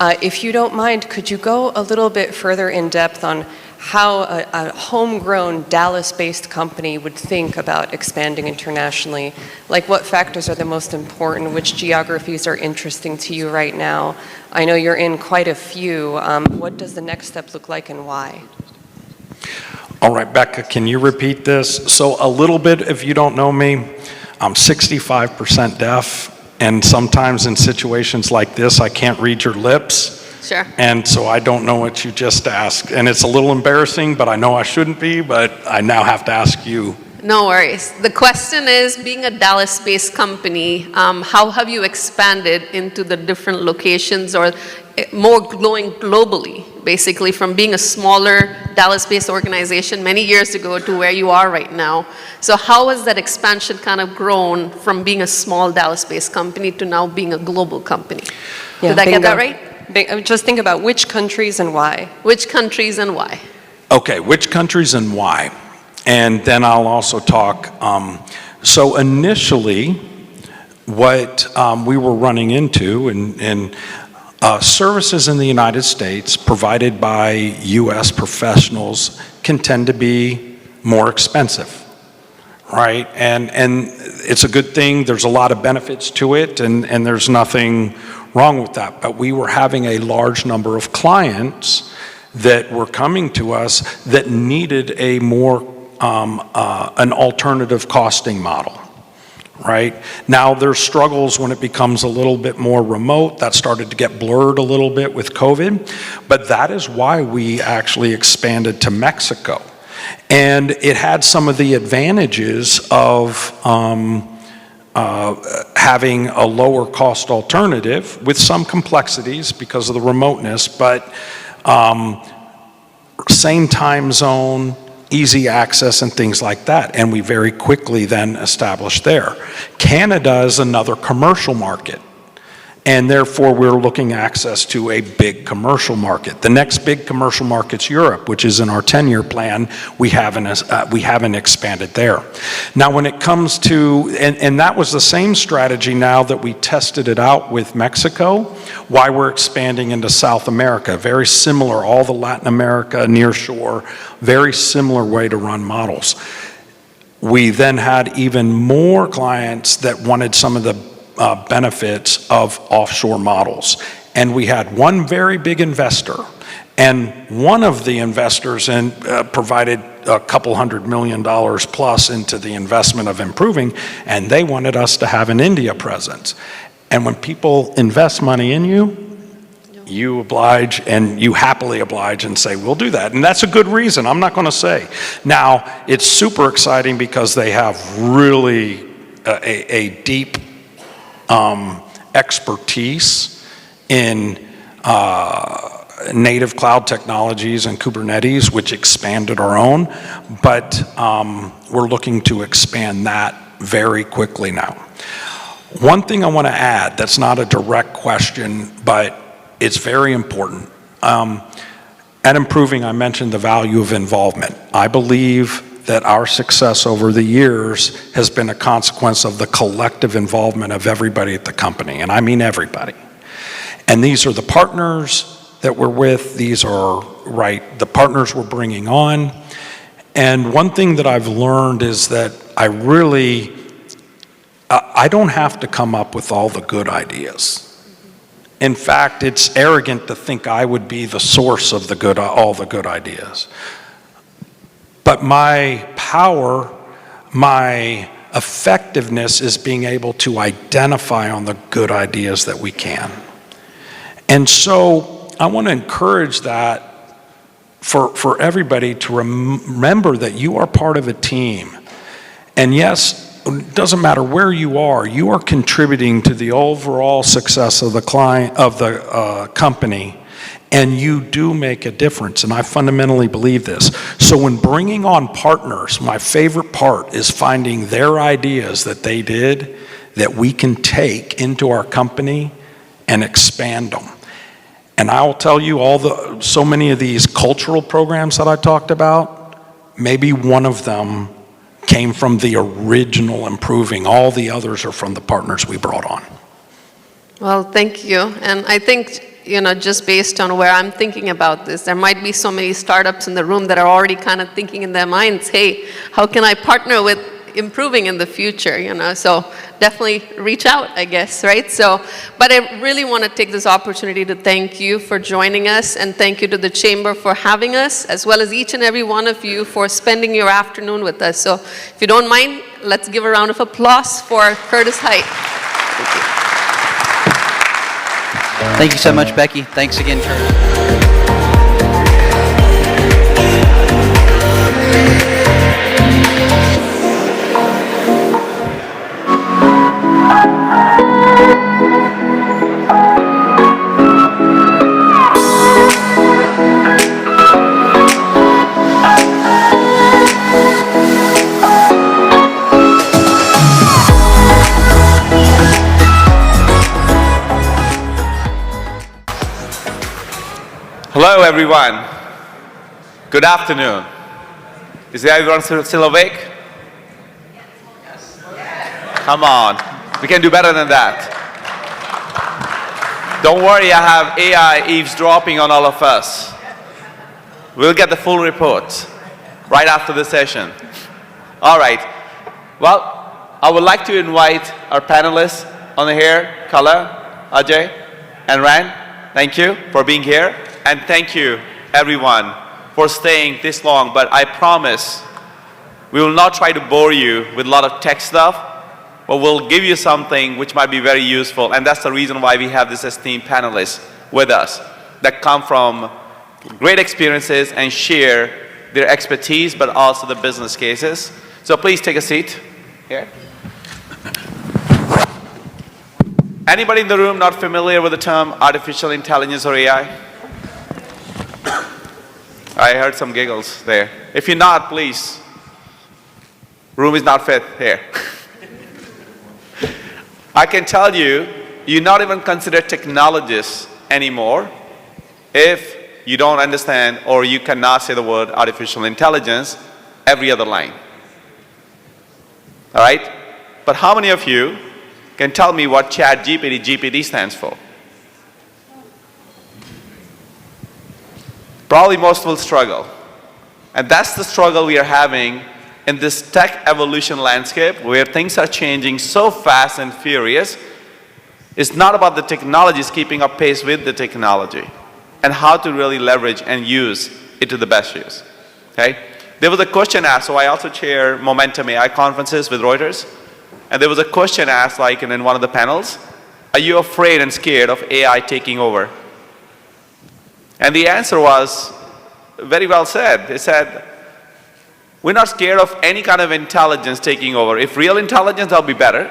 M: If you don't mind, could you go a little bit further in depth on how a homegrown Dallas-based company would think about expanding internationally? Like, what factors are the most important? Which geographies are interesting to you right now? I know you're in quite a few. What does the next step look like, and why?
L: All right, Becca, can you repeat this? So a little bit, if you don't know me, I'm 65% deaf, and sometimes in situations like this, I can't read your lips.
K: Sure.
L: And so I don't know what you just asked. And it's a little embarrassing, but I know I shouldn't be, but I now have to ask you.
K: No worries. The question is, being a Dallas-based company, how have you expanded into the different locations, or more going globally, basically from being a smaller Dallas-based organization many years ago to where you are right now? So how has that expansion kind of grown from being a small Dallas-based company to now being a global company?
M: Yeah,
K: Did I get that right?
M: Just think about which countries and why.
K: Which countries and why?
L: Okay, which countries and why? And then I'll also talk, so initially, what we were running into, and services in the United States provided by U.S. professionals can tend to be more expensive, right? And it's a good thing. There's a lot of benefits to it, and there's nothing wrong with that. But we were having a large number of clients that were coming to us that needed a more an alternative costing model, right? Now there's struggles when it becomes a little bit more remote. That started to get blurred a little bit with COVID, but that is why we actually expanded to Mexico. And it had some of the advantages of having a lower cost alternative with some complexities because of the remoteness, but same time zone, easy access and things like that, and we very quickly then established there. Canada is another commercial market, and therefore we're looking access to a big commercial market. The next big commercial market's Europe, which is in our 10-year plan. We haven't expanded there. Now when it comes to, and that was the same strategy now that we tested it out with Mexico, why we're expanding into South America. Very similar, all the Latin America, nearshore, very similar way to run models. We then had even more clients that wanted some of the benefits of offshore models. And we had one very big investor, and one of the investors provided a couple $100 million plus into the investment of improving, and they wanted us to have an India presence. And when people invest money in you, you oblige, and you happily oblige and say, we'll do that. And that's a good reason, I'm not gonna say. Now, it's super exciting because they have really a deep expertise in native cloud technologies and Kubernetes, which expanded our own, but we're looking to expand that very quickly now. One thing I want to add that's not a direct question, but it's very important. At Improving, I mentioned the value of involvement. I believe that our success over the years has been a consequence of the collective involvement of everybody at the company, and I mean everybody. And these are the partners that we're with, these are, the partners we're bringing on. And one thing that I've learned is that I don't have to come up with all the good ideas. In fact, it's arrogant to think I would be the source of all the good ideas. But my power, my effectiveness is being able to identify on the good ideas that we can. And so I want to encourage that for everybody to remember that you are part of a team. And yes, it doesn't matter where you are contributing to the overall success of the client, of the company. And you do make a difference, and I fundamentally believe this. So when bringing on partners, my favorite part is finding their ideas that they did that we can take into our company and expand them. And I'll tell you, so many of these cultural programs that I talked about, maybe one of them came from the original Improving. All the others are from the partners we brought on.
K: Well, thank you. And I think, just based on where I'm thinking about this, there might be so many startups in the room that are already kind of thinking in their minds, hey, how can I partner with Improving in the future, So definitely reach out, I guess, right? So, but I really want to take this opportunity to thank you for joining us, and thank you to the Chamber for having us, as well as each and every one of you for spending your afternoon with us. So if you don't mind, let's give a round of applause for Curtis Height. Thank you.
E: Thank you so much, Becky. Thanks again, Curtis.
N: Hello, everyone. Good afternoon. Is everyone still awake? Yes. Come on. We can do better than that. Don't worry, I have AI eavesdropping on all of us. We'll get the full report right after the session. All right. Well, I would like to invite our panelists on the here, Kala, Ajay, and Rand. Thank you for being here. And thank you, everyone, for staying this long. But I promise we will not try to bore you with a lot of tech stuff, but we'll give you something which might be very useful. And that's the reason why we have this esteemed panelists with us that come from great experiences and share their expertise, but also the business cases. So please take a seat here. Anybody in the room not familiar with the term artificial intelligence or AI? I heard some giggles there. If you're not, please. Room is not fit here. I can tell you, you're not even considered technologists anymore if you don't understand or you cannot say the word artificial intelligence every other line. All right? But how many of you can tell me what GPT stands for? Probably most will struggle. And that's the struggle we are having in this tech evolution landscape where things are changing so fast and furious. It's not about the technologies keeping up pace with the technology and how to really leverage and use it to the best use. Okay? There was a question asked, so I also chair Momentum AI conferences with Reuters, and there was a question asked like in one of the panels, are you afraid and scared of AI taking over? And the answer was very well said. It said, we're not scared of any kind of intelligence taking over. If real intelligence, that'll be better.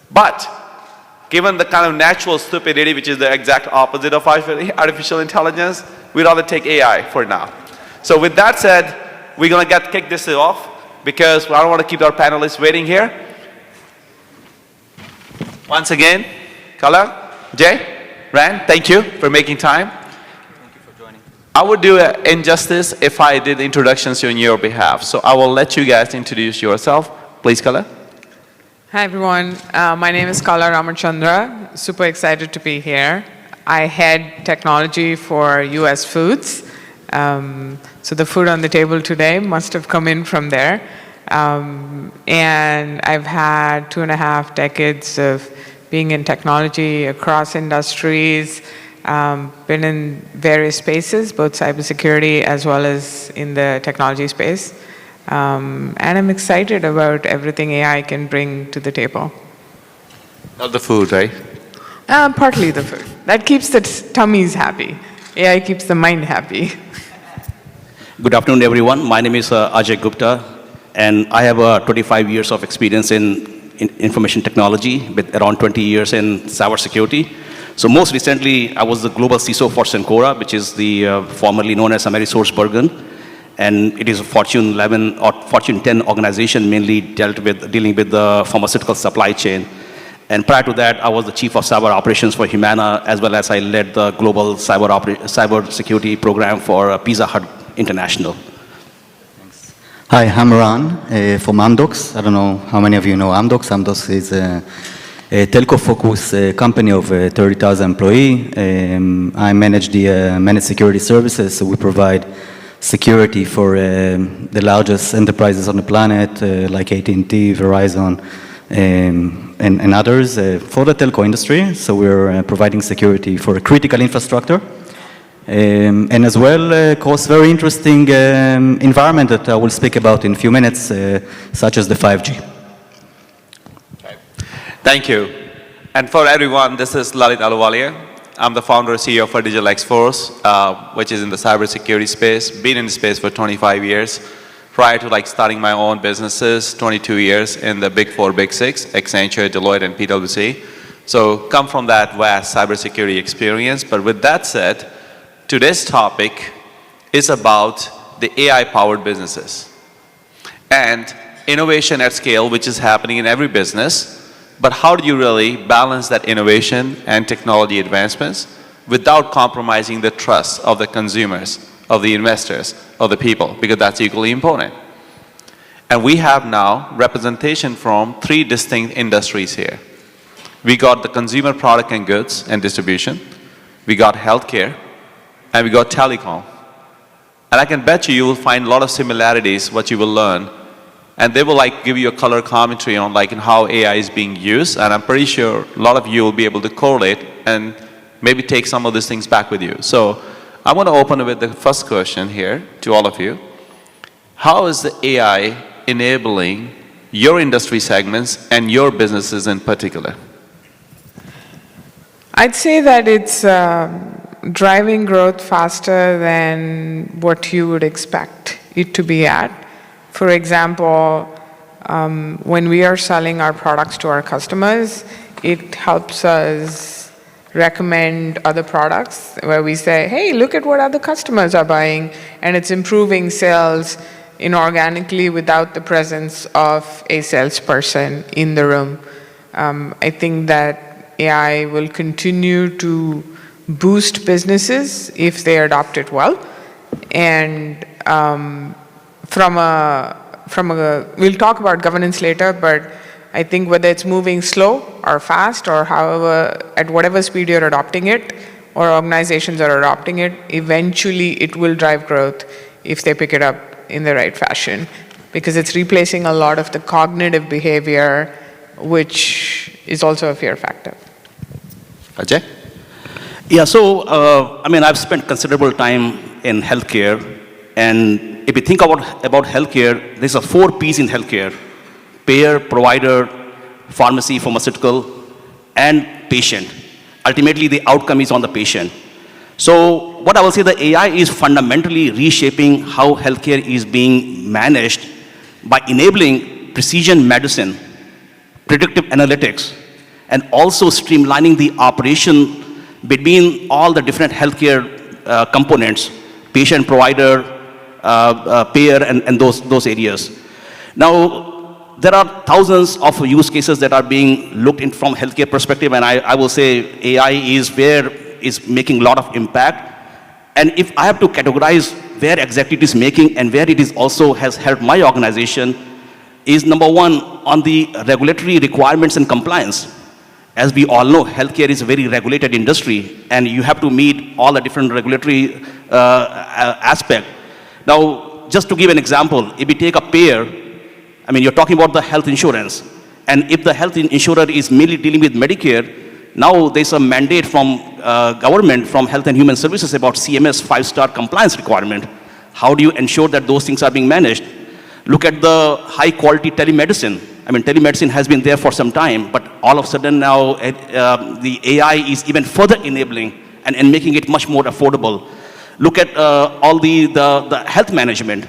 N: But given the kind of natural stupidity, which is the exact opposite of artificial intelligence, we'd rather take AI for now. So with that said, we're going to kick this off because I don't want to keep our panelists waiting here. Once again, Kala, Jay, Rand, thank you for making time. I would do an injustice if I did introductions on your behalf. So I will let you guys introduce yourself. Please, Kala.
O: Hi, everyone. My name is Kala Ramachandra. Super excited to be here. I head technology for US Foods. So the food on the table today must have come in from there. And I've had 2.5 decades of being in technology across industries. Been in various spaces, both cybersecurity as well as in the technology space. And I'm excited about everything AI can bring to the table.
N: Not the food, right?
O: Partly the food. That keeps the tummies happy. AI keeps the mind happy.
P: Good afternoon, everyone. My name is Ajay Gupta, and I have 25 years of experience in information technology with around 20 years in cybersecurity. So most recently, I was the global CISO for Cencora, which is the formerly known as AmerisourceBergen, and it is a Fortune 11 or Fortune 10 organization mainly dealing with the pharmaceutical supply chain. And prior to that, I was the chief of cyber operations for Humana, as well as I led the global cyber security program for Pizza Hut International.
Q: Hi, I'm Ran from Amdocs. I don't know how many of you know Amdocs. Amdocs is a telco-focused company of 30,000 employees. I manage the managed security services, so we provide security for the largest enterprises on the planet, like AT&T, Verizon, and others for the telco industry. So we're providing security for critical infrastructure. And as well, across very interesting environment that I will speak about in a few minutes, such as the 5G.
N: Thank you. And for everyone, this is Lalit Aluwalia. I'm the founder and CEO for Digital X-Force, which is in the cybersecurity space. Been in the space for 25 years. Prior to starting my own businesses, 22 years in the Big Four, Big Six, Accenture, Deloitte, and PwC. So come from that vast cybersecurity experience. But with that said, today's topic is about the AI-powered businesses and innovation at scale, which is happening in every business. But how do you really balance that innovation and technology advancements without compromising the trust of the consumers, of the investors, of the people, because that's equally important. And we have now representation from 3 distinct industries here. We got the consumer product and goods and distribution, we got healthcare, and we got telecom. And I can bet you will find a lot of similarities, what you will learn. And they will give you a color commentary on how AI is being used. And I'm pretty sure a lot of you will be able to correlate and maybe take some of these things back with you. So I want to open with the first question here to all of you. How is the AI enabling your industry segments and your businesses in particular?
O: I'd say that it's driving growth faster than what you would expect it to be at. For example, when we are selling our products to our customers, it helps us recommend other products where we say, hey, look at what other customers are buying, and it's improving sales inorganically without the presence of a salesperson in the room. I think that AI will continue to boost businesses if they adopt it well. And we'll talk about governance later, but I think whether it's moving slow or fast or at whatever speed you're adopting it or organizations are adopting it, eventually it will drive growth if they pick it up in the right fashion, because it's replacing a lot of the cognitive behavior, which is also a fear factor.
N: Ajay?
P: Yeah, so, I've spent considerable time in healthcare, and if you think about healthcare, there's a 4 P's in healthcare: payer, provider, pharmacy, pharmaceutical, and patient. Ultimately, the outcome is on the patient. So what I will say, the AI is fundamentally reshaping how healthcare is being managed by enabling precision medicine, predictive analytics, and also streamlining the operation between all the different healthcare components, patient, provider, payer, and those areas. Now, there are thousands of use cases that are being looked in from healthcare perspective, and I will say AI is making a lot of impact. And if I have to categorize where exactly it is making and where it is also has helped my organization, is number 1 on the regulatory requirements and compliance. As we all know, healthcare is a very regulated industry, and you have to meet all the different regulatory aspects. Now, just to give an example, if we take a payer, you're talking about the health insurance, and if the health insurer is mainly dealing with Medicare, now there's a mandate from government, from Health and Human Services about CMS 5-star compliance requirement. How do you ensure that those things are being managed? Look at the high quality telemedicine. Telemedicine has been there for some time, but all of a sudden now the AI is even further enabling and making it much more affordable. Look at all the health management.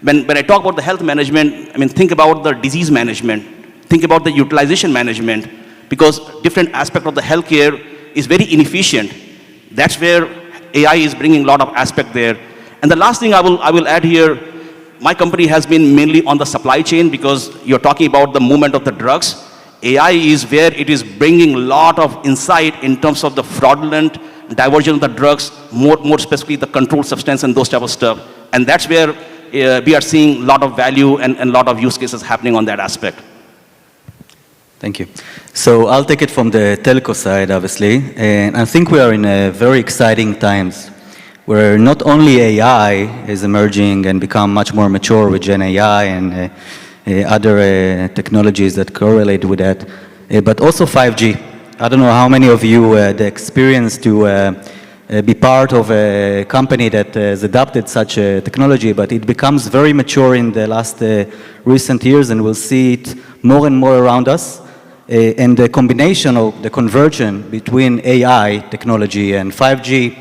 P: When I talk about the health management, think about the disease management, think about the utilization management, because different aspect of the healthcare is very inefficient. That's where AI is bringing a lot of aspect there. And the last thing I will add here, my company has been mainly on the supply chain, because you're talking about the movement of the drugs. AI is where it is bringing a lot of insight in terms of the fraudulent diversion of the drugs, more specifically the controlled substance and those type of stuff. And that's where we are seeing a lot of value and a lot of use cases happening on that aspect.
Q: Thank you. So I'll take it from the telco side, obviously. And I think we are in very exciting times where not only AI is emerging and become much more mature with Gen AI and other technologies that correlate with that, but also 5G. I don't know how many of you had the experience to be part of a company that has adopted such a technology, but it becomes very mature in the last recent years, and we'll see it more and more around us. And the combination of the conversion between AI technology and 5G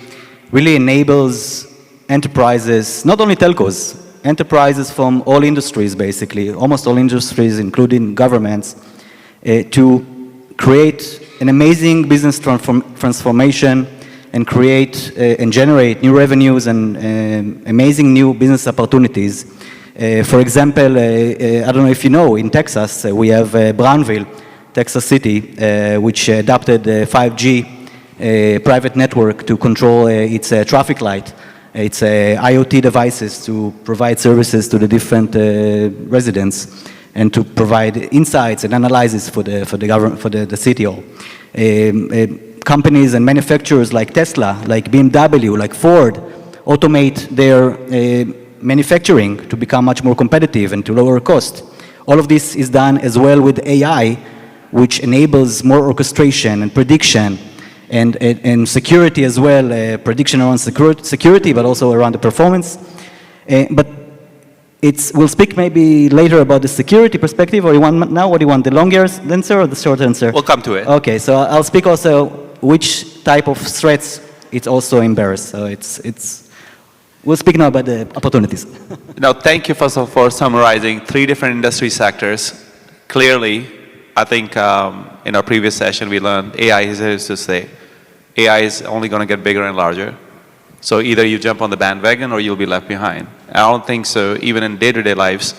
Q: really enables enterprises, not only telcos, enterprises from all industries basically, almost all industries including governments, to create an amazing business transformation and create and generate new revenues and amazing new business opportunities. For example, I don't know if you know, in Texas, we have Brownville, Texas City, which adopted 5G private network to control its traffic light. It's IoT devices to provide services to the different residents and to provide insights and analysis for the government, for the city hall. Companies and manufacturers like Tesla, like BMW, like Ford, automate their manufacturing to become much more competitive and to lower cost. All of this is done as well with AI, which enables more orchestration and prediction and security as well, prediction around security, but also around the performance. But we'll speak maybe later about the security perspective, or you want now, what do you want, the long answer or the short answer?
N: We'll come to it.
Q: Okay, so I'll speak also which type of threats it's also embarrassed. So we'll speak now about the opportunities.
N: Now, thank you first of all for summarizing 3 different industry sectors. Clearly, I think in our previous session we learned AI is here to stay. AI is only going to get bigger and larger. So either you jump on the bandwagon or you'll be left behind. I don't think so. Even in day-to-day lives,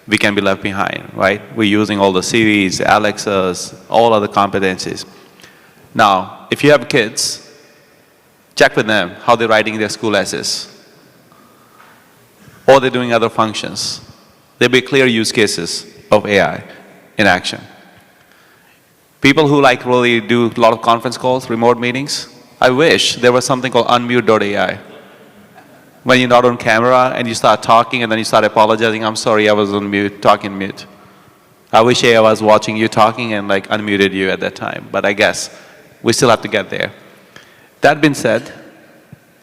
N: we can be left behind, right? We're using all the Siris, Alexas, all other competencies. Now, if you have kids, check with them how they're writing their school essays, or they're doing other functions. There'll be clear use cases of AI in action. People who like really do a lot of conference calls, remote meetings, I wish there was something called unmute.ai. When you're not on camera and you start talking and then you start apologizing, I'm sorry, I was on mute, talking mute. I wish AI was watching you talking and like unmuted you at that time, but I guess we still have to get there. That being said,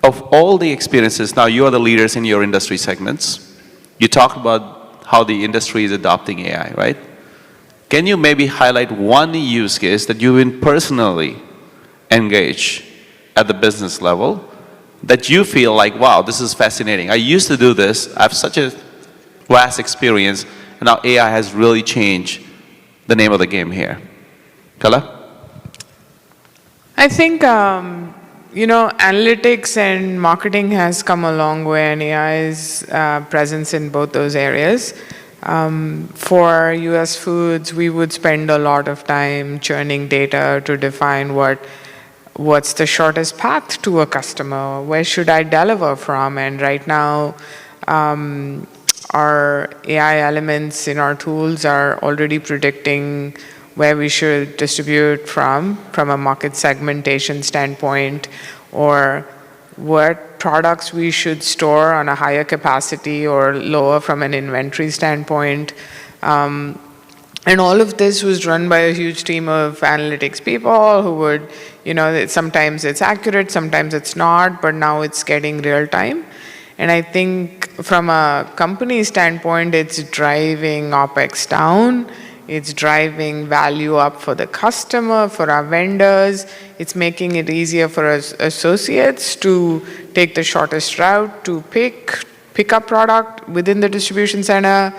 N: of all the experiences, now you are the leaders in your industry segments. You talked about how the industry is adopting AI, right? Can you maybe highlight one use case that you've been personally engaged at the business level that you feel like, wow, this is fascinating. I used to do this. I have such a vast experience, and now AI has really changed the name of the game here. Kala?
O: I think, analytics and marketing has come a long way, and AI's presence in both those areas. For US Foods, we would spend a lot of time churning data to define what's the shortest path to a customer, where should I deliver from, and right now our AI elements in our tools are already predicting where we should distribute from a market segmentation standpoint, or what products we should store on a higher capacity or lower from an inventory standpoint. And all of this was run by a huge team of analytics people who would, sometimes it's accurate, sometimes it's not, but now it's getting real time. And I think from a company standpoint, it's driving OpEx down. It's driving value up for the customer, for our vendors. It's making it easier for us associates to take the shortest route, to pick up product within the distribution center,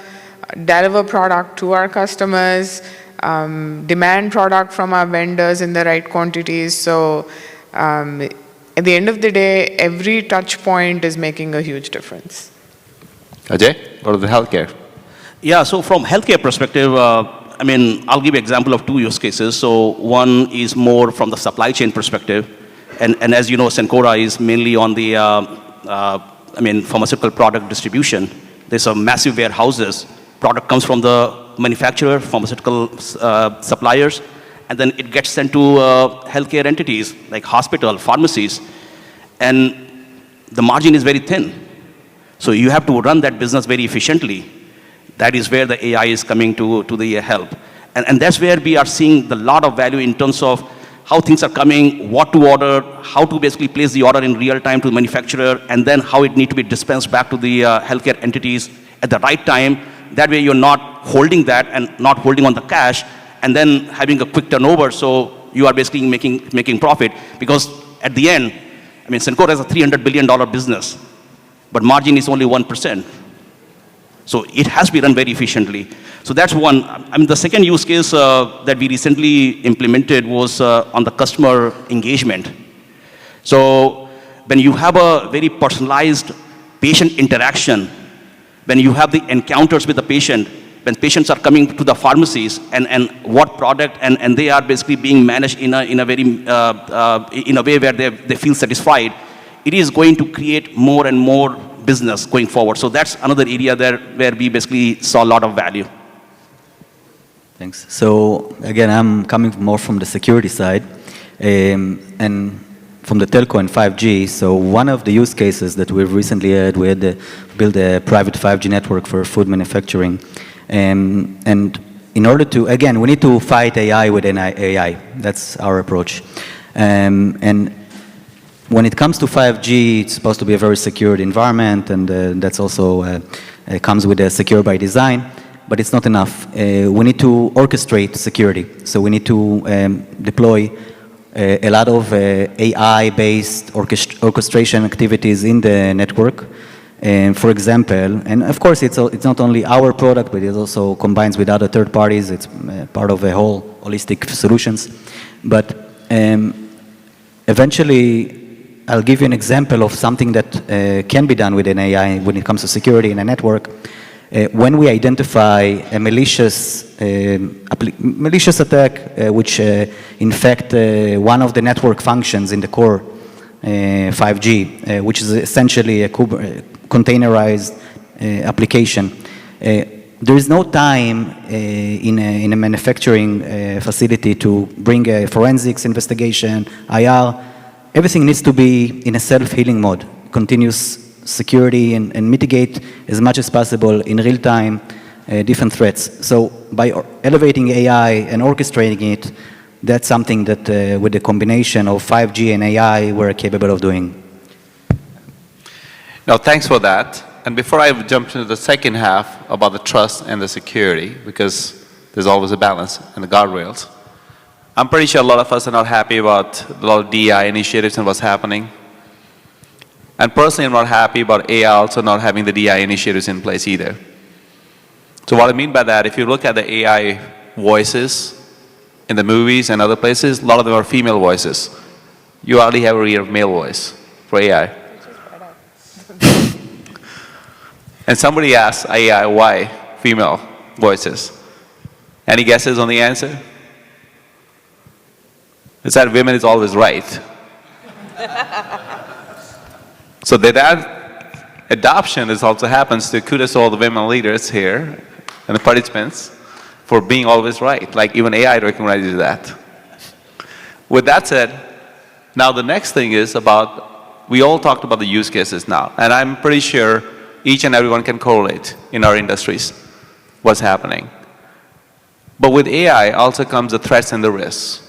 O: deliver product to our customers, demand product from our vendors in the right quantities. So at the end of the day, every touch point is making a huge difference.
N: Ajay, what about the healthcare?
P: Yeah, so from healthcare perspective, I'll give you an example of 2 use cases. So one is more from the supply chain perspective. And as you know, Cencora is mainly on the pharmaceutical product distribution. There's a massive warehouses. Product comes from the manufacturer, pharmaceutical suppliers, and then it gets sent to healthcare entities like hospital, pharmacies. And the margin is very thin. So you have to run that business very efficiently. That is where the AI is coming to the help. And that's where we are seeing a lot of value in terms of how things are coming, what to order, how to basically place the order in real time to the manufacturer, and then how it needs to be dispensed back to the healthcare entities at the right time. That way you're not holding that and not holding on the cash and then having a quick turnover, so you are basically making profit. Because at the end, Cencora is a $300 billion business, but margin is only 1%. So it has to be run very efficiently. So that's one. The second use case that we recently implemented was on the customer engagement. So when you have a very personalized patient interaction, when you have the encounters with the patient, when patients are coming to the pharmacies and what product and they are basically being managed in a way where they feel satisfied, it is going to create more and more business going forward. So that's another area there where we basically saw a lot of value.
Q: Thanks. So again, I'm coming more from the security side, and from the telco and 5G. So one of the use cases that we've recently had, we had to build a private 5G network for food manufacturing. And in order to, again, we need to fight AI with AI. That's our approach. And when it comes to 5G, it's supposed to be a very secured environment, and that's also comes with a secure by design, but it's not enough. We need to orchestrate security. So we need to deploy a lot of AI-based orchestration activities in the network. For example, and of course it's not only our product, but it also combines with other third parties. It's part of a whole holistic solutions. But eventually, I'll give you an example of something that can be done with an AI when it comes to security in a network. When we identify a malicious attack which infect one of the network functions in the core 5G, which is essentially a containerized application, there is no time in a manufacturing facility to bring a forensics investigation, IR. Everything needs to be in a self-healing mode, continuous security, and mitigate as much as possible in real time different threats. So by elevating AI and orchestrating it, that's something that with the combination of 5G and AI, we're capable of doing.
N: No, thanks for that. And before I jump into the second half about the trust and the security, because there's always a balance and the guardrails, I'm pretty sure a lot of us are not happy about a lot of DI initiatives and what's happening. And personally, I'm not happy about AI also not having the DI initiatives in place either. So what I mean by that, if you look at the AI voices in the movies and other places, a lot of them are female voices. You already have a real male voice for AI. And somebody asked AI why female voices. Any guesses on the answer? It's that women is always right. So that adoption is also happens to kudos to all the women leaders here and the participants for being always right. Like even AI recognizes that. With that said, now the next thing is about, we all talked about the use cases now, and I'm pretty sure each and everyone can correlate in our industries what's happening. But with AI also comes the threats and the risks.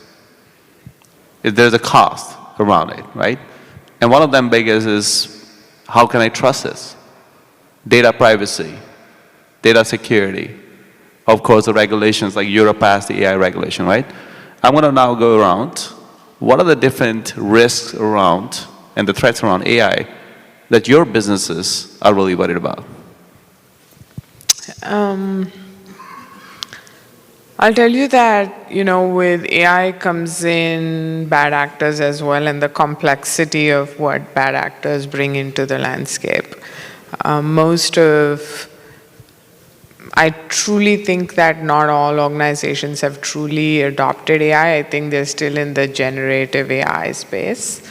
N: There's a cost around it, right? And one of them biggest is, how can I trust this? Data privacy, data security, of course the regulations like Europe passed the AI regulation, right? I'm going to now go around, what are the different risks around and the threats around AI that your businesses are really worried about?
O: I'll tell you that, with AI comes in bad actors as well, and the complexity of what bad actors bring into the landscape. I truly think that not all organizations have truly adopted AI. I think they're still in the generative AI space.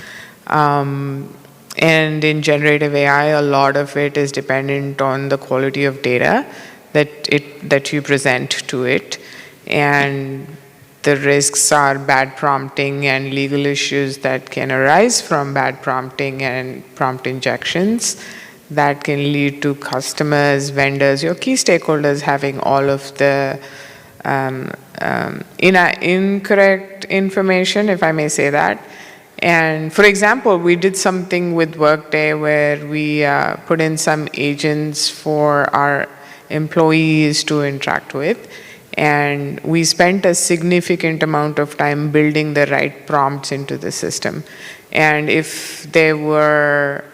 O: And in generative AI, a lot of it is dependent on the quality of data that you present to it. And the risks are bad prompting and legal issues that can arise from bad prompting and prompt injections that can lead to customers, vendors, your key stakeholders having all of the incorrect information, if I may say that. And for example, we did something with Workday where we put in some agents for our employees to interact with. And we spent a significant amount of time building the right prompts into the system. And if there were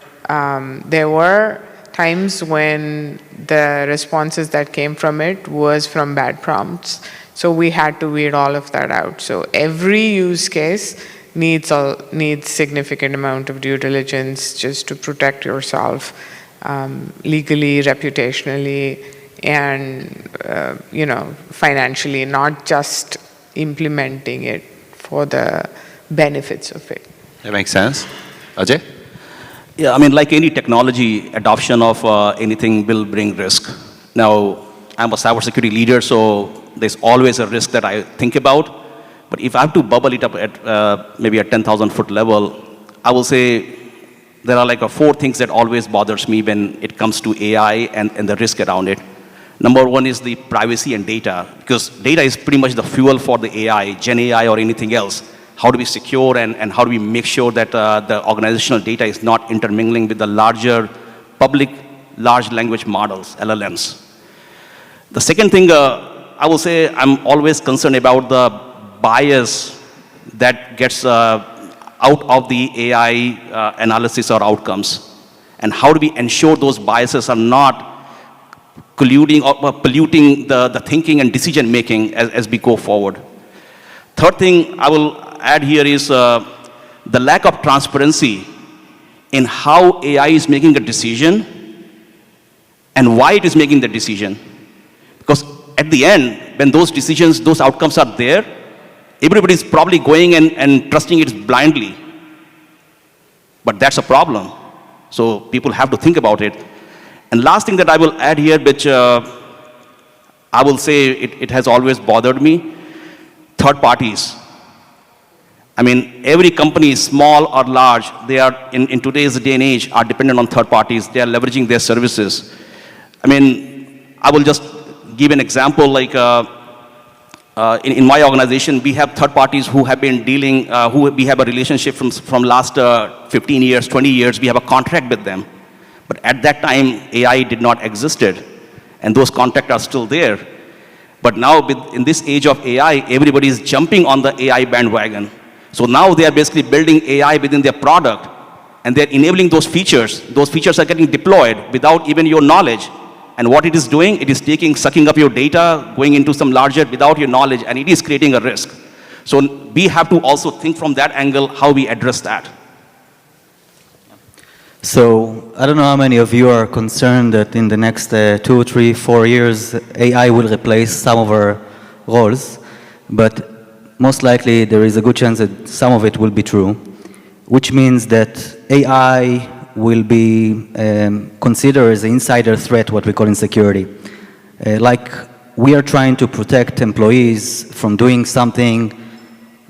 O: times when the responses that came from it was from bad prompts. So we had to weed all of that out. So every use case needs significant amount of due diligence just to protect yourself legally, reputationally, and financially, not just implementing it for the benefits of it.
N: That makes sense. Ajay?
P: Yeah, I mean, like any technology, adoption of anything will bring risk. Now, I'm a cybersecurity leader, so there's always a risk that I think about. But if I have to bubble it up at maybe a 10,000 foot level, I will say there are like 4 things that always bothers me when it comes to AI and the risk around it. Number one is the privacy and data, because data is pretty much the fuel for the AI, Gen AI or anything else. How do we secure and how do we make sure that the organizational data is not intermingling with the larger public large language models, LLMs. The second thing, I will say I'm always concerned about the bias that gets out of the AI analysis or outcomes. And how do we ensure those biases are not colluding or polluting the thinking and decision making as we go forward. Third thing I will add here is the lack of transparency in how AI is making a decision and why it is making the decision. Because at the end, when those decisions, those outcomes are there, everybody is probably going and trusting it blindly. But that's a problem. So people have to think about it. And last thing that I will add here, which I will say it has always bothered me, third parties. I mean, every company, small or large, they are, in today's day and age, are dependent on third parties. They are leveraging their services. I mean, I will just give an example, like in my organization, we have third parties who have been dealing, who we have a relationship from last 15 years, 20 years, we have a contract with them. But at that time, AI did not existed, and those contracts are still there. But now, in this age of AI, everybody is jumping on the AI bandwagon. So now they are basically building AI within their product, and they're enabling those features. Those features are getting deployed without even your knowledge. And what it is doing, it is sucking up your data, going into some larger without your knowledge, and it is creating a risk. So we have to also think from that angle how we address that.
Q: So I don't know how many of you are concerned that in the next 2, 3, 4 years, AI will replace some of our roles, but most likely there is a good chance that some of it will be true, which means that AI will be considered as an insider threat, what we call in security. Like we are trying to protect employees from doing something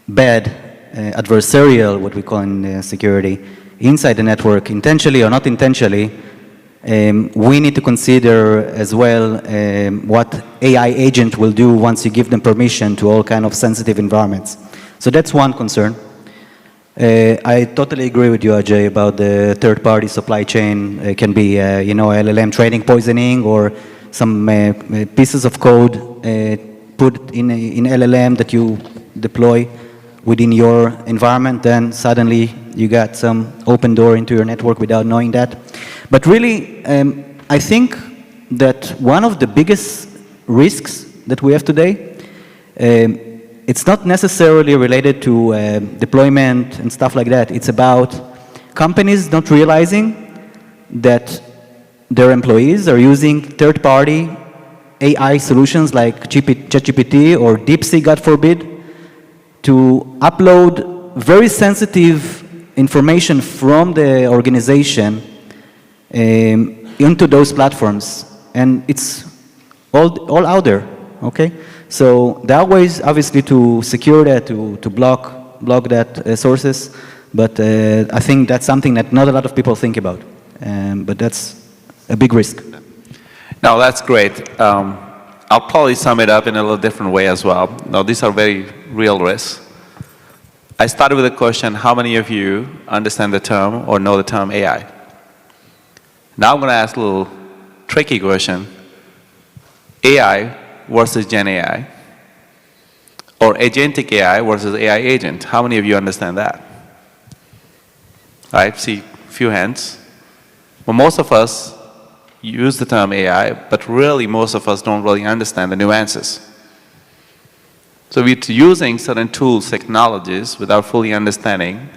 Q: bad, adversarial, what we call in security, inside the network, intentionally or not intentionally. We need to consider as well what AI agent will do once you give them permission to all kind of sensitive environments. So that's one concern. I totally agree with you, Ajay, about the third-party supply chain. It can be, LLM training poisoning or some pieces of code put in LLM that you deploy within your environment. Then suddenly you got some open door into your network without knowing that. But really, I think that one of the biggest risks that we have today, it's not necessarily related to deployment and stuff like that. It's about companies not realizing that their employees are using third-party AI solutions like ChatGPT or DeepSeek, God forbid, to upload very sensitive information from the organization into those platforms. And it's all out there, okay? So there are ways, obviously, to secure that, to block that sources, but I think that's something that not a lot of people think about, but that's a big risk.
N: No, that's great. I'll probably sum it up in a little different way as well. Now, these are very real risks. I started with a question, how many of you understand the term or know the term AI? Now I'm going to ask a little tricky question. AI versus Gen AI, or agentic AI versus AI agent. How many of you understand that? All right, see a few hands. Well, most of us use the term AI, but really most of us don't really understand the nuances. So we're using certain tools, technologies, without fully understanding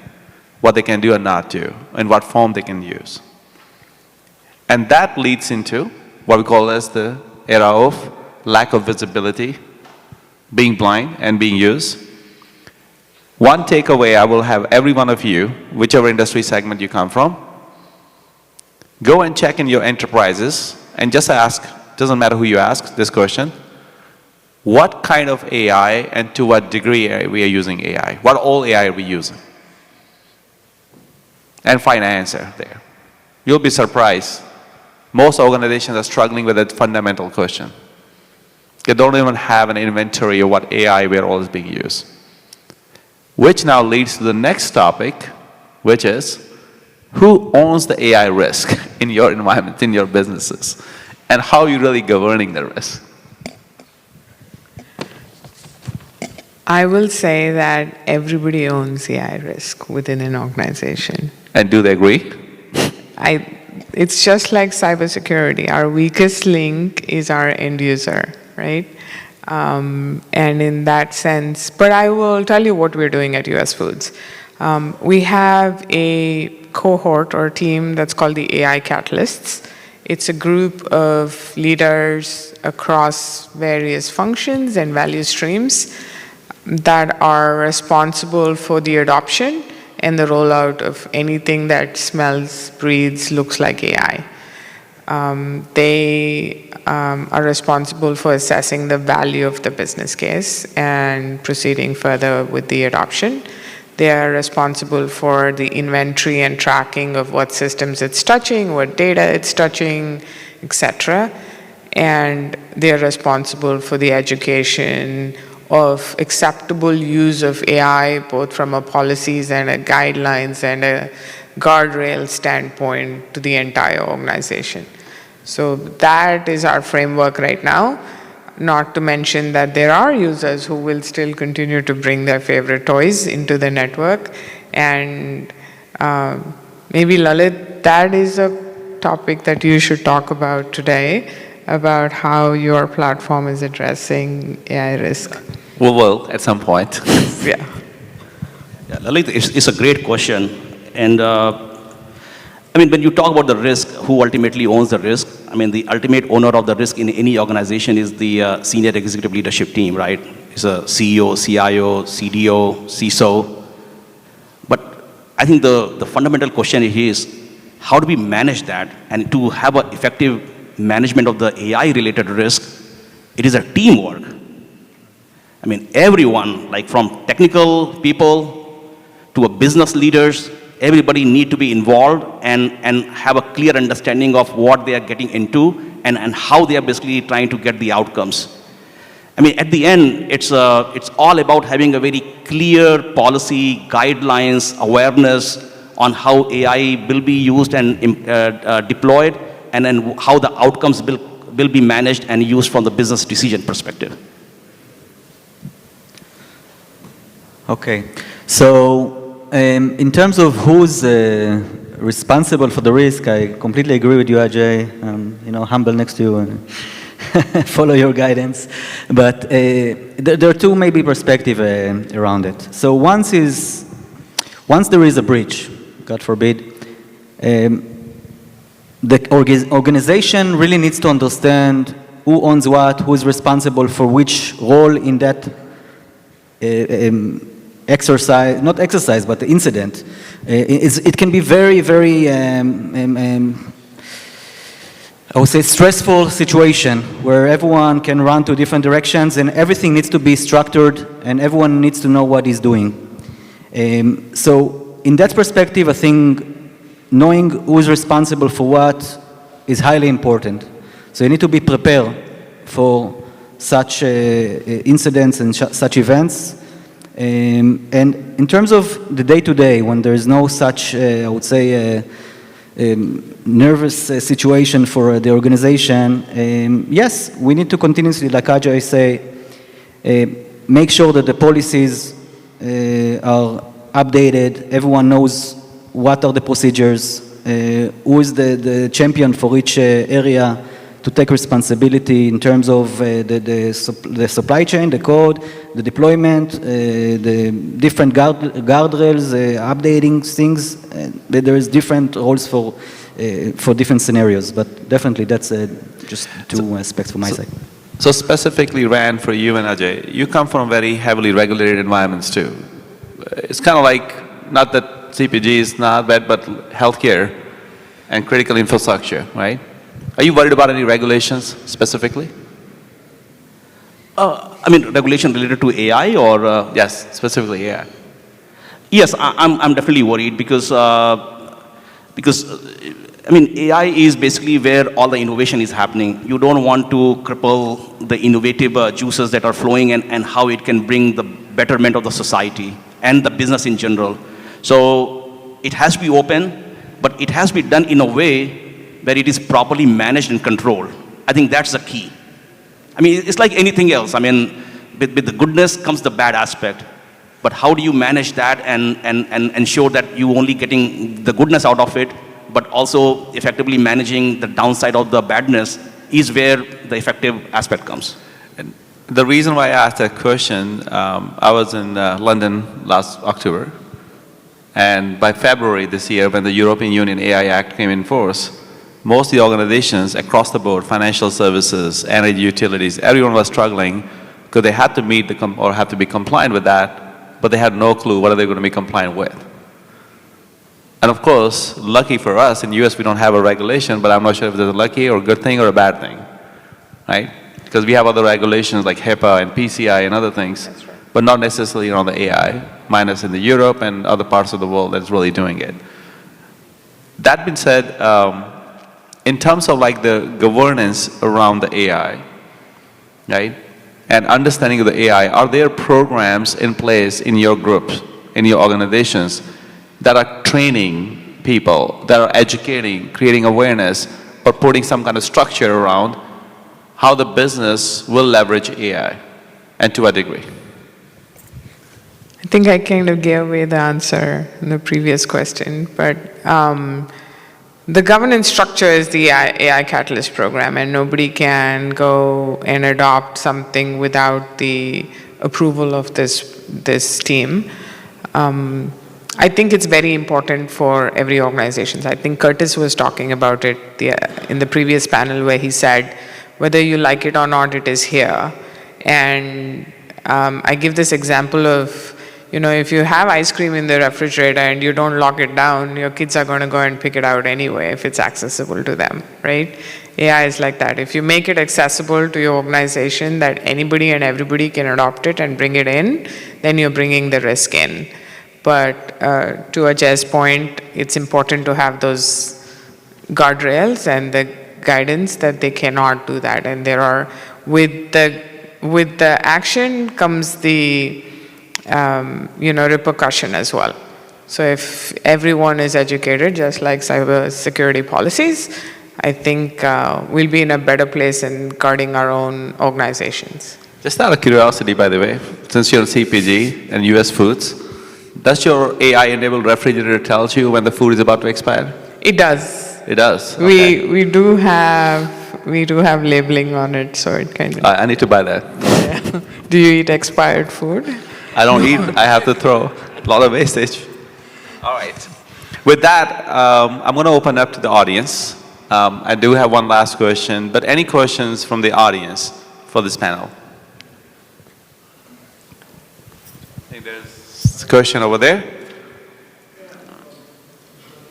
N: what they can do or not do, and what form they can use. And that leads into what we call as the era of lack of visibility, being blind and being used. One takeaway I will have every one of you, whichever industry segment you come from, Go and check in your enterprises and just ask, doesn't matter who you ask this question, what kind of AI and to what degree we are using AI? What all AI are we using? And find an answer there. You'll be surprised. Most organizations are struggling with that fundamental question. They don't even have an inventory of what AI where all is being used. Which now leads to the next topic, which is who owns the AI risk in your environment, in your businesses, and how you're really governing the risk?
O: I will say that everybody owns AI risk within an organization.
N: And do they agree?
O: It's just like cybersecurity. Our weakest link is our end user, right? And in that sense, but I will tell you what we're doing at US Foods. We have a cohort or team that's called the AI Catalysts. It's a group of leaders across various functions and value streams that are responsible for the adoption and the rollout of anything that smells, breathes, looks like AI. They are responsible for assessing the value of the business case and proceeding further with the adoption. They are responsible for the inventory and tracking of what systems it's touching, what data it's touching, etc. And they are responsible for the education of acceptable use of AI, both from a policies and a guidelines and a guardrail standpoint to the entire organization. So that is our framework right now. Not to mention that there are users who will still continue to bring their favorite toys into the network. And maybe Lalit, that is a topic that you should talk about today, about how your platform is addressing AI risk.
N: We will at some point.
O: Yeah.
P: Lalit, it's a great question. And I mean, when you talk about the risk, who ultimately owns the risk? I mean, the ultimate owner of the risk in any organization is the senior executive leadership team, right? It's a CEO, CIO, CDO, CISO. But I think the fundamental question here is, how do we manage that? And to have an effective management of the AI-related risk, it is a teamwork. I mean, everyone, like from technical people to a business leaders, everybody need to be involved and have a clear understanding of what they are getting into and how they are basically trying to get the outcomes. I mean, at the end, it's all about having a very clear policy, guidelines, awareness on how AI will be used and deployed, and then how the outcomes will be managed and used from the business decision perspective.
Q: Okay, so in terms of who's responsible for the risk, I completely agree with you, Ajay. You know, humble next to you and follow your guidance. But there are two maybe perspectives around it. So once there is a breach, God forbid, the organization really needs to understand who owns what, who is responsible for which role in that exercise, not exercise, but the incident. It can be very, very, I would say, stressful situation where everyone can run to different directions and everything needs to be structured and everyone needs to know what he's doing. So in that perspective, I think knowing who is responsible for what is highly important. So you need to be prepared for such incidents and such events. And in terms of the day-to-day, when there is no such, I would say, nervous situation for the organization, yes, we need to continuously, like Ajay say, make sure that the policies are updated, everyone knows what are the procedures, who is the champion for each area to take responsibility in terms of the supply chain, the code, the deployment, the different guardrails, updating things. There is different roles for different scenarios, but definitely that's just two aspects from my side.
N: So specifically, Rand, for you and Ajay, you come from very heavily regulated environments too. It's kind of like, not that CPG is not bad, but healthcare. and critical infrastructure, right? Are you worried about any regulations specifically?
P: I mean, regulation related to AI or?
N: Yes, specifically AI.
P: Yes, I'm definitely worried because I mean, AI is basically where all the innovation is happening. You don't want to cripple the innovative juices that are flowing and how it can bring the betterment of the society and the business in general. So it has to be open, but it has to be done in a way where it is properly managed and controlled. I think that's the key. I mean, it's like anything else. I mean, with the goodness comes the bad aspect. But how do you manage that and ensure that you only getting the goodness out of it, but also effectively managing the downside of the badness is where the effective aspect comes.
N: And the reason why I asked that question, I was in London last October, and by February this year, when the European Union AI Act came in force, most of the organizations across the board, financial services, energy utilities, everyone was struggling because they had to meet or have to be compliant with that, but they had no clue what are they going to be compliant with. And of course, lucky for us, in the US we don't have a regulation, but I'm not sure if it's a lucky or a good thing or a bad thing, right? Because we have other regulations like HIPAA and PCI and other things, but not necessarily on the AI, minus in the Europe and other parts of the world that's really doing it. That being said, in terms of like the governance around the AI, right, and understanding of the AI, are there programs in place in your groups, in your organizations, that are training people, that are educating, creating awareness, or putting some kind of structure around how the business will leverage AI, and to a degree?
O: I think I kind of gave away the answer in the previous question, but the governance structure is the AI Catalyst program, and nobody can go and adopt something without the approval of this team. I think it's very important for every organization. I think Curtis was talking about it in the previous panel where he said, whether you like it or not, it is here. And I give this example of, if you have ice cream in the refrigerator and you don't lock it down, your kids are going to go and pick it out anyway if it's accessible to them, right? AI is like that. If you make it accessible to your organization that anybody and everybody can adopt it and bring it in, then you're bringing the risk in. But to Ajay's point, it's important to have those guardrails and the guidance that they cannot do that. And there are, with the action comes the repercussion as well. So if everyone is educated, just like cyber security policies, I think we'll be in a better place in guarding our own organizations.
N: Just out of curiosity, by the way, since you're CPG and US Foods, does your AI-enabled refrigerator tell you when the food is about to expire?
O: It does.
N: It does. Okay.
O: We do have labeling on it, so it kind of.
N: I need to buy that.
O: Yeah. Do you eat expired food?
N: I don't eat. I have to throw a lot of wastage. All right. With that, I'm going to open up to the audience. I do have one last question, but any questions from the audience for this panel? I think there's a question over there.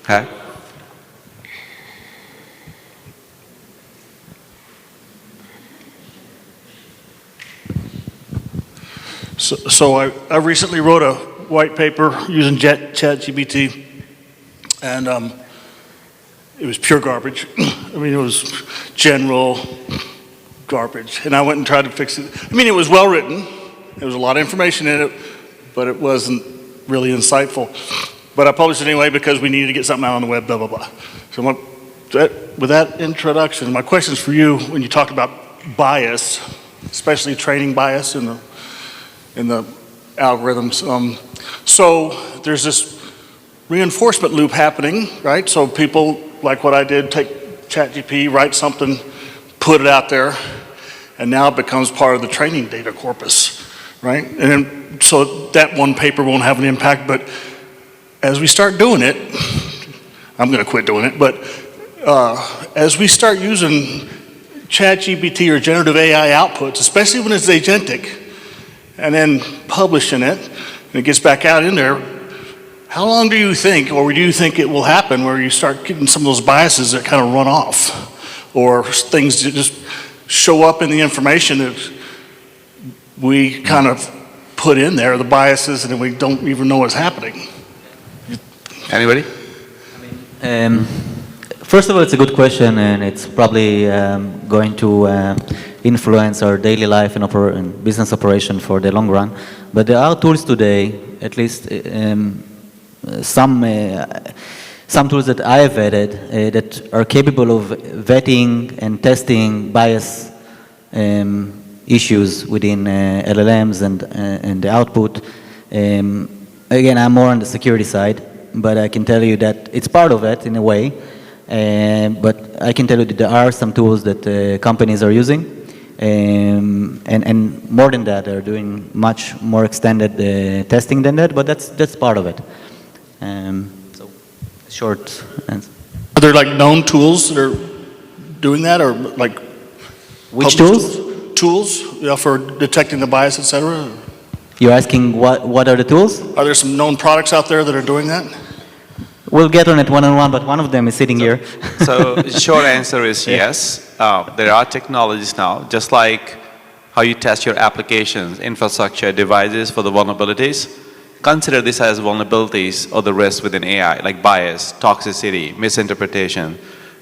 N: Okay.
R: So I recently wrote a white paper using ChatGPT, and it was pure garbage. I mean, it was general garbage, and I went and tried to fix it. I mean, it was well written. There was a lot of information in it, but it wasn't really insightful. But I published it anyway because we needed to get something out on the web, blah, blah, blah. So with that introduction, my question is for you when you talk about bias, especially training bias in the algorithms. So there's this reinforcement loop happening, right? So people, like what I did, take ChatGPT, write something, put it out there, and now it becomes part of the training data corpus, right? And then, so that one paper won't have an impact, but as we start doing it, I'm gonna quit doing it, but as we start using ChatGPT or generative AI outputs, especially when it's agentic, and then publishing it, and it gets back out in there, How long do you think, or do you think it will happen where you start getting some of those biases that kind of run off? Or things that just show up in the information that we kind of put in there, the biases, and then we don't even know what's happening?
N: Anybody?
Q: First of all, it's a good question, and it's probably going to influence our daily life and business operation for the long run. But there are tools today, at least some tools that I have added that are capable of vetting and testing bias issues within LLMs and the output. Again, I'm more on the security side, but I can tell you that it's part of it in a way. But I can tell you that there are some tools that companies are using, and more than that, they're doing much more extended testing than that. But that's part of it. So, short answer.
R: Are there like known tools that are doing that, or like
Q: which tools?
R: Tools, for detecting the bias, etc.
Q: You're asking what are the tools?
R: Are there some known products out there that are doing that?
Q: We'll get on it one-on-one, but one of them is sitting here.
N: So short answer is yes. There are technologies now, just like how you test your applications, infrastructure, devices for the vulnerabilities. Consider this as vulnerabilities or the risk within AI, like bias, toxicity, misinterpretation.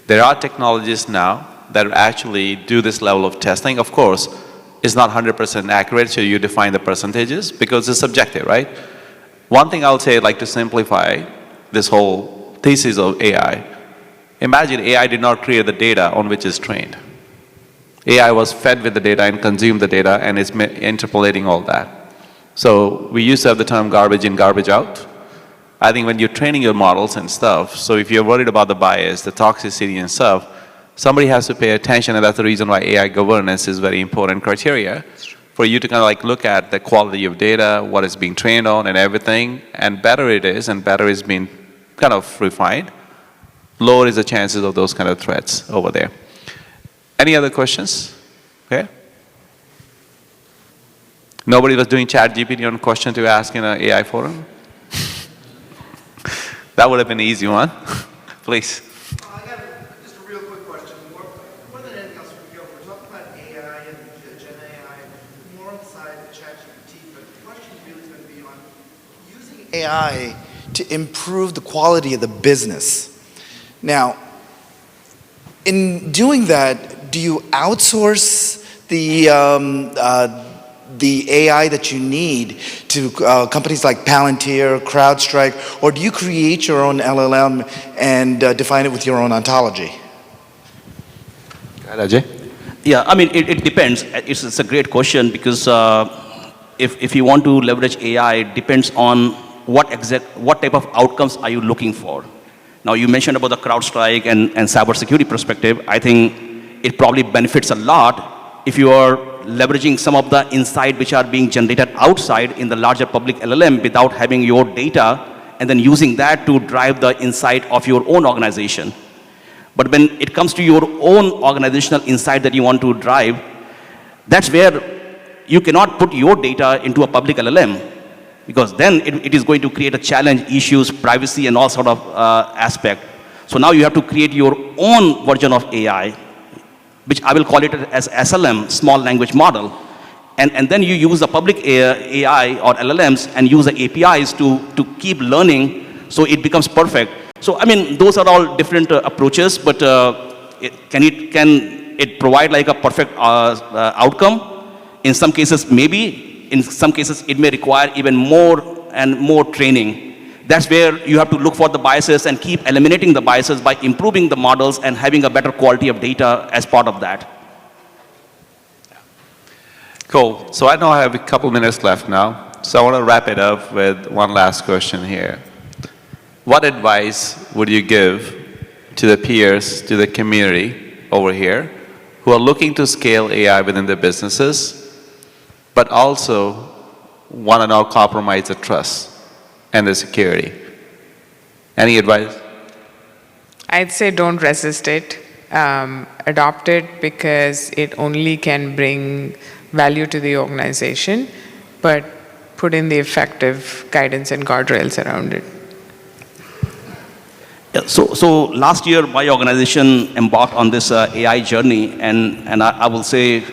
N: There are technologies now that actually do this level of testing. Of course, it's not 100% accurate, so you define the percentages because it's subjective, right? One thing I'll say, like to simplify this whole thesis of AI, imagine AI did not create the data on which it's trained. AI was fed with the data and consumed the data and is interpolating all that. So we used to have the term garbage in, garbage out. I think when you're training your models and stuff, so if you're worried about the bias, the toxicity and stuff, somebody has to pay attention, and that's the reason why AI governance is very important criteria for you to kind of like look at the quality of data, what it's being trained on and everything, and better it is, and better it's been kind of refined, lower is the chances of those kind of threats over there. Any other questions? Okay. Nobody was doing ChatGPT on a question to ask in an AI forum? That would have been an easy one. Please.
S: I got just a real quick question. More than anything else, we're talking about AI and Gen AI, more on the side of ChatGPT, but the question really is going to be on using AI to improve the quality of the business. Now, in doing that, do you outsource the AI that you need to companies like Palantir, CrowdStrike, or do you create your own LLM and define it with your own ontology?
N: Go ahead, Ajay.
P: Yeah, I mean, it depends. It's a great question because if you want to leverage AI, it depends on what type of outcomes are you looking for. Now, you mentioned about the CrowdStrike and cybersecurity perspective. I think it probably benefits a lot if you are leveraging some of the insight which are being generated outside in the larger public LLM without having your data and then using that to drive the insight of your own organization. But when it comes to your own organizational insight that you want to drive, that's where you cannot put your data into a public LLM because then it is going to create a challenge, issues, privacy, and all sort of aspect. So now you have to create your own version of AI, which I will call it as SLM, small language model. And then you use the public AI or LLMs and use the APIs to keep learning so it becomes perfect. So, I mean, those are all different approaches, but can it provide like a perfect outcome? In some cases, maybe. In some cases, it may require even more and more training. That's where you have to look for the biases and keep eliminating the biases by improving the models and having a better quality of data as part of that.
N: Cool. So I know I have a couple minutes left now. So I want to wrap it up with one last question here. What advice would you give to the peers, to the community over here who are looking to scale AI within their businesses, but also want to not compromise the trust and the security? Any advice?
O: I'd say don't resist it. Adopt it because it only can bring value to the organization, but put in the effective guidance and guardrails around it.
P: Yeah, so last year, my organization embarked on this AI journey, and I will say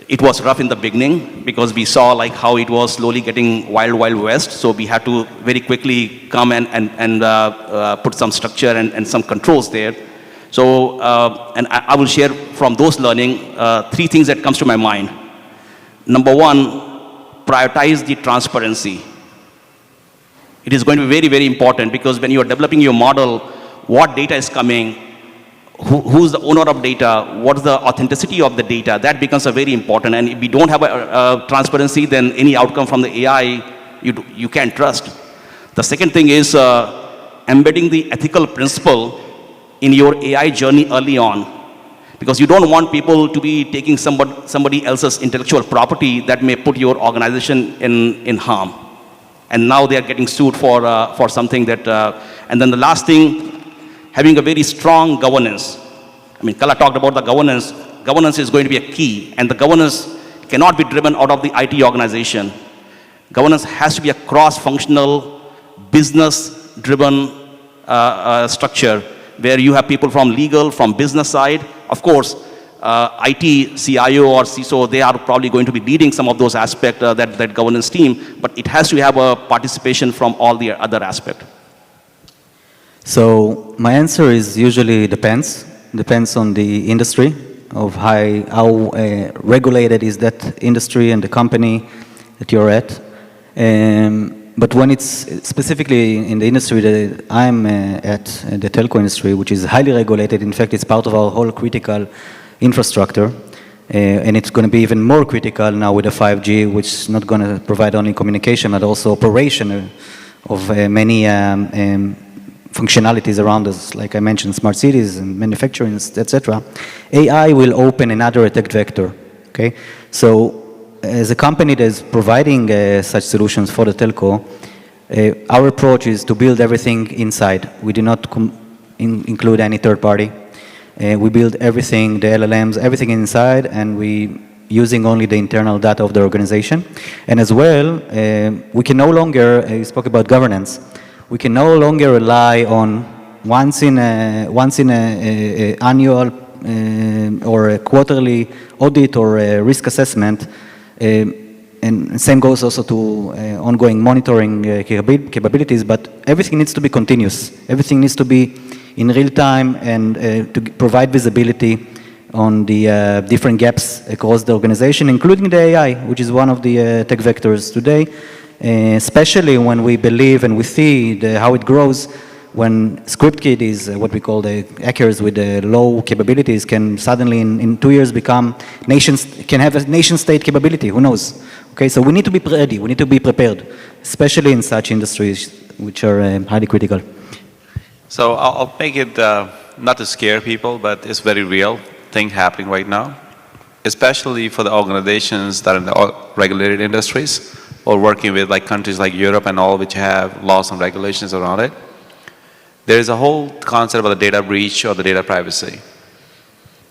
P: it was rough in the beginning because we saw like how it was slowly getting wild west. So we had to very quickly come and put some structure and some controls there. So and I will share from those learning 3 things that comes to my mind. Number 1, prioritize the transparency. It is going to be very, very important because when you are developing your model, what data is coming, who's the owner of data, what's the authenticity of the data, that becomes a very important. And if we don't have a transparency, then any outcome from the AI, you can't trust. The second thing is embedding the ethical principle in your AI journey early on. Because you don't want people to be taking somebody else's intellectual property that may put your organization in harm. And now they are getting sued for something that, and then the last thing, having a very strong governance. I mean, Kala talked about the governance. Governance is going to be a key, and the governance cannot be driven out of the IT organization. Governance has to be a cross-functional, business-driven structure where you have people from legal, from business side. Of course, IT, CIO or CISO, they are probably going to be leading some of those aspects, that governance team, but it has to have a participation from all the other aspects.
Q: So my answer is usually depends on the industry, of how regulated is that industry and the company that you're at. But when it's specifically in the industry that I'm at, the telco industry, which is highly regulated, in fact, it's part of our whole critical infrastructure, and it's going to be even more critical now with the 5G, which is not going to provide only communication, but also operation of many functionalities around us, like I mentioned, smart cities and manufacturing, etc. AI will open another attack vector, okay? So as a company that is providing such solutions for the telco, our approach is to build everything inside. We do not include any third party. We build everything, the LLMs, everything inside, and we using only the internal data of the organization. And as well, we can no longer, you spoke about governance, we can no longer rely on once in a annual or a quarterly audit or a risk assessment. And same goes also to ongoing monitoring capabilities, but everything needs to be continuous. Everything needs to be in real time and to provide visibility on the different gaps across the organization, including the AI, which is one of the tech vectors today, especially when we believe and we see how it grows. When script kiddies, what we call the hackers with the low capabilities, can suddenly in 2 years become can have a nation state capability, who knows? Okay, so we need to be ready, we need to be prepared, especially in such industries which are highly critical.
N: So I'll make it not to scare people, but it's very real thing happening right now, especially for the organizations that are in the regulated industries or working with like countries like Europe and all, which have laws and regulations around it. There is a whole concept of the data breach or the data privacy.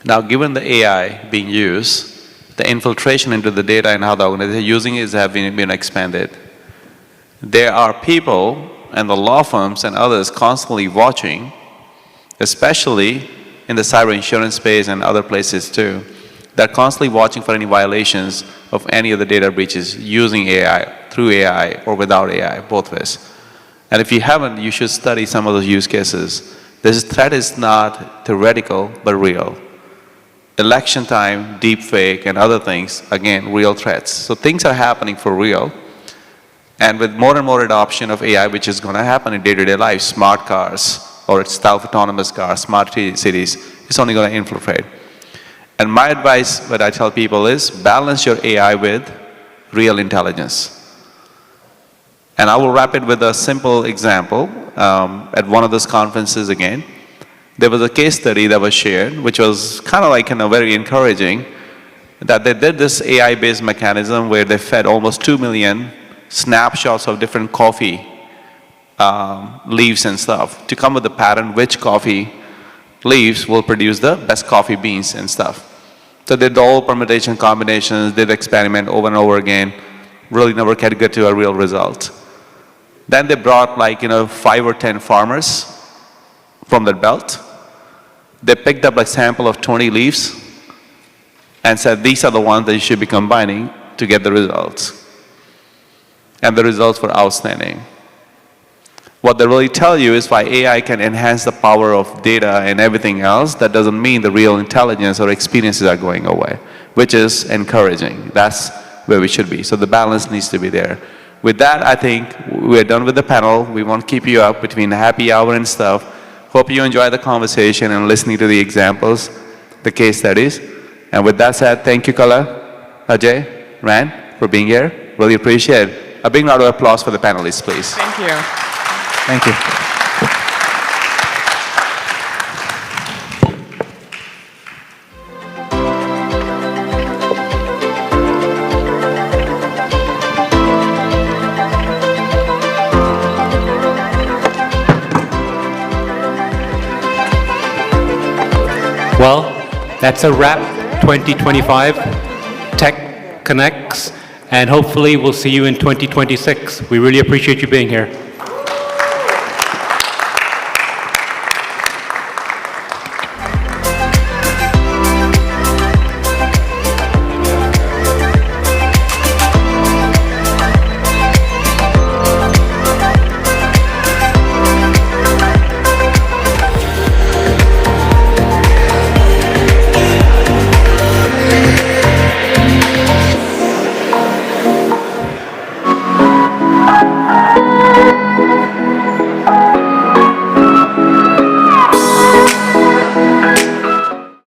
N: Now, given the AI being used, the infiltration into the data and how the organization is using it have been expanded. There are people and the law firms and others constantly watching, especially in the cyber insurance space and other places too. They're constantly watching for any violations of any of the data breaches using AI, through AI or without AI, both ways. And if you haven't, you should study some of those use cases. This threat is not theoretical, but real. Election time, deep fake, and other things, again, real threats. So things are happening for real. And with more and more adoption of AI, which is going to happen in day-to-day life, smart cars, or self-autonomous cars, smart cities, it's only going to infiltrate. And my advice, what I tell people is, balance your AI with real intelligence. And I will wrap it with a simple example. At one of those conferences again, there was a case study that was shared, which was kind of like very encouraging, that they did this AI-based mechanism where they fed almost 2 million snapshots of different coffee leaves and stuff to come with a pattern which coffee leaves will produce the best coffee beans and stuff. So they did all permutation combinations, did experiment over and over again, really never could get to a real result. Then they brought 5 or 10 farmers from their belt. They picked up a sample of 20 leaves and said, these are the ones that you should be combining to get the results. And the results were outstanding. What they really tell you is why AI can enhance the power of data and everything else, that doesn't mean the real intelligence or experiences are going away, which is encouraging. That's where we should be. So the balance needs to be there. With that, I think we're done with the panel. We won't keep you up between the happy hour and stuff. Hope you enjoy the conversation and listening to the examples, the case studies. And with that said, thank you, Kala, Ajay, Rand, for being here. Really appreciate it. A big round of applause for the panelists, please.
O: Thank you.
N: Thank you.
A: Well, that's a wrap. 2025 Techconnex, and hopefully we'll see you in 2026. We really appreciate you being here.